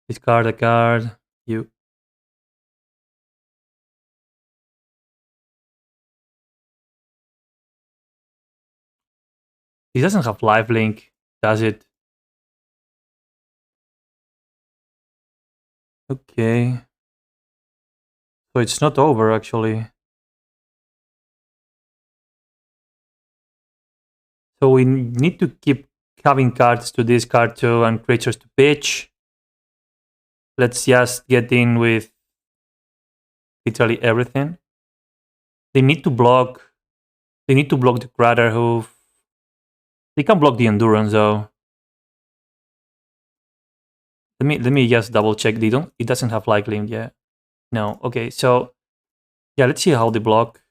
Discard a card. You. He doesn't have lifelink, does it? Okay. So it's not over, actually. So we need to keep having cards to discard to and creatures to pitch. Let's just get in with literally everything. They need to block. They need to block the Crater Hoof. They can block the Endurance though. Let me just double check. They don't. It doesn't have lifelink yet. No. Okay. So yeah, let's see how they block.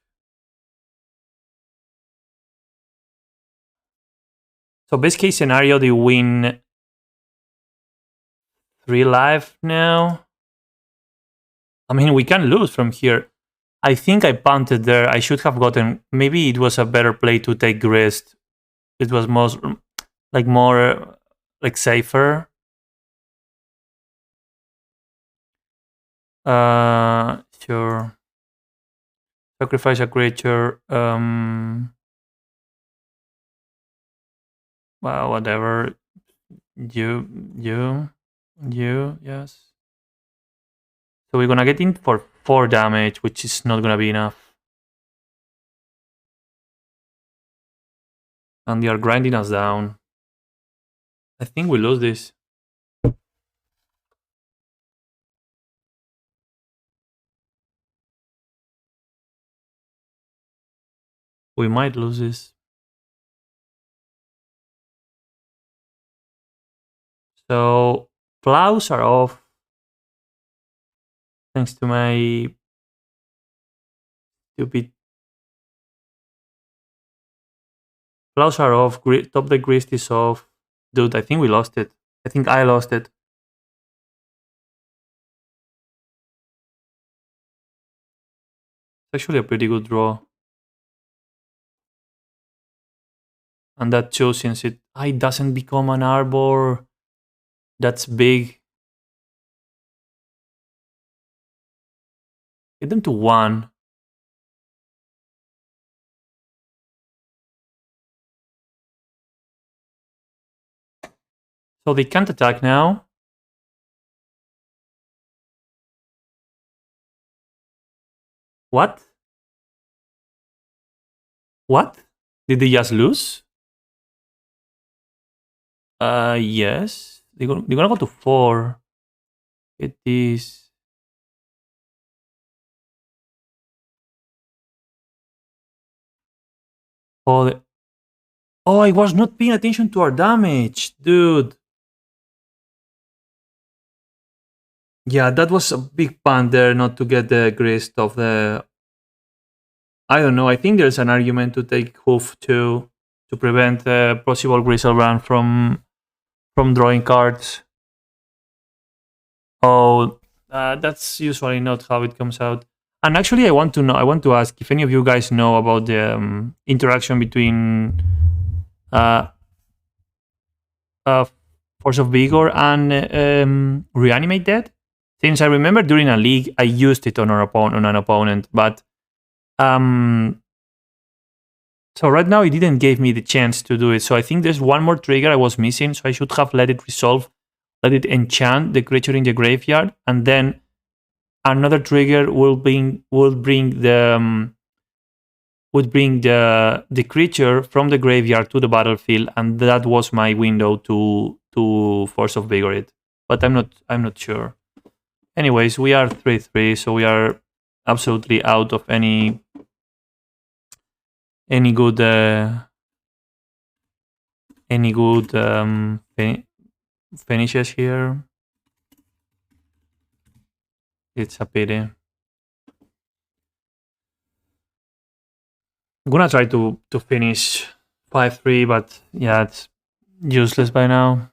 So best case scenario, they win 3 life now. I mean, we can lose from here. I think I punted there. I should have gotten. Maybe it was a better play to take Grist. It was more like safer. Sure. Sacrifice a creature. Well, whatever. You, yes. So we're gonna get in for 4 damage, which is not gonna be enough. And they are grinding us down. I think we lose this. We might lose this. So plows are off. Thanks to my stupid. Plows are off. Top the grist is off. Dude, I think we lost it. I think I lost it. It's actually a pretty good draw. And that too, since it doesn't become an arbor. That's big. Get them to 1. So they can't attack now. What? What? Did they just lose? Yes. They're gonna go to 4. It is. Oh, oh, I was not paying attention to our damage, dude. Yeah, that was a big punt there not to get the grist of the. I don't know. I think there's an argument to take hoof to prevent a possible gristle run from drawing cards. Oh, that's usually not how it comes out. And actually, I want to ask if any of you guys know about the interaction between uh, uh, Force of Vigor and Reanimate Dead. Since I remember during a league, I used it on an opponent, but so right now it didn't give me the chance to do it. So I think there's one more trigger I was missing. So I should have let it resolve, let it enchant the creature in the graveyard, and then another trigger would bring the creature from the graveyard to the battlefield, and that was my window to Force of Vigor it. But I'm not sure. Anyways, we are 3-3, so we are absolutely out of any good finishes here. It's a pity. I'm gonna try to finish 5-3, but yeah, it's useless by now.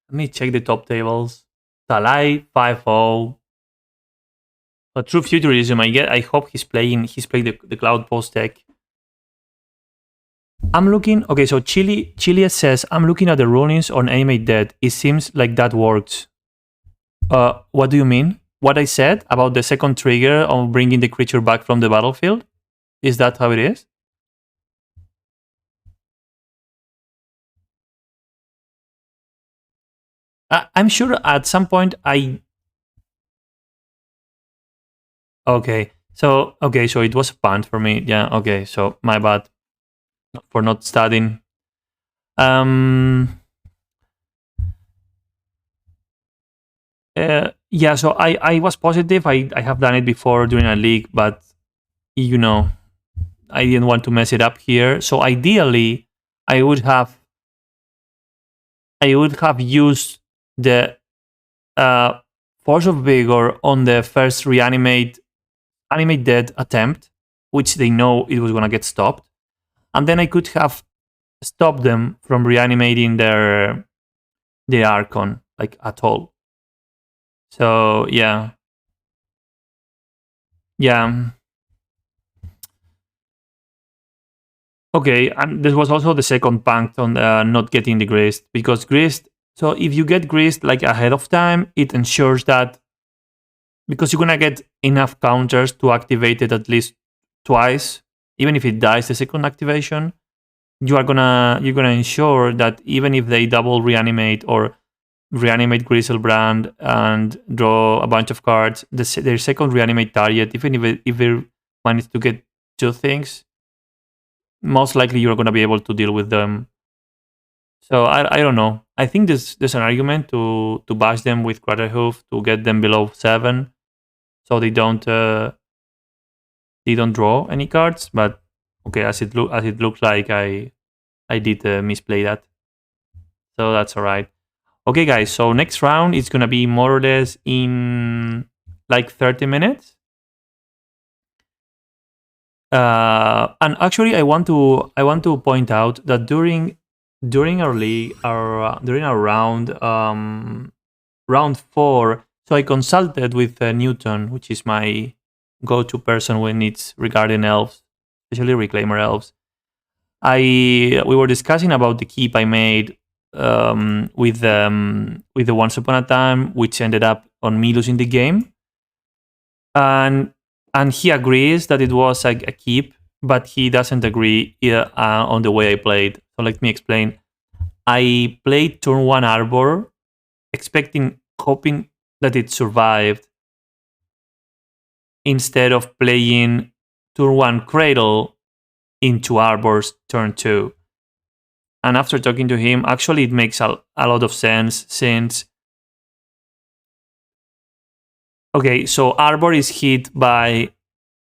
Let me check the top tables. Talai 5-0. A true futurism. I hope he's playing the Cloud Post deck. I'm looking. Okay, so Chile says I'm looking at the rulings on Animate Dead. It seems like that works. What do you mean? What I said about the second trigger of bringing the creature back from the battlefield? Is that how it is? I'm sure at some point I. Okay, so it was a punt for me. Yeah. Okay, so my bad for not studying. Um. Yeah. So I was positive. I have done it before during a league, but you know I didn't want to mess it up here. So ideally, I would have used the Force of Vigor on the first animate dead attempt, which they know it was gonna get stopped, and then I could have stopped them from reanimating their Archon like at all. So yeah. Okay, and there was also the second punct on not getting the grist, because grist. So if you get grist like ahead of time, it ensures that because you're gonna get enough counters to activate it at least twice, even if it dies the second activation, you're gonna ensure that even if they double reanimate or reanimate Griselbrand and draw a bunch of cards, their second reanimate target, even if they manage to get two things, most likely you're gonna be able to deal with them. So I don't know. I think there's an argument to bash them with Craterhoof to get them below 7, so they don't draw any cards. But okay, as it looks like I did misplay that, so that's alright. Okay, guys. So next round is gonna be more or less in like 30 minutes. And actually, I want to point out that during our league, during our round 4, so I consulted with Newton, which is my go-to person when it's regarding elves, especially reclaimer elves. We were discussing about the keep I made with the Once Upon a Time, which ended up on me losing the game, and he agrees that it was like a keep, but he doesn't agree on the way I played. So let me explain. I played turn 1 Arbor, hoping that it survived, instead of playing turn 1 Cradle into Arbor's turn 2. And after talking to him, actually it makes a lot of sense, since okay, so Arbor is hit by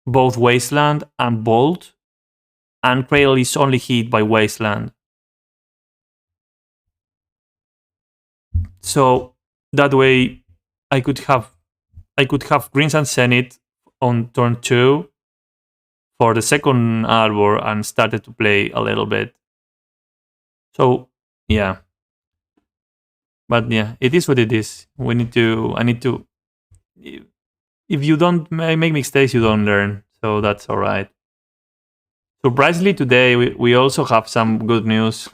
both Wasteland and Bolt, and Cradle is only hit by Wasteland. So that way I could have Greens and Zenith on turn 2 for the second Arbor and started to play a little bit. So yeah. But yeah, it is what it is. I need to. If you don't make mistakes, you don't learn. So that's all right. Surprisingly, today we also have some good news.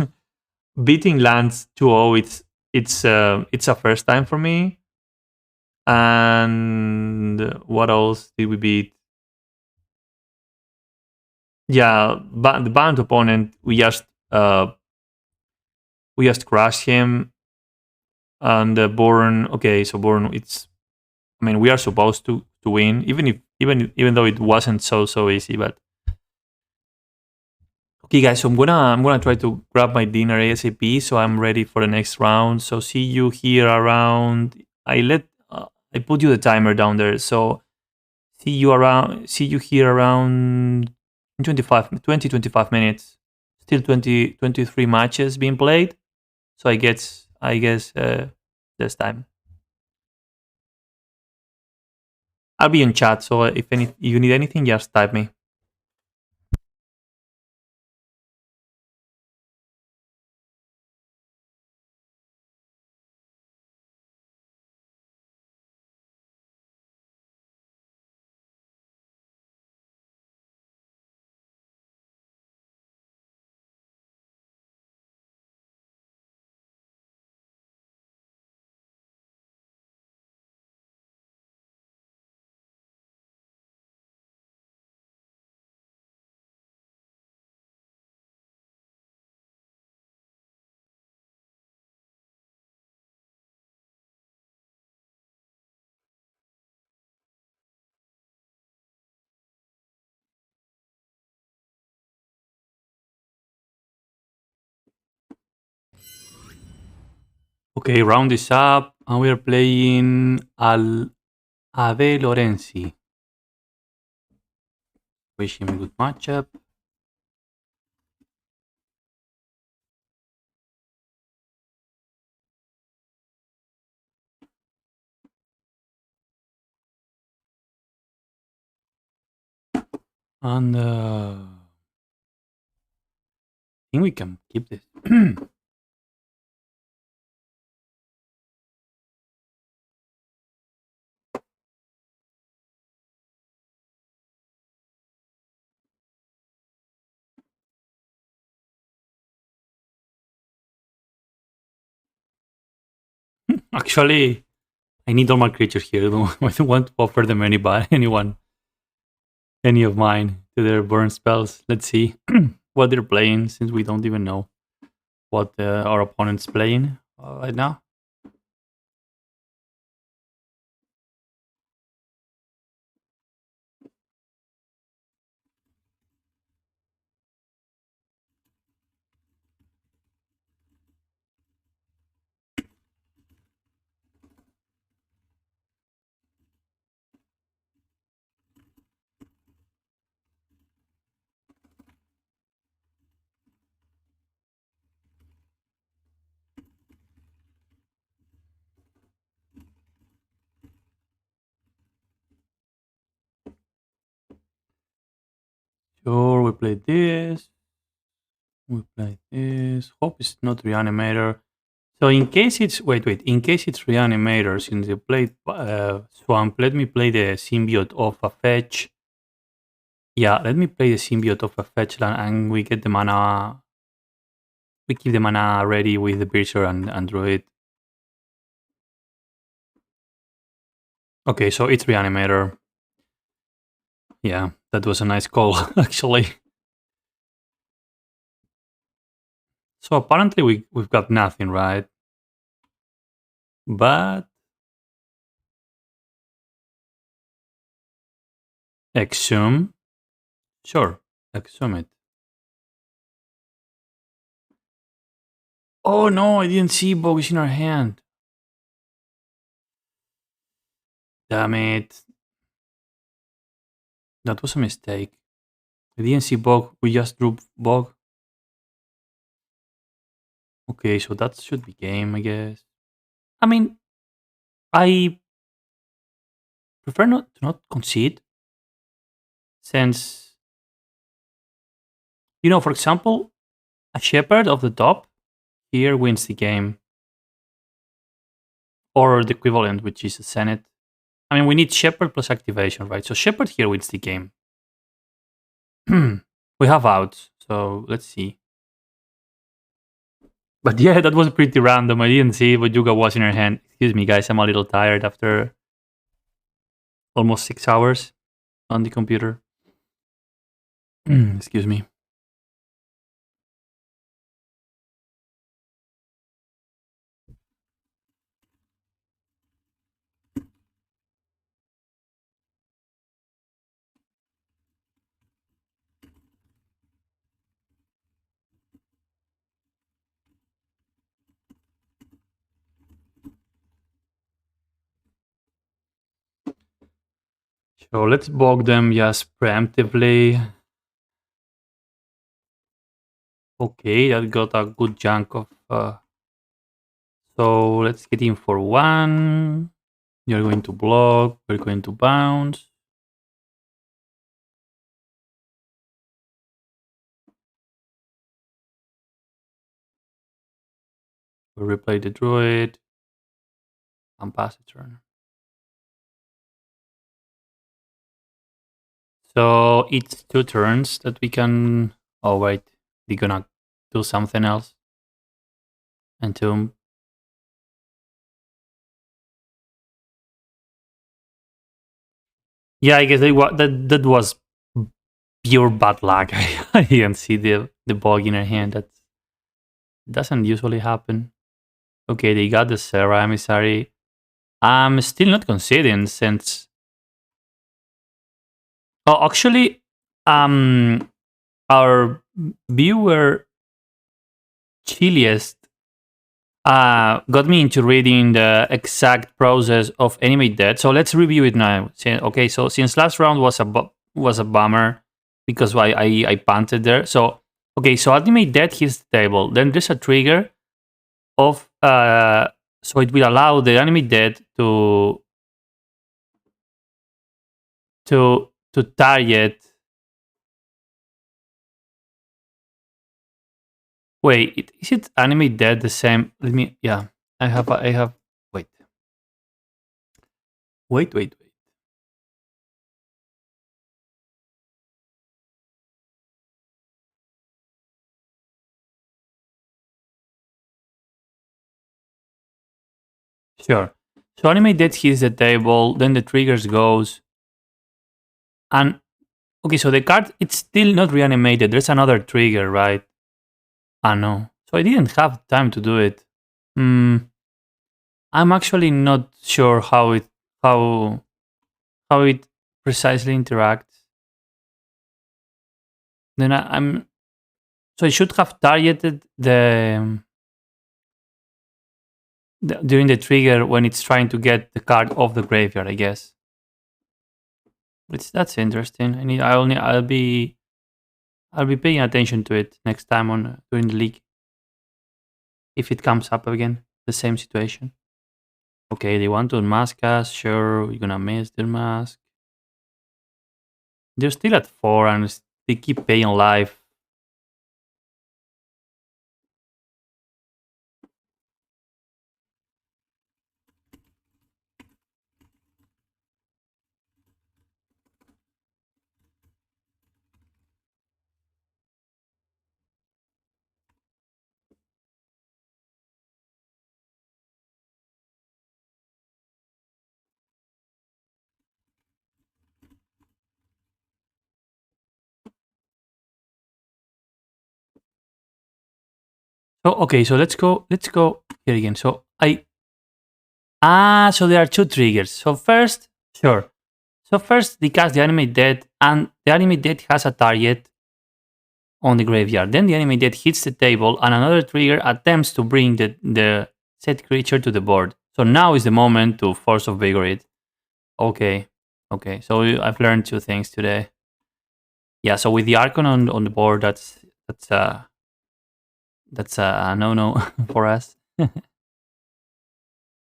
Beating lands 2-0. It's a first time for me. And what else did we beat? Yeah, the banned opponent. We just crushed him. And Born. Okay, so Born. I mean, we are supposed to win, even though it wasn't so easy. But okay, guys, so I'm gonna try to grab my dinner ASAP, so I'm ready for the next round. So see you here around. I put you the timer down there. So see you here around 25 minutes. Still 23 matches being played. So I guess this time I'll be in chat. So if you need anything, just type me. Okay, round is up, and we are playing Ave Lorenzi. Wish him a good matchup. And I think we can keep this. Actually, I need all my creatures here. I don't want to offer them any of mine to their burn spells. Let's see what they're playing, since we don't even know what our opponent's playing right now. Sure, we play this. We play this. Hope it's not Reanimator. So in case it's wait. In case it's Reanimator, since they played Swamp, let me play the Symbiote of a fetch. Yeah, let me play the Symbiote of a fetch land, and we get the mana. We keep the mana ready with the Berserker and Druid. Okay, so it's Reanimator. Yeah, that was a nice call, actually. So apparently we've got nothing, right? But exhume, sure, exhume it. Oh no, I didn't see Bogus in our hand. Damn it. That was a mistake. I didn't see Bog. We just drew Bog. Okay, so that should be game, I guess. I mean, I prefer not to not concede, since, for example, a Shepherd of the top here wins the game, or the equivalent, which is a Senate. I mean, we need Shepherd plus activation, right? So Shepherd here wins the game. We have outs, so let's see. But yeah, that was pretty random. I didn't see what Yuga was in her hand. Excuse me, guys. I'm a little tired after almost 6 hours on the computer. Excuse me. So let's bog them just preemptively. Okay, that got a good chunk of. So let's get in for one. You're going to block. We're going to bounce. We replay the druid and pass the turn. So it's 2 turns that we can. Oh wait, they're gonna do something else. Entomb. Yeah, I guess that was pure bad luck. I didn't see the bog in her hand. That doesn't usually happen. Okay, they got the Serra Emissary. I'm still not conceding, since. Oh, actually, our viewer chilliest got me into reading the exact process of Animate Dead. So let's review it now. Okay, so since last round was a bummer because I punted there. So okay, so Animate Dead hits the table. Then there's a trigger of so it will allow the Animate Dead to target. Wait, is it Animate Dead the same? Let me. Yeah, I have. Wait. Wait. Sure. So Animate Dead hits the table, then the triggers goes, and okay, so the card it's still not reanimated. There's another trigger, right? Ah no. So I didn't have time to do it. Hmm. I'm actually not sure how how it precisely interacts. Then I'm so I should have targeted during the trigger when it's trying to get the card off the graveyard, I guess. That's interesting. I'll be paying attention to it next time on during the league if it comes up again. The same situation. Okay, they want to unmask us. Sure, we're gonna miss their mask. They're still at 4 and they keep paying life. So okay, so let's go here again. So there are two triggers. Sure. So first they cast the Animate Dead and the Animate Dead has a target on the graveyard. Then the Animate Dead hits the table and another trigger attempts to bring the set creature to the board. So now is the moment to Force of Vigor it. Okay. Okay. So I've learned two things today. Yeah, so with the Archon on the board, that's a no for us.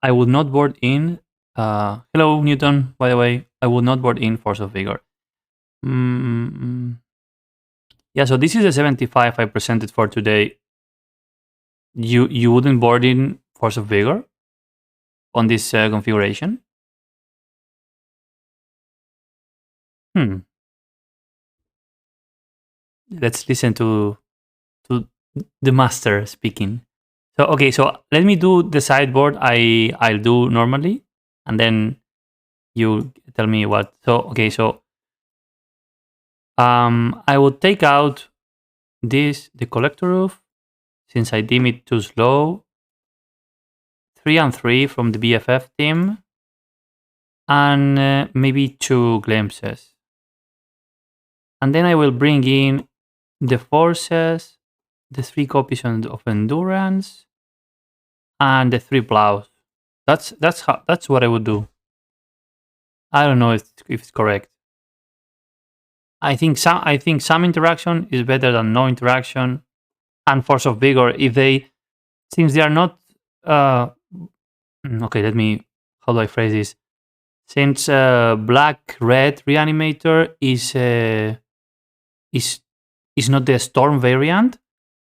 I would not board in. Hello, Newton. By the way, I would not board in Force of Vigor. Mm, yeah, so this is the 75 I presented for today. You wouldn't board in Force of Vigor on this configuration? Hmm. Let's listen to the master speaking. So okay, so let me do the sideboard I'll do normally, and then you tell me what. So okay, so I will take out the collector roof since I deem it too slow. 3 and 3 from the BFF team, and maybe 2 glimpses. And then I will bring in the forces, the 3 copies of endurance, and the 3 plows. That's what I would do. I don't know if it's correct. I think some interaction is better than no interaction, and force of vigor if they since they are not okay. Let me how do I phrase this? Since black red reanimator is is not the storm variant,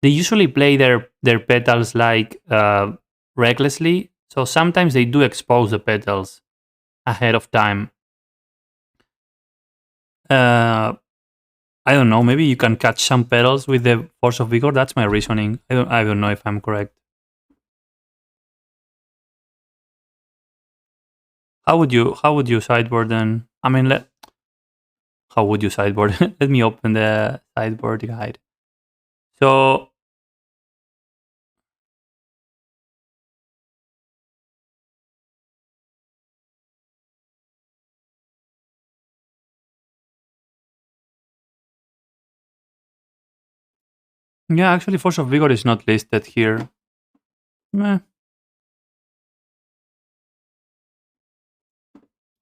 they usually play their petals like recklessly. So sometimes they do expose the petals ahead of time. Uh, I don't know. Maybe you can catch some petals with the force of vigor. That's my reasoning. I don't know if I'm correct. How would you sideboard then? I mean, how would you sideboard? Let me open the sideboard guide. So yeah, actually, force of vigor is not listed here. Meh.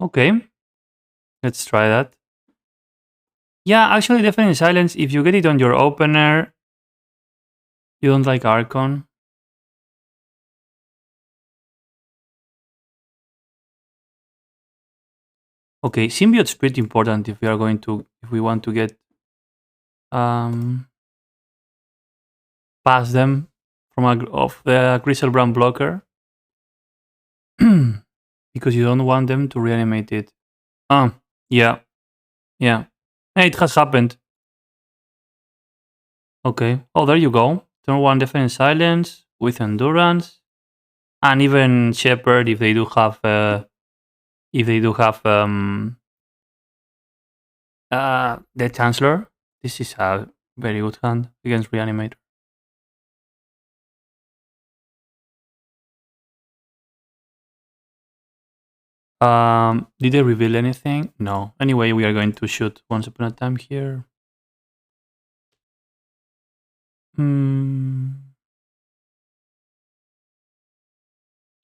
Okay, let's try that. Yeah, actually, Deafening Silence, if you get it on your opener, you don't like Archon. Okay, Symbiote's pretty important if we are going to, if we want to get um past them from of the Griselbrand blocker. Because you don't want them to reanimate it. Oh, yeah, yeah. Hey, it has happened. Okay. Oh, there you go. Turn 1 Defense Silence with Endurance. And even Shepherd if they do have the Chancellor. This is a very good hand against Reanimator. Did they reveal anything? No. Anyway, we are going to shoot once upon a time here. Hmm.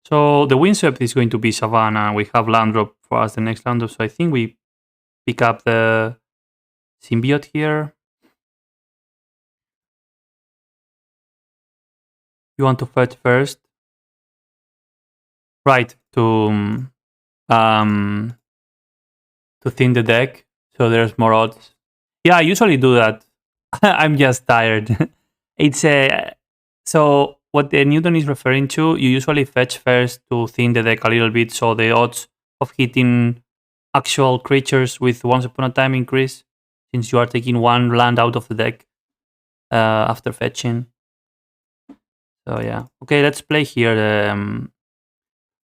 So the Windswept is going to be Savannah. We have land drop for us the next land drop. So I think we pick up the Symbiote here. You want to fetch first? Right, um to thin the deck so there's more odds. Yeah, I usually do that. I'm just tired. It's a so what the Newton is referring to, you usually fetch first to thin the deck a little bit so the odds of hitting actual creatures with once upon a time increase since you are taking one land out of the deck after fetching. So yeah. Okay, let's play here.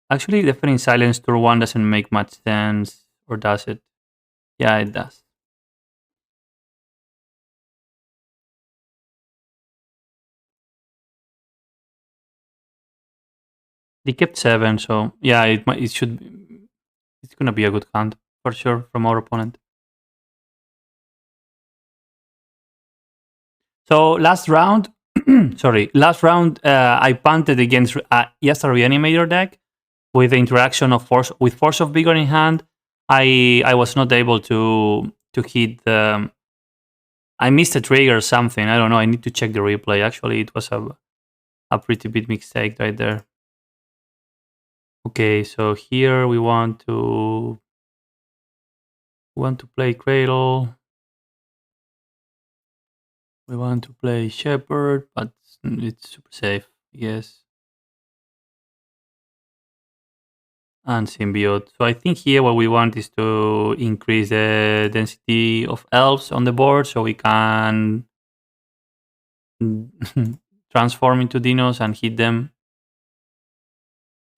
Actually, definitely silence turn 1 doesn't make much sense, or does it? Yeah, it does. They kept 7, so yeah, it should it's gonna be a good hand for sure from our opponent. So last round, sorry, last round I punted against Yasser Reanimator deck with the interaction of Force of Vigor in hand. I was not able to hit the. I missed a trigger or something. I don't know. I need to check the replay. Actually, it was a pretty big mistake right there. Okay, so here we want to play Cradle. We want to play Shepherd, but it's super safe, yes. And Symbiote. So I think here what we want is to increase the density of elves on the board so we can transform into dinos and hit them.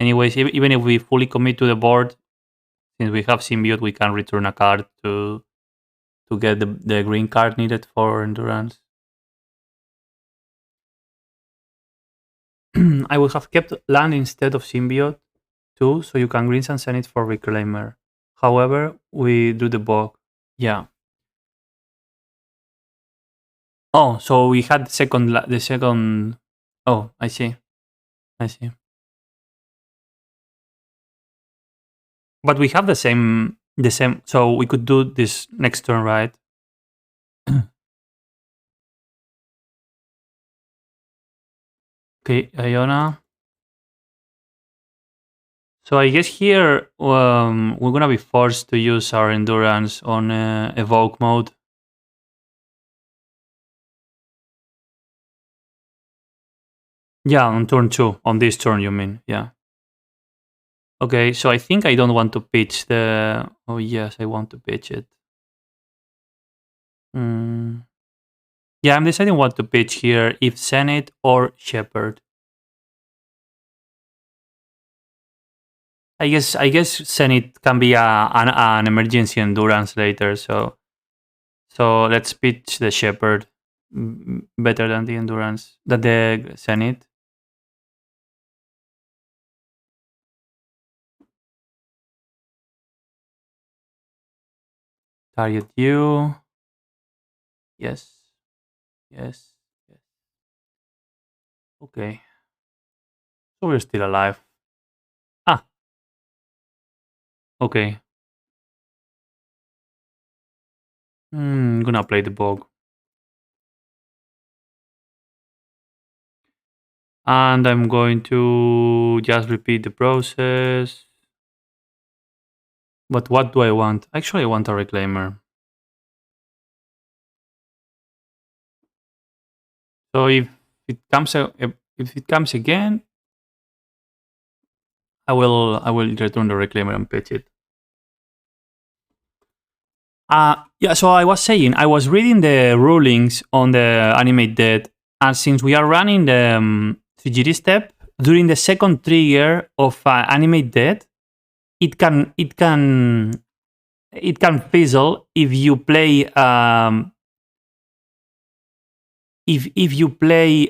Anyways, even if we fully commit to the board, since we have Symbiote, we can return a card to get the green card needed for endurance. I would have kept land instead of Symbiote too, so you can green and send it for Reclaimer. However, we do the bug. Yeah. Oh, so we had the second. Oh, I see. I see. But we have the same. So we could do this next turn, right? Okay, Iona. So I guess here we're gonna be forced to use our endurance on evoke mode. Yeah, on turn 2. On this turn, you mean? Yeah. Okay, so I think I don't want to pitch the. Oh yes, I want to pitch it. Mm. Yeah, I'm deciding what to pitch here: if Senate or Shepherd. I guess Senate can be an emergency endurance later. So let's pitch the Shepherd better than the endurance than the Senate. Target you. Yes. Yes. Yes. Okay. So we're still alive. Ah. Okay. I'm gonna play the bog. And I'm going to just repeat the process. But what do I want? Actually, I want a reclaimer. So if it comes again, I will return the reclaimer and pitch it. Yeah. So I was saying I was reading the rulings on the animate dead, and since we are running the CGD step during the second trigger of animate dead, it can fizzle if you play if you play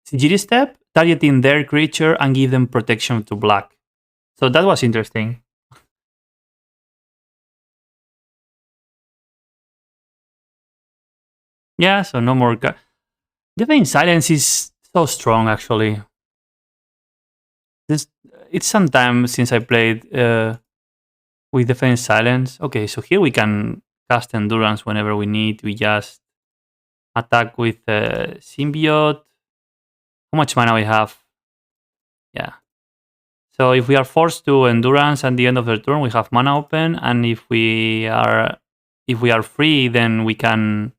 CGD step, targeting their creature and give them protection to black. So that was interesting. Yeah, so no more. Divine Silence is so strong, actually. This it's some time since I played with Defense Silence. Okay, so here we can cast Endurance whenever we need. We just attack with Symbiote. How much mana we have? Yeah. So if we are forced to Endurance at the end of the turn, we have mana open, and if we are free, then we can.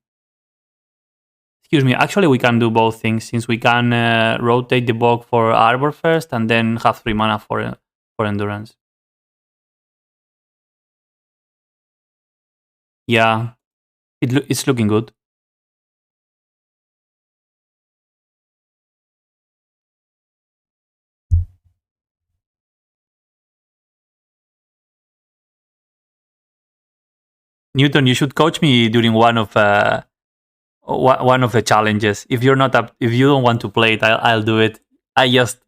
Excuse me. Actually, we can do both things since we can rotate the bog for Arbor first, and then have 3 mana for Endurance. Yeah, it's looking good. Newton, you should coach me during one of the challenges. If you're not up, if you don't want to play it, I'll do it. I just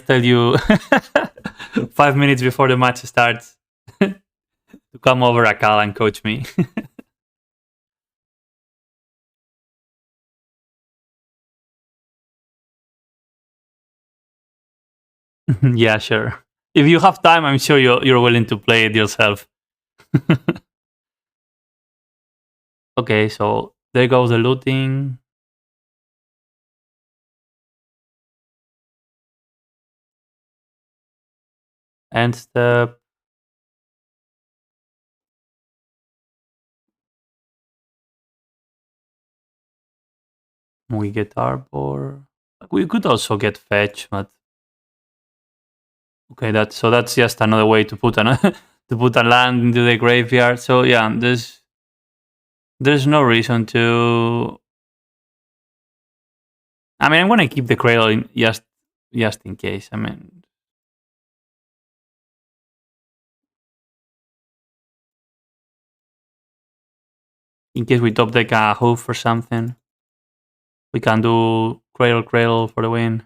tell you 5 minutes before the match starts to come over a call and coach me. Yeah, sure. If you have time, I'm sure you're willing to play it yourself. Okay, so there goes the looting. End step. We get Arbor. We could also get Fetch, but okay, that's just another way to put to put a land into the graveyard. So yeah, there's no reason to. I mean, I'm gonna keep the Cradle in just in case. I mean, in case we top deck a Hoof or something, we can do Cradle for the win.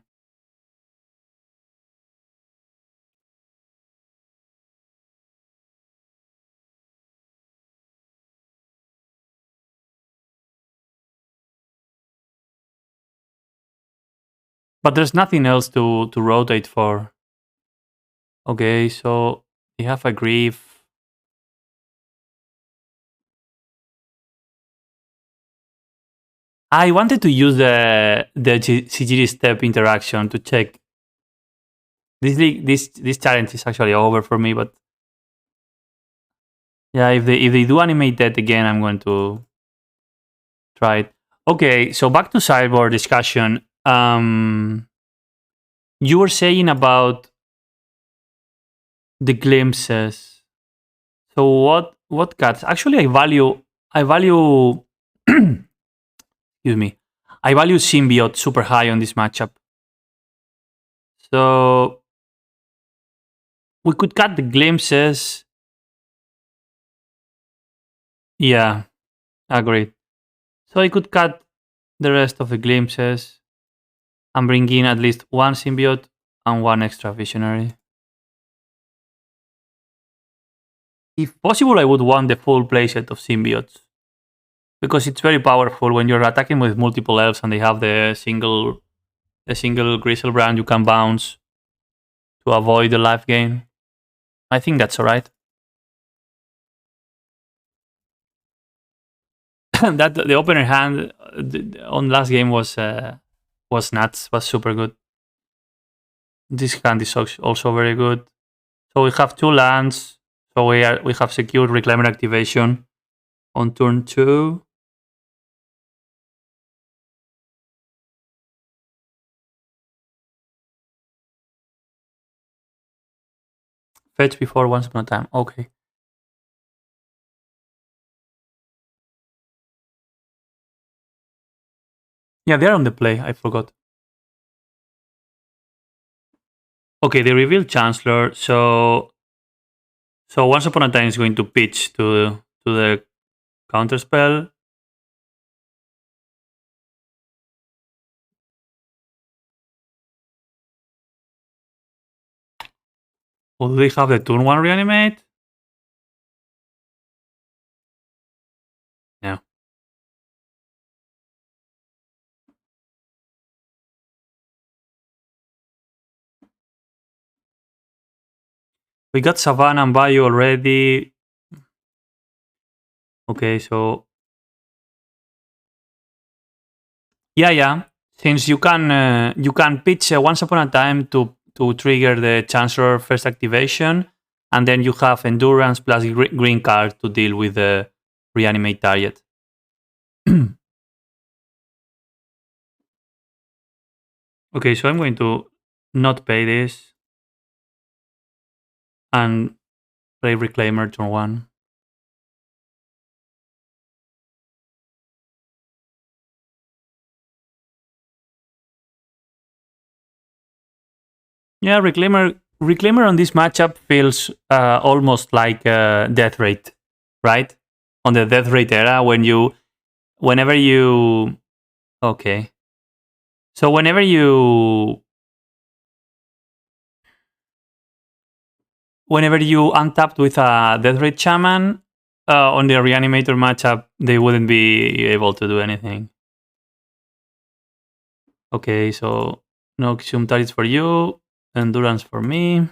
But there's nothing else to rotate for. Okay, so we have a Grief. I wanted to use the CGD step interaction to check. This challenge is actually over for me, but yeah, if they do animate that again, I'm going to try it. Okay, so back to sideboard discussion. You were saying about the glimpses. So what cards? Actually, I value excuse me. I value Symbiote super high on this matchup. So we could cut the glimpses. Yeah, agreed. So I could cut the rest of the glimpses and bring in at least one Symbiote and one extra Visionary. If possible, I would want the full playset of Symbiotes. Because it's very powerful when you're attacking with multiple elves and they have the single Griselbrand, you can bounce to avoid the life gain. I think that's alright. that the opener hand on last game was nuts. Was super good. This hand is also very good. So we have 2 lands. So we have secured Reclaimer activation on turn 2. Fetch before once upon a time. Okay. Yeah, they're on the play. I forgot. Okay, they revealed Chancellor. So once upon a time is going to pitch to the counterspell. Will they have the turn 1 reanimate? No. We got Savannah and Bayou already. Okay, so yeah. Since you can pitch once upon a time to trigger the Chancellor first activation, and then you have Endurance plus green card to deal with the reanimate target. Okay, so I'm going to not pay this and play Reclaimer turn 1. Yeah, Reclaimer on this matchup feels almost like Death Rate, right? On the Death Rate era, whenever you, okay. So whenever you untapped with a Death Rate Shaman, on the Reanimator matchup, they wouldn't be able to do anything. Okay, so no Consume Targets for you, Endurance for me.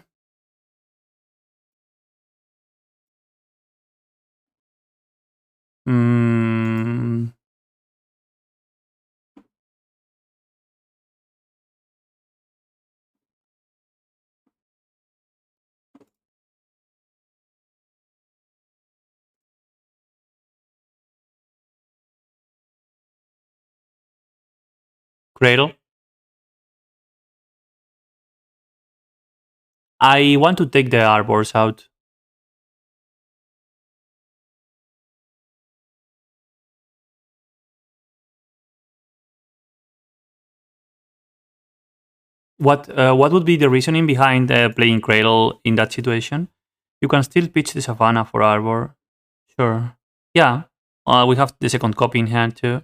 Cradle. I want to take the Arbors out. What would be the reasoning behind playing Cradle in that situation? You can still pitch the Savannah for Arbor. Sure. Yeah. We have the second copy in hand too.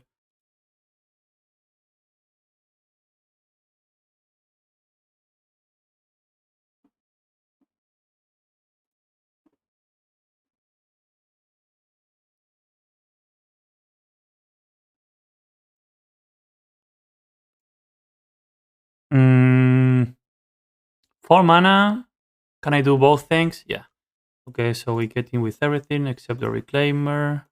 Mm, 4 mana. Can I do both things? Yeah. Okay, so we get in with everything except the Reclaimer.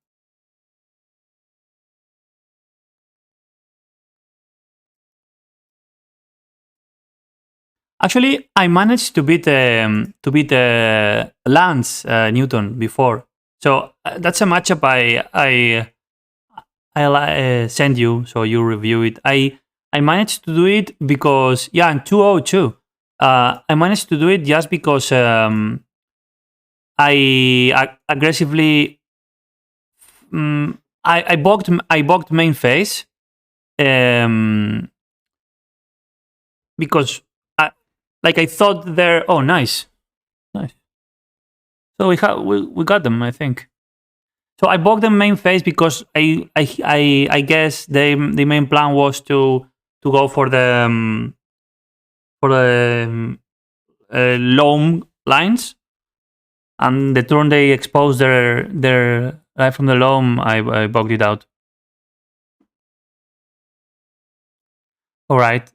Actually, I managed to beat Lance Newton before, so that's a matchup I send you so you review it. I managed to do it because and 202. I managed to do it just because I aggressively I bogged main phase because I thought they're nice. So we got them, I think. So I bogged them main phase because I guess the main plan was to go for the loam lines, and the turn they exposed their right from the loam, I bogged it out. All right.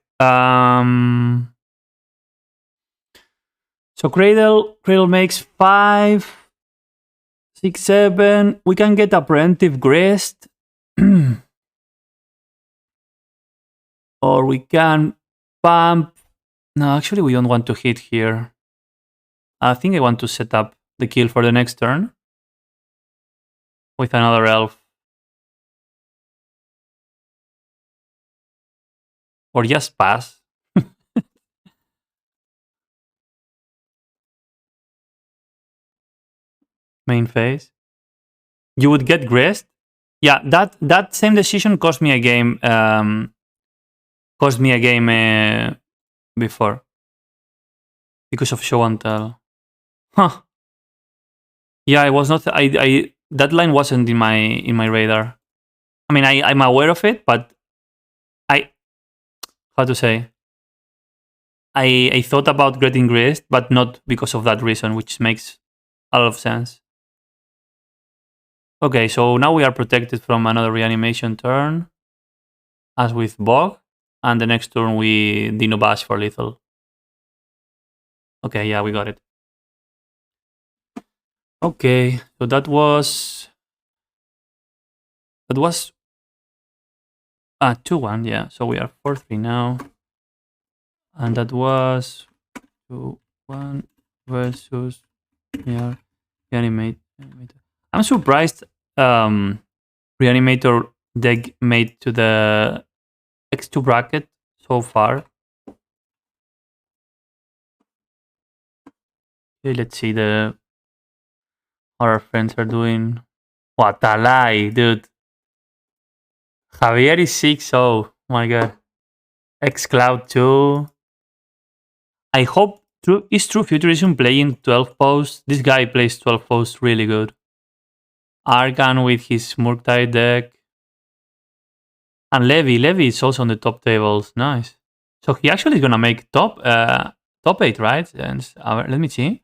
So Cradle makes 5, 6, 7. We can get a preemptive Grist. Or we can pump. No, actually, we don't want to hit here. I think I want to set up the kill for the next turn with another elf. Or just pass. Main phase. You would get graced. Yeah, that same decision cost me a game. Cost me a game before because of show and tell. Huh. Yeah, I was not. I that line wasn't in my radar. I mean, I'm aware of it, but I how to say I thought about getting graced, but not because of that reason, which makes a lot of sense. Okay, so now we are protected from another reanimation turn, as with Bog, and the next turn we Dino Bash for lethal. Okay, yeah, we got it. Okay, so that was 2-1, yeah. So we are 4-3 now. And that was 2-1 versus Reanimator. I'm surprised Reanimator deck made to the X2 bracket so far. Okay, let's see how our friends are doing. What a lie, dude. Javier is 6-0. My god. X Cloud 2. I hope is True Futurism playing 12 posts. This guy plays 12 posts really good. Argan with his Murktide deck. And Levy is also on the top tables. Nice. So he actually is gonna make top 8, right? And let me see.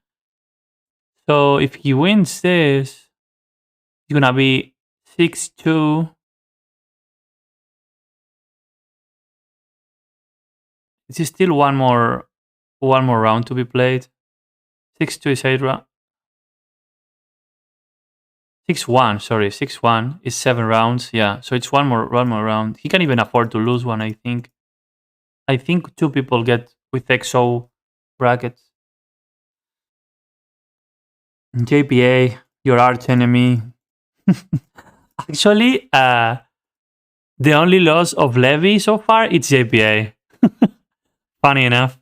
So if he wins this, he's gonna be 6-2. This is still one more round to be played. 6-2 is 8 round. 6-1, sorry, 6-1 is 7 rounds. Yeah, so it's one more round. He can even afford to lose one, I think. I think 2 people get with XO brackets. JPA, your arch enemy. Actually, the only loss of Levy so far it's JPA. Funny enough.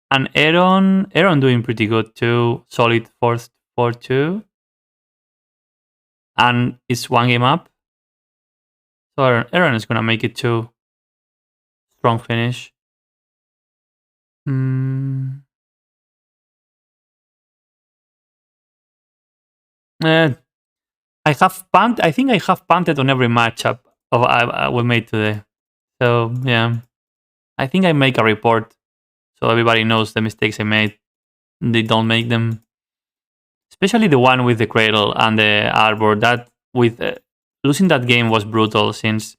And Aaron doing pretty good too. Solid 4-2. And it's one game up. So Aaron is gonna make it too. Strong finish. Eh, I think I have punted on every matchup we made today. So yeah, I think I make a report so everybody knows the mistakes I made. They don't make them. Especially the one with the cradle and the arbor. That with losing that game was brutal since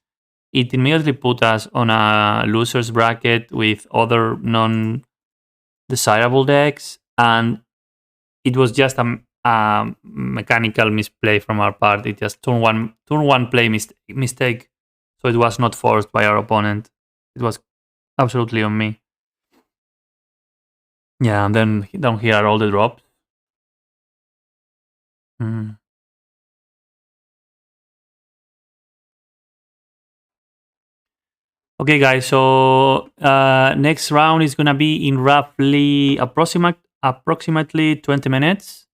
it immediately put us on a losers bracket with other non-desirable decks, and it was just a mechanical misplay from our part. It just turn one play mistake, so it was not forced by our opponent. It was absolutely on me. Yeah, and then down here are all the drops. Mm. Okay, guys. So next round is gonna be in roughly approximately 20 minutes.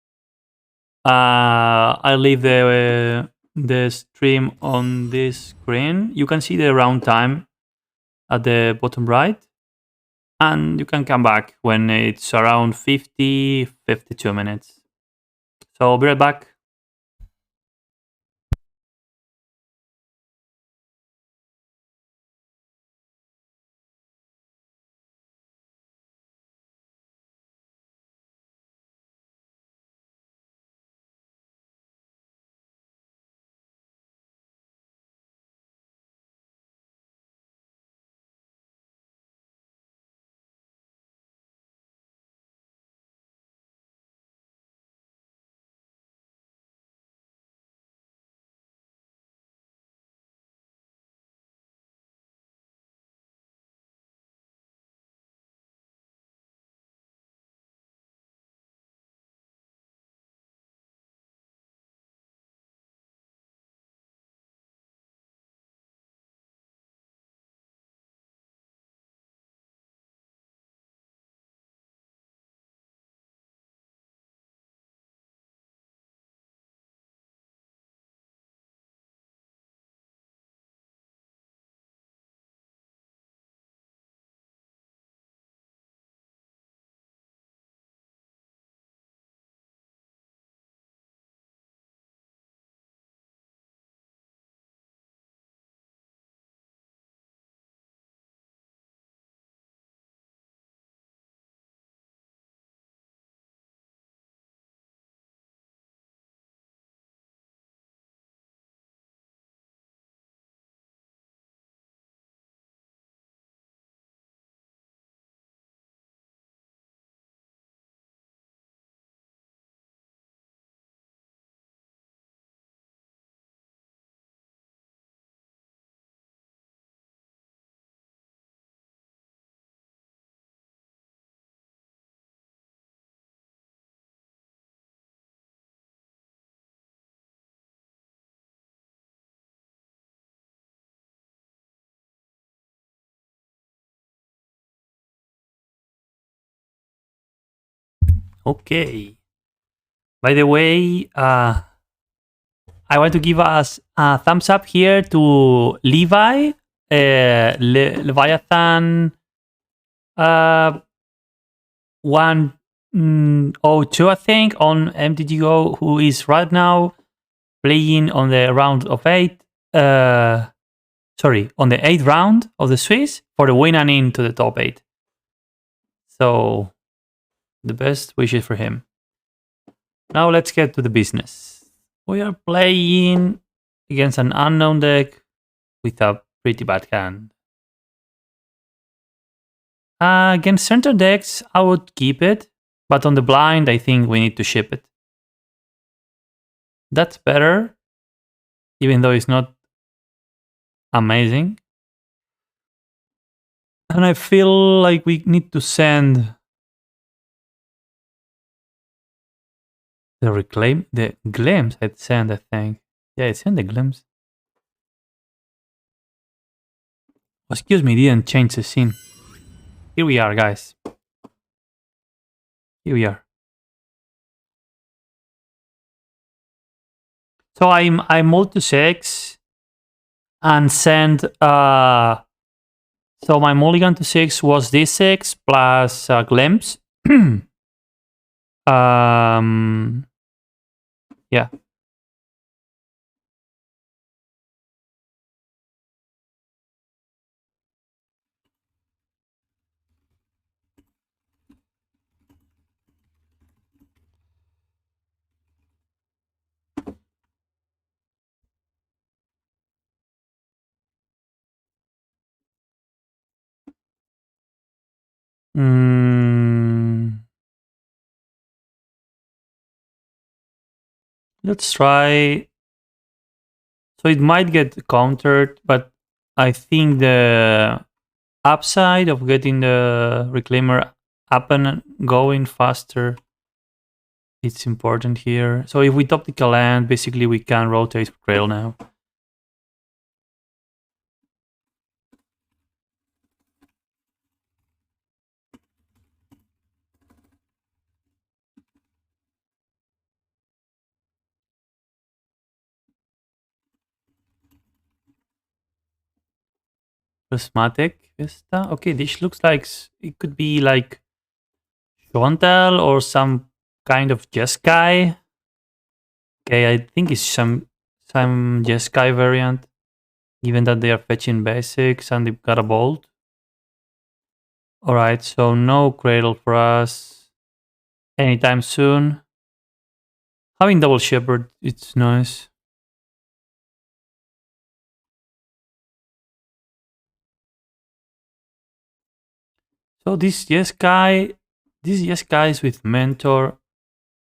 I'll leave the stream on this screen. You can see the round time at the bottom right, and you can come back when it's around 52 minutes. So I'll be right back. Okay. By the way, I want to give us a thumbs up here to Levi, Leviathan 102, I think, on MTGO, who is right now playing on the round of 8. Sorry, on the 8th round of the Swiss for the win and into the top 8. So, the best wishes for him. Now let's get to the business. We are playing against an unknown deck with a pretty bad hand. Against center decks, I would keep it, but on the blind, I think we need to ship it. That's better, even though it's not amazing. And I feel like we need to send the glimpse I'd send, I think. Yeah, I sent the glimpse. Oh, excuse me, didn't change the scene. Here we are, guys. Here we are. So I multi 6 and send so my mulligan to 6 was D6 plus glimpse. Yeah. Let's try. So it might get countered, but I think the upside of getting the reclaimer up and going faster, it's important here. So if we top the land, basically we can rotate Grail now. Prismatic Vista. Okay, this looks like it could be like Shontel or some kind of Jeskai. Okay, I think it's some Jeskai variant, given that they are fetching basics and they've got a bolt. Alright, so no Cradle for us anytime soon. Having double Shepherd, it's nice. So these Jeskai with Mentor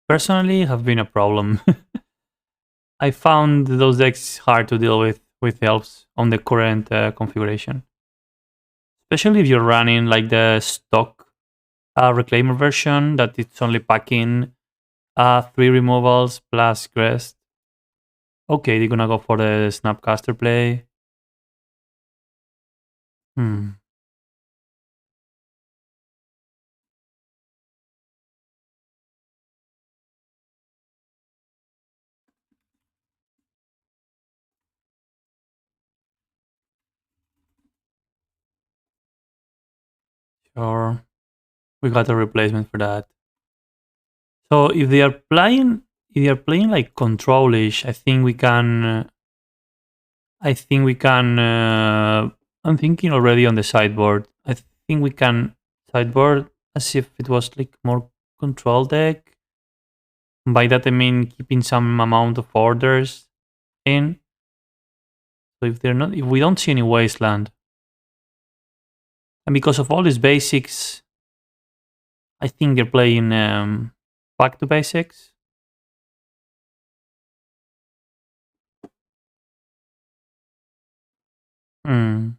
personally have been a problem. I found those decks hard to deal with Elves on the current configuration. Especially if you're running like the stock Reclaimer version that it's only packing 3 removals plus Crest. Okay, they're gonna go for the Snapcaster play. Sure. We got a replacement for that. So if they are playing like controlish, I think we can I'm thinking already on the sideboard. I think we can sideboard as if it was like more control deck. By that I mean keeping some amount of orders in. So if we don't see any wasteland, and because of all these basics, I think they're playing back to basics. Hmm.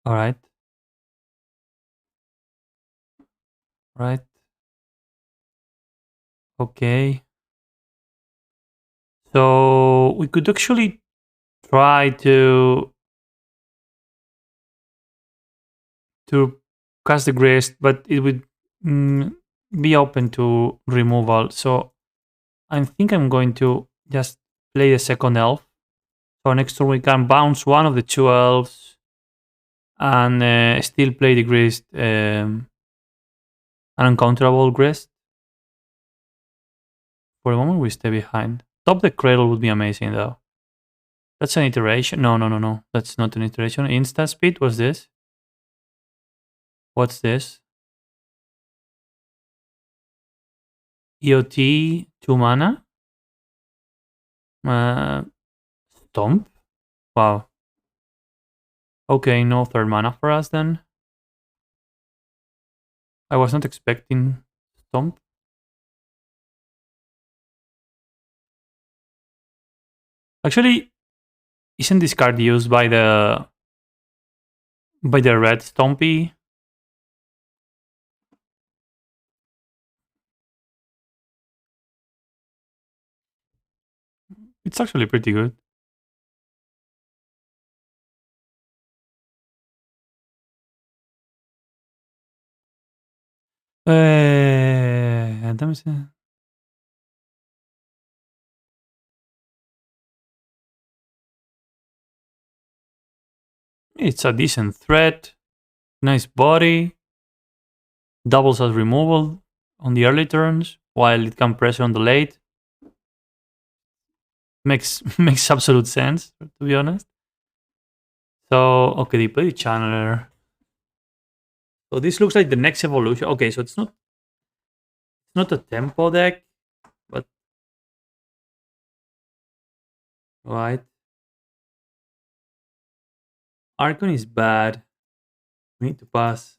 All right. Right. Okay. So we could actually try to cast the Grist, but it would mm, be open to removal. So I think I'm going to just play the second elf. So next turn we can bounce one of the two elves and still play the Grist, an uncounterable Grist. For the moment we stay behind. Top the Cradle would be amazing though. That's an iteration. No, no, no, no. That's not an iteration. Instant speed. What's this? What's this? EOT 2 mana. Uh, Stomp. Wow. Okay, no third mana for us then. I was not expecting Stomp. Actually, isn't this card used by the red Stompy? It's actually pretty good. Let me see. It's a decent threat. Nice body. Doubles as removal on the early turns, while it can pressure on the late. Makes makes absolute sense, to be honest. So okay, they play Channeler. So this looks like the next evolution. Okay, so it's not a tempo deck, but right. Archon is bad. We need to pass.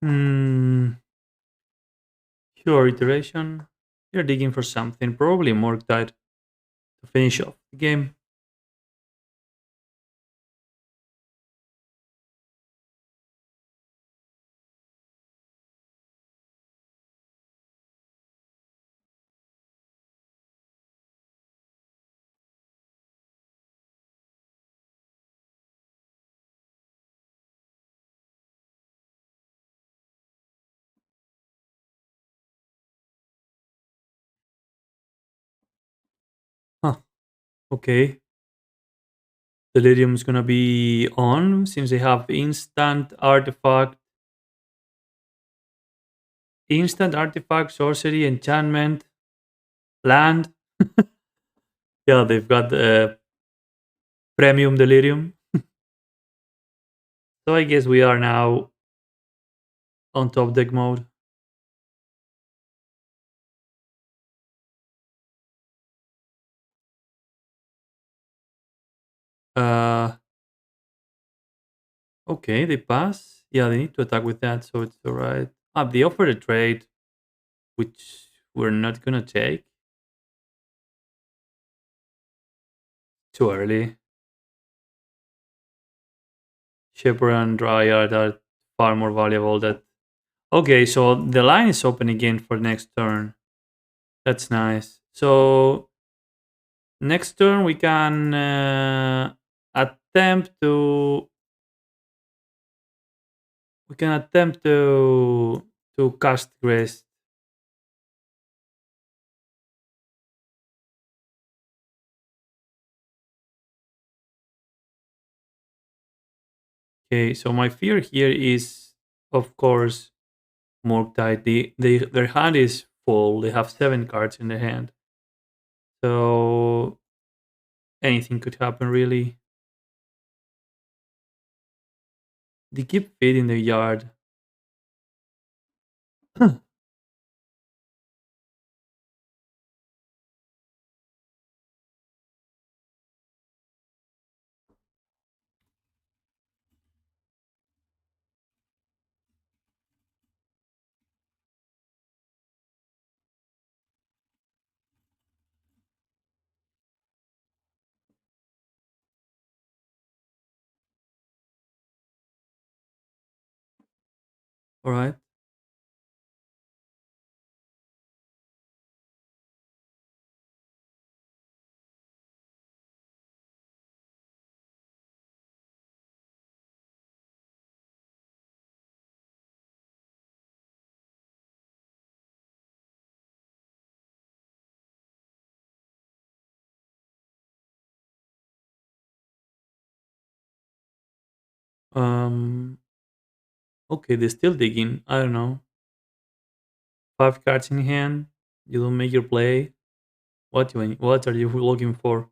Hmm. Sure, iteration. You're digging for something. Probably more tied to finish off the game. Huh. Okay. Delirium's gonna be on since they have instant artifact, sorcery, enchantment, land. Yeah, they've got premium delirium. So I guess we are now on top deck mode. Uh, okay, they pass. Yeah, they need to attack with that, so it's alright. Ah, they offered a trade, which we're not gonna take. Too early. Shepherd and Dryad are far more valuable. That okay, so the line is open again for next turn. That's nice. So next turn we can attempt to cast Grace. Okay, so my fear here is, of course, Morgtide. Their hand is full. They have 7 cards in their hand, so anything could happen really. They keep feeding the yard. All right. Um. Okay, they're still digging. I don't know. 5 cards in hand. You don't make your play. What are you looking for?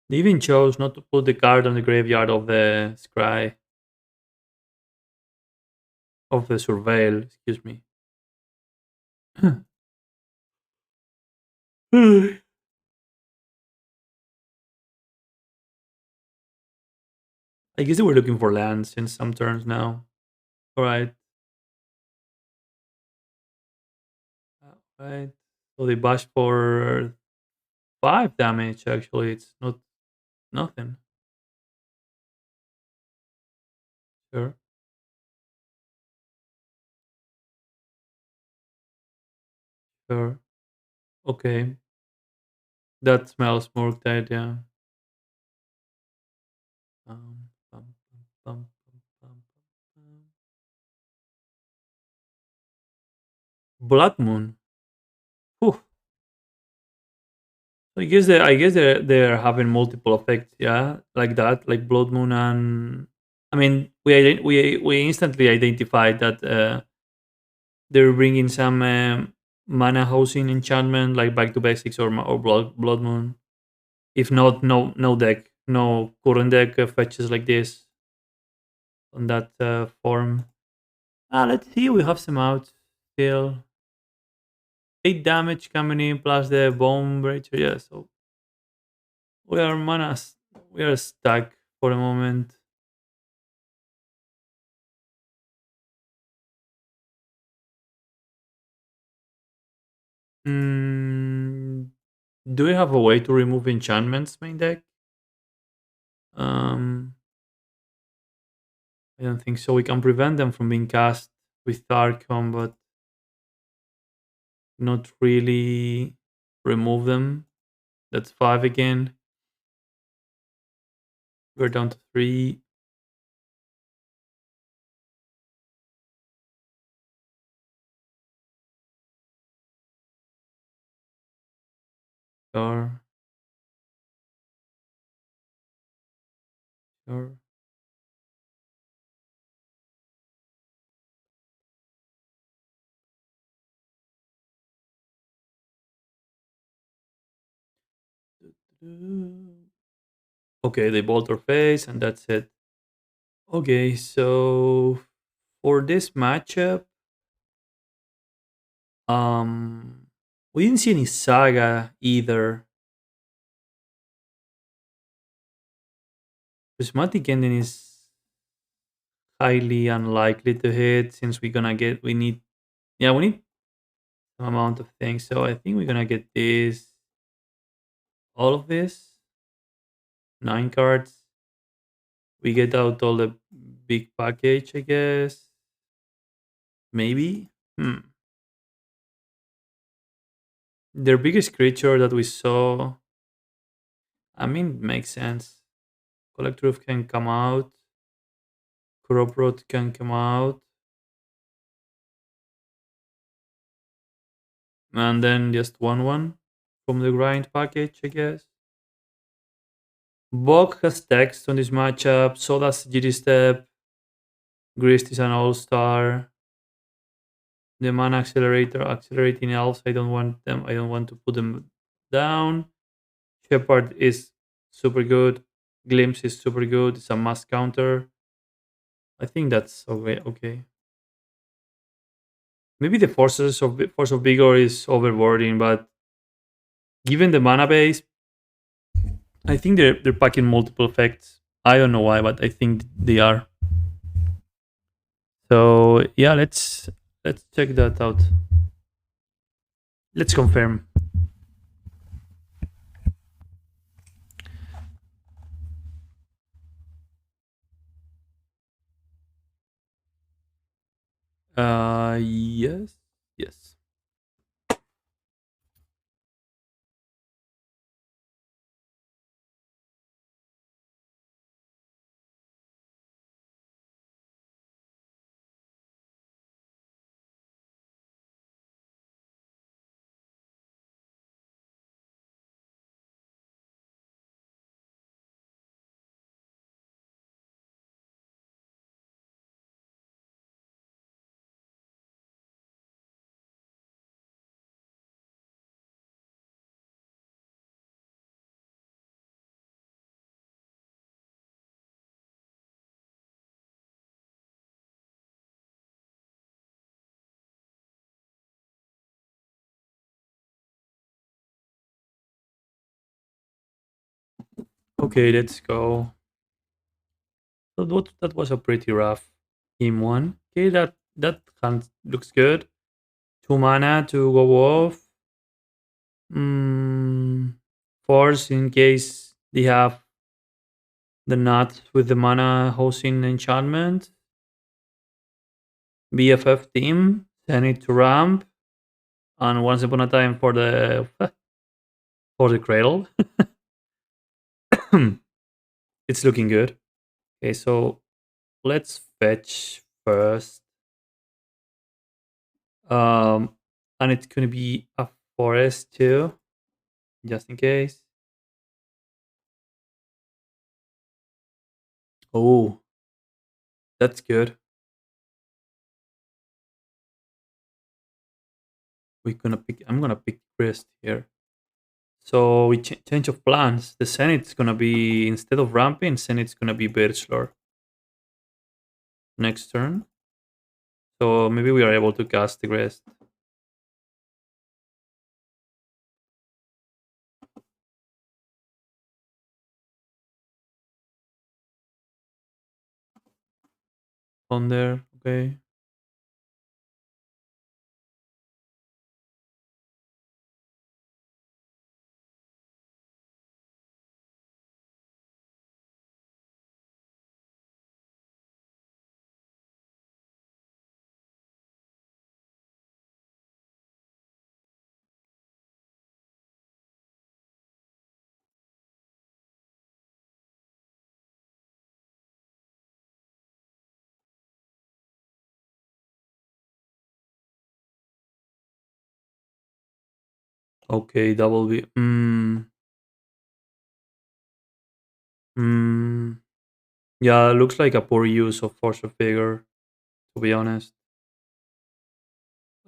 They even chose not to put the card on the graveyard of the scry of the surveil. Excuse me. I guess they were looking for lands in some turns now. All right. Right. So they bash for 5 damage. Actually, it's not nothing. Sure. Sure. Okay. That smells more tight. Yeah. Bum, bum, bum, bum. Blood Moon. Whew. I guess they're having multiple effects, yeah, like that, like Blood Moon, and I mean we instantly identified that they're bringing some mana housing enchantment like Back to Basics or Blood Moon. If not, no deck, no current deck fetches like this on that form. Let's see, we have some out still. 8 damage coming in plus the Bone Breacher, yeah. So we are we are stuck for a moment. Mm, do we have a way to remove enchantments main deck? Um, I don't think so. We can prevent them from being cast with Tarkon, but not really remove them. That's 5 again. We're down to 3. Sure, sure. Okay, they bolt our face, and that's it. Okay, so for this matchup, um, we didn't see any saga either. Prismatic ending is highly unlikely to hit since we need, yeah, we need some amount of things. So I think we're gonna get this, all of this, 9 cards. We get out all the big package, I guess. Maybe. Their biggest creature that we saw, I mean, makes sense. Collector can come out. Crop Rot can come out. And then just one from the grind package, I guess. Bog has text on this matchup, so does GD Step. Grist is an all-star. The mana accelerator, accelerating elves. I don't want them. I don't want to put them down. Shepherd is super good. Glimpse is super good. It's a mass counter. I think that's okay. Okay. Maybe the force of vigor is overboarding, but given the mana base, I think they're packing multiple effects. I don't know why, but I think they are. So yeah, let's check that out. Let's confirm. Yes, yes. Okay, let's go. That was a pretty rough game one. Okay, that hand looks good. 2 mana to go off. Mm, Force in case they have the nut with the mana hosting enchantment. BFF team. Send it to ramp. And once upon a time for the for the cradle. It's looking good. Okay, so let's fetch first. And it's gonna be a forest too, just in case. Oh, that's good. We're gonna pick. I'm gonna pick Crest here. So we change of plans. The Zenith's gonna be instead of ramping, Zenith's gonna be Birchlord next turn. So maybe we are able to cast the rest. On there. Okay. Okay, double B. Mm. Yeah, looks like a poor use of Force of Vigor, to be honest.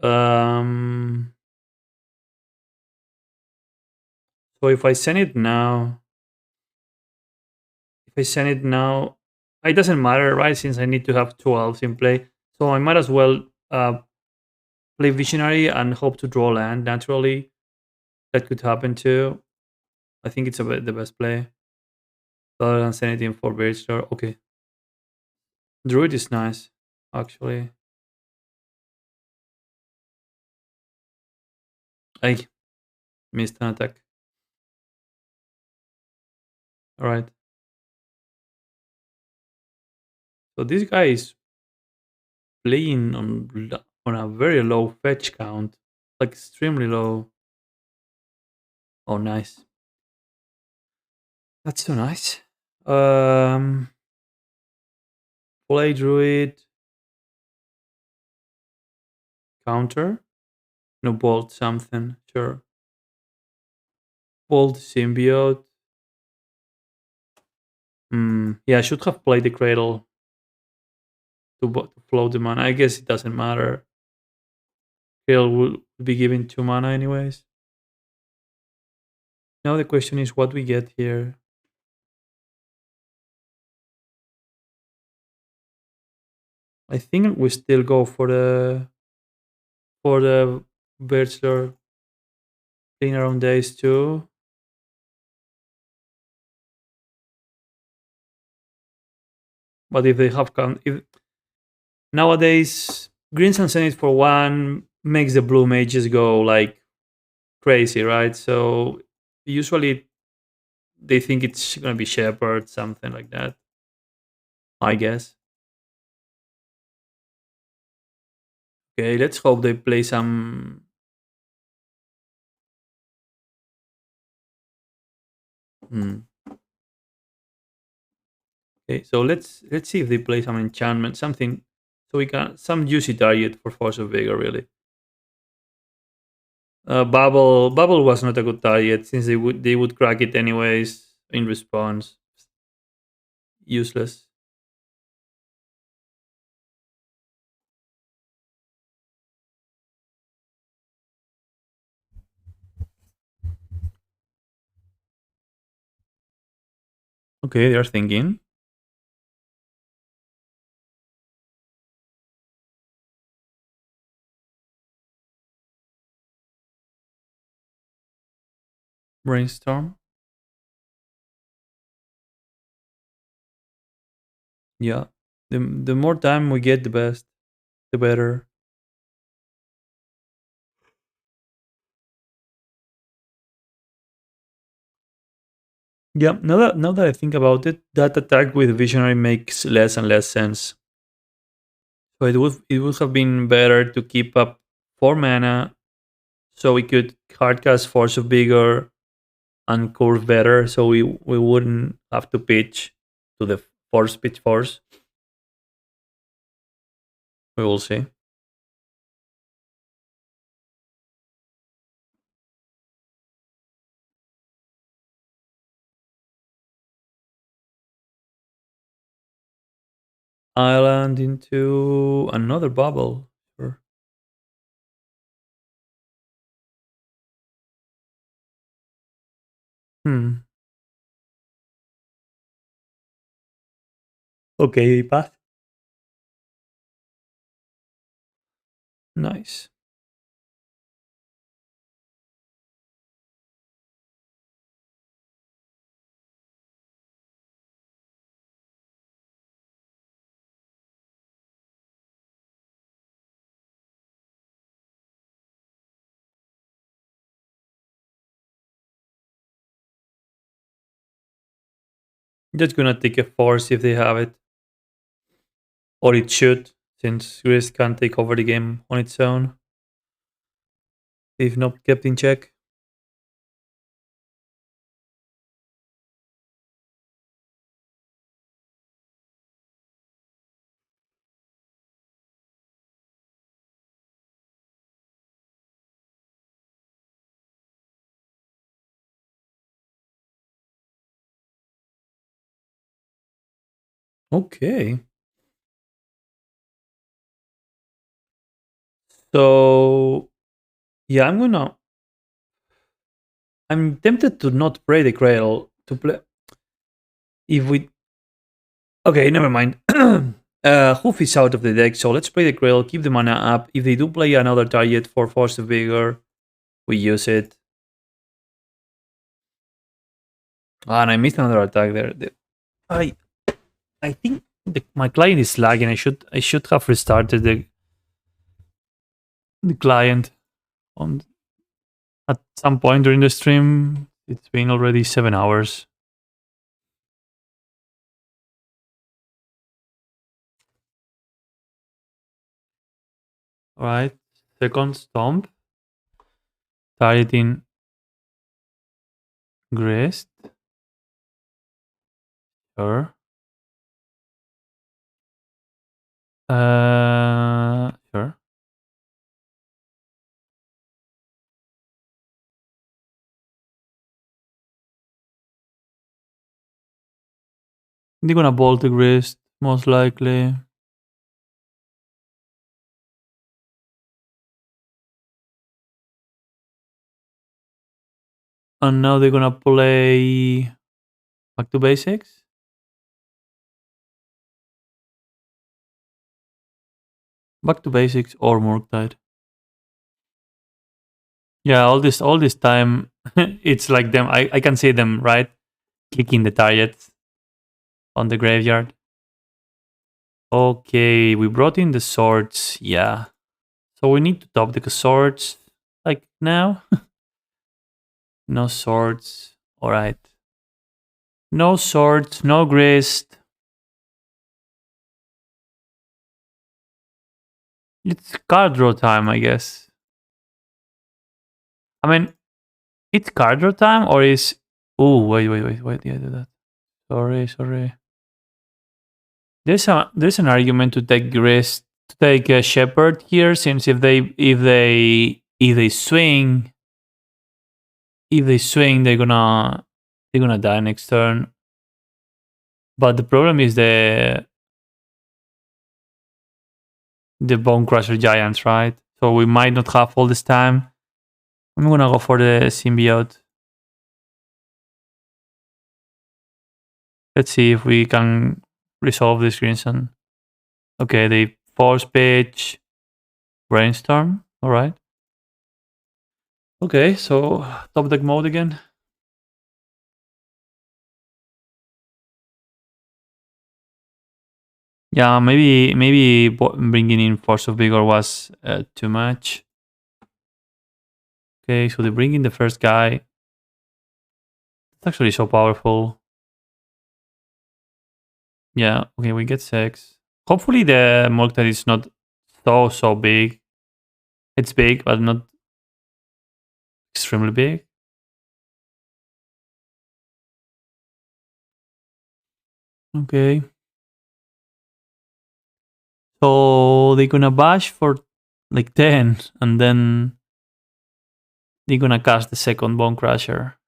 Um. So if I send it now, it doesn't matter, right? Since I need to have 2 elves in play. So I might as well play Visionary and hope to draw land naturally. That could happen too. I think it's the best play. Rather than send it in for Birchler. Okay. Druid is nice, actually. I missed an attack. Alright. So this guy is playing on a very low fetch count. Like extremely low. Oh nice. That's so nice. Um Play Druid. Counter. No, bolt something. Sure. Bolt symbiote. Yeah, I should have played the cradle to float the mana. I guess it doesn't matter. Hill will be given 2 mana anyways. Now the question is what we get here. I think we still go for the Bachelor playing around days too. But if they have come, if nowadays Greens and Senate for one makes the blue mages go like crazy, right? So usually they think it's gonna be Shepherd, something like that. I guess. Okay, let's hope they play some. Hmm. Okay, so let's see if they play some enchantment, something, so we can some juicy target for Force of Vigor. Really, Bubble was not a good target since they would crack it anyways in response. Useless. Okay, they're thinking brainstorm. Yeah, the more time we get, the best, the better. Yeah, now that I think about it, that attack with Visionary makes less and less sense. So it would have been better to keep up 4 mana, so we could hardcast Force of Vigor and curve better, so we wouldn't have to pitch to the pitch force. We will see. Island into another bubble. Sure. Hmm. Okay, path. Nice. Just gonna take a force if they have it, or it should, since Gris can't take over the game on its own if not kept in check. Okay. So yeah, I'm tempted to not play the Cradle to play if we. Okay, never mind. Hoof is out of the deck, so let's play the Cradle, keep the mana up. If they do play another target for Force of Vigor, we use it. Ah, and I missed another attack there. I I think my client is lagging. I should have restarted the client on at some point during the stream. It's been already 7 hours. All right, second stomp, targeting Grist. Sure. Sure. They're gonna bolt the Grist most likely. And now they're gonna play back to basics. Back to basics or Murktide. Yeah, all this time, it's like them. I can see them right clicking the targets on the graveyard. Okay, we brought in the swords. Yeah, so we need to top the swords like now. No swords. All right. No swords. No grist. It's card draw time, I guess. I mean, it's card draw time or is? Oh, wait. Why did I do that? Sorry. There's an argument to take grist, to take a shepherd here, since if they swing, they're gonna die next turn. But the problem is the Bone Crusher Giants, right? So we might not have all this time. I'm gonna go for the symbiote. Let's see if we can resolve this Crimson. Okay, they force pitch, brainstorm. All right. Okay, so top deck mode again. Yeah, maybe bringing in Force of Vigor was too much. Okay, so they bring in the first guy. It's actually so powerful. Yeah, okay, we get 6. Hopefully the Murktide is not so big. It's big, but not extremely big. Okay. So they're gonna bash for like 10, and then they're gonna cast the second Bone Crusher.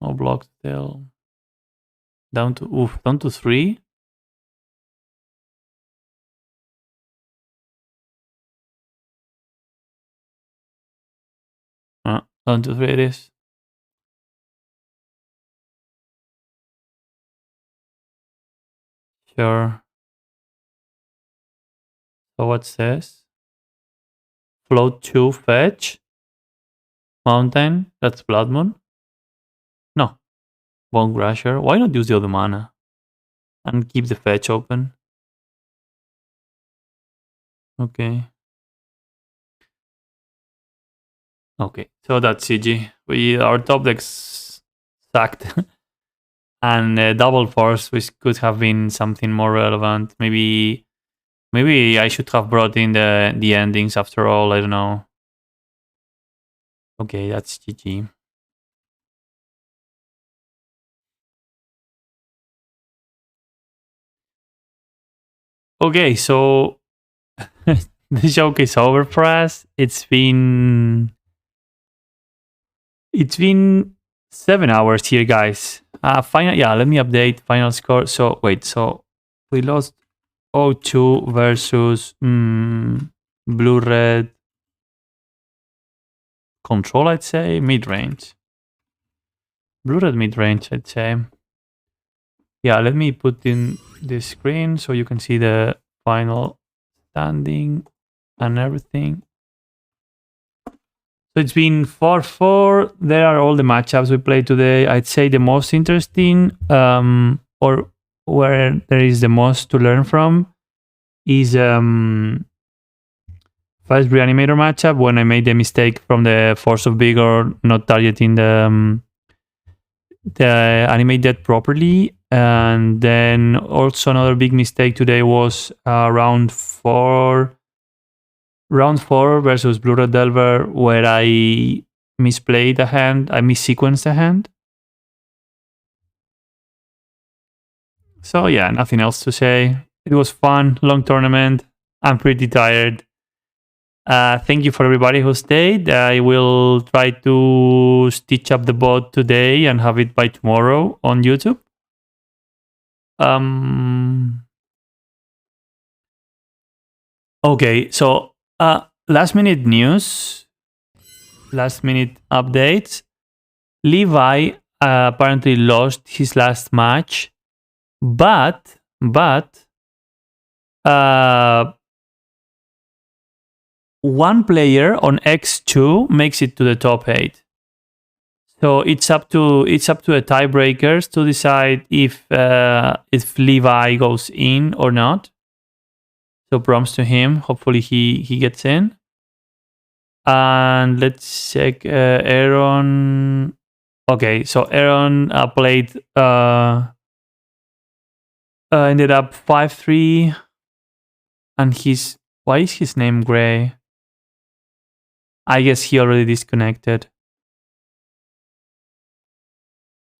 No block still. Down to 3. Down to 3 it is. Sure. So what's this? Float 2 fetch. Mountain. That's Blood Moon. No. Bone Crusher. Why not use the other mana? And keep the fetch open. Okay. Okay. So that's CG. Our top decks sucked. And double force, which could have been something more relevant. Maybe I should have brought in the endings after all. I don't know. Okay, that's GG. Okay, so the joke is over for us. It's been 7 hours here, guys. Final, yeah. Let me update final score. So wait, so we lost 0-2 versus blue red control. I'd say mid range. Blue red mid range. I'd say. Yeah, let me put in the screen so you can see the final standing and everything. So it's been 4-4. There are all the matchups we played today. I'd say the most interesting, or where there is the most to learn from, is first Reanimator matchup, when I made the mistake from the Force of Vigor not targeting the animate that properly. And then also another big mistake today was round 4 versus Blue Red Delver, where I misplayed a hand. I missequenced a hand. So yeah, nothing else to say. It was fun, long tournament. I'm pretty tired. Thank you for everybody who stayed. I will try to stitch up the bot today and have it by tomorrow on YouTube. Okay, so last minute news. last minute updates. Levi apparently lost his last match, but one player on X2 makes it to the top 8. So it's up to the tiebreakers to decide if Levi goes in or not. So prompts to him. Hopefully he gets in. And let's check Aaron. Okay, so Aaron played ended up 5-3, and why is his name gray? I guess he already disconnected.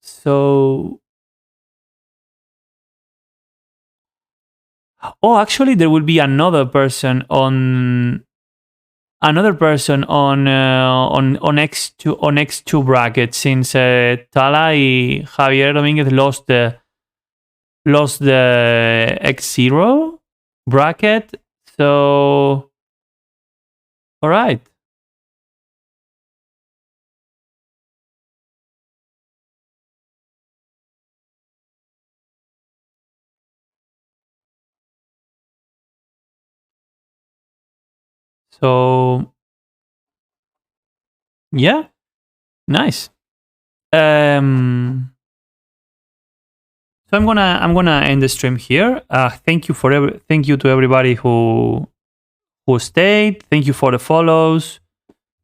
So, oh, actually, there will be another person on X2 bracket, since Tala y Javier Dominguez lost the X0 bracket. So, all right. So, yeah, nice. So I'm gonna end the stream here. Thank you to everybody who stayed. Thank you for the follows.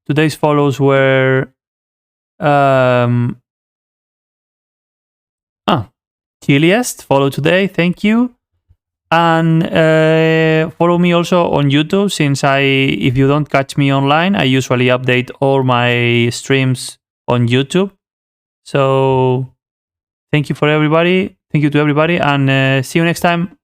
Today's follows were Chiliest follow today. Thank you. And follow me also on YouTube, since if you don't catch me online, I usually update all my streams on YouTube. So thank you to everybody, and see you next time.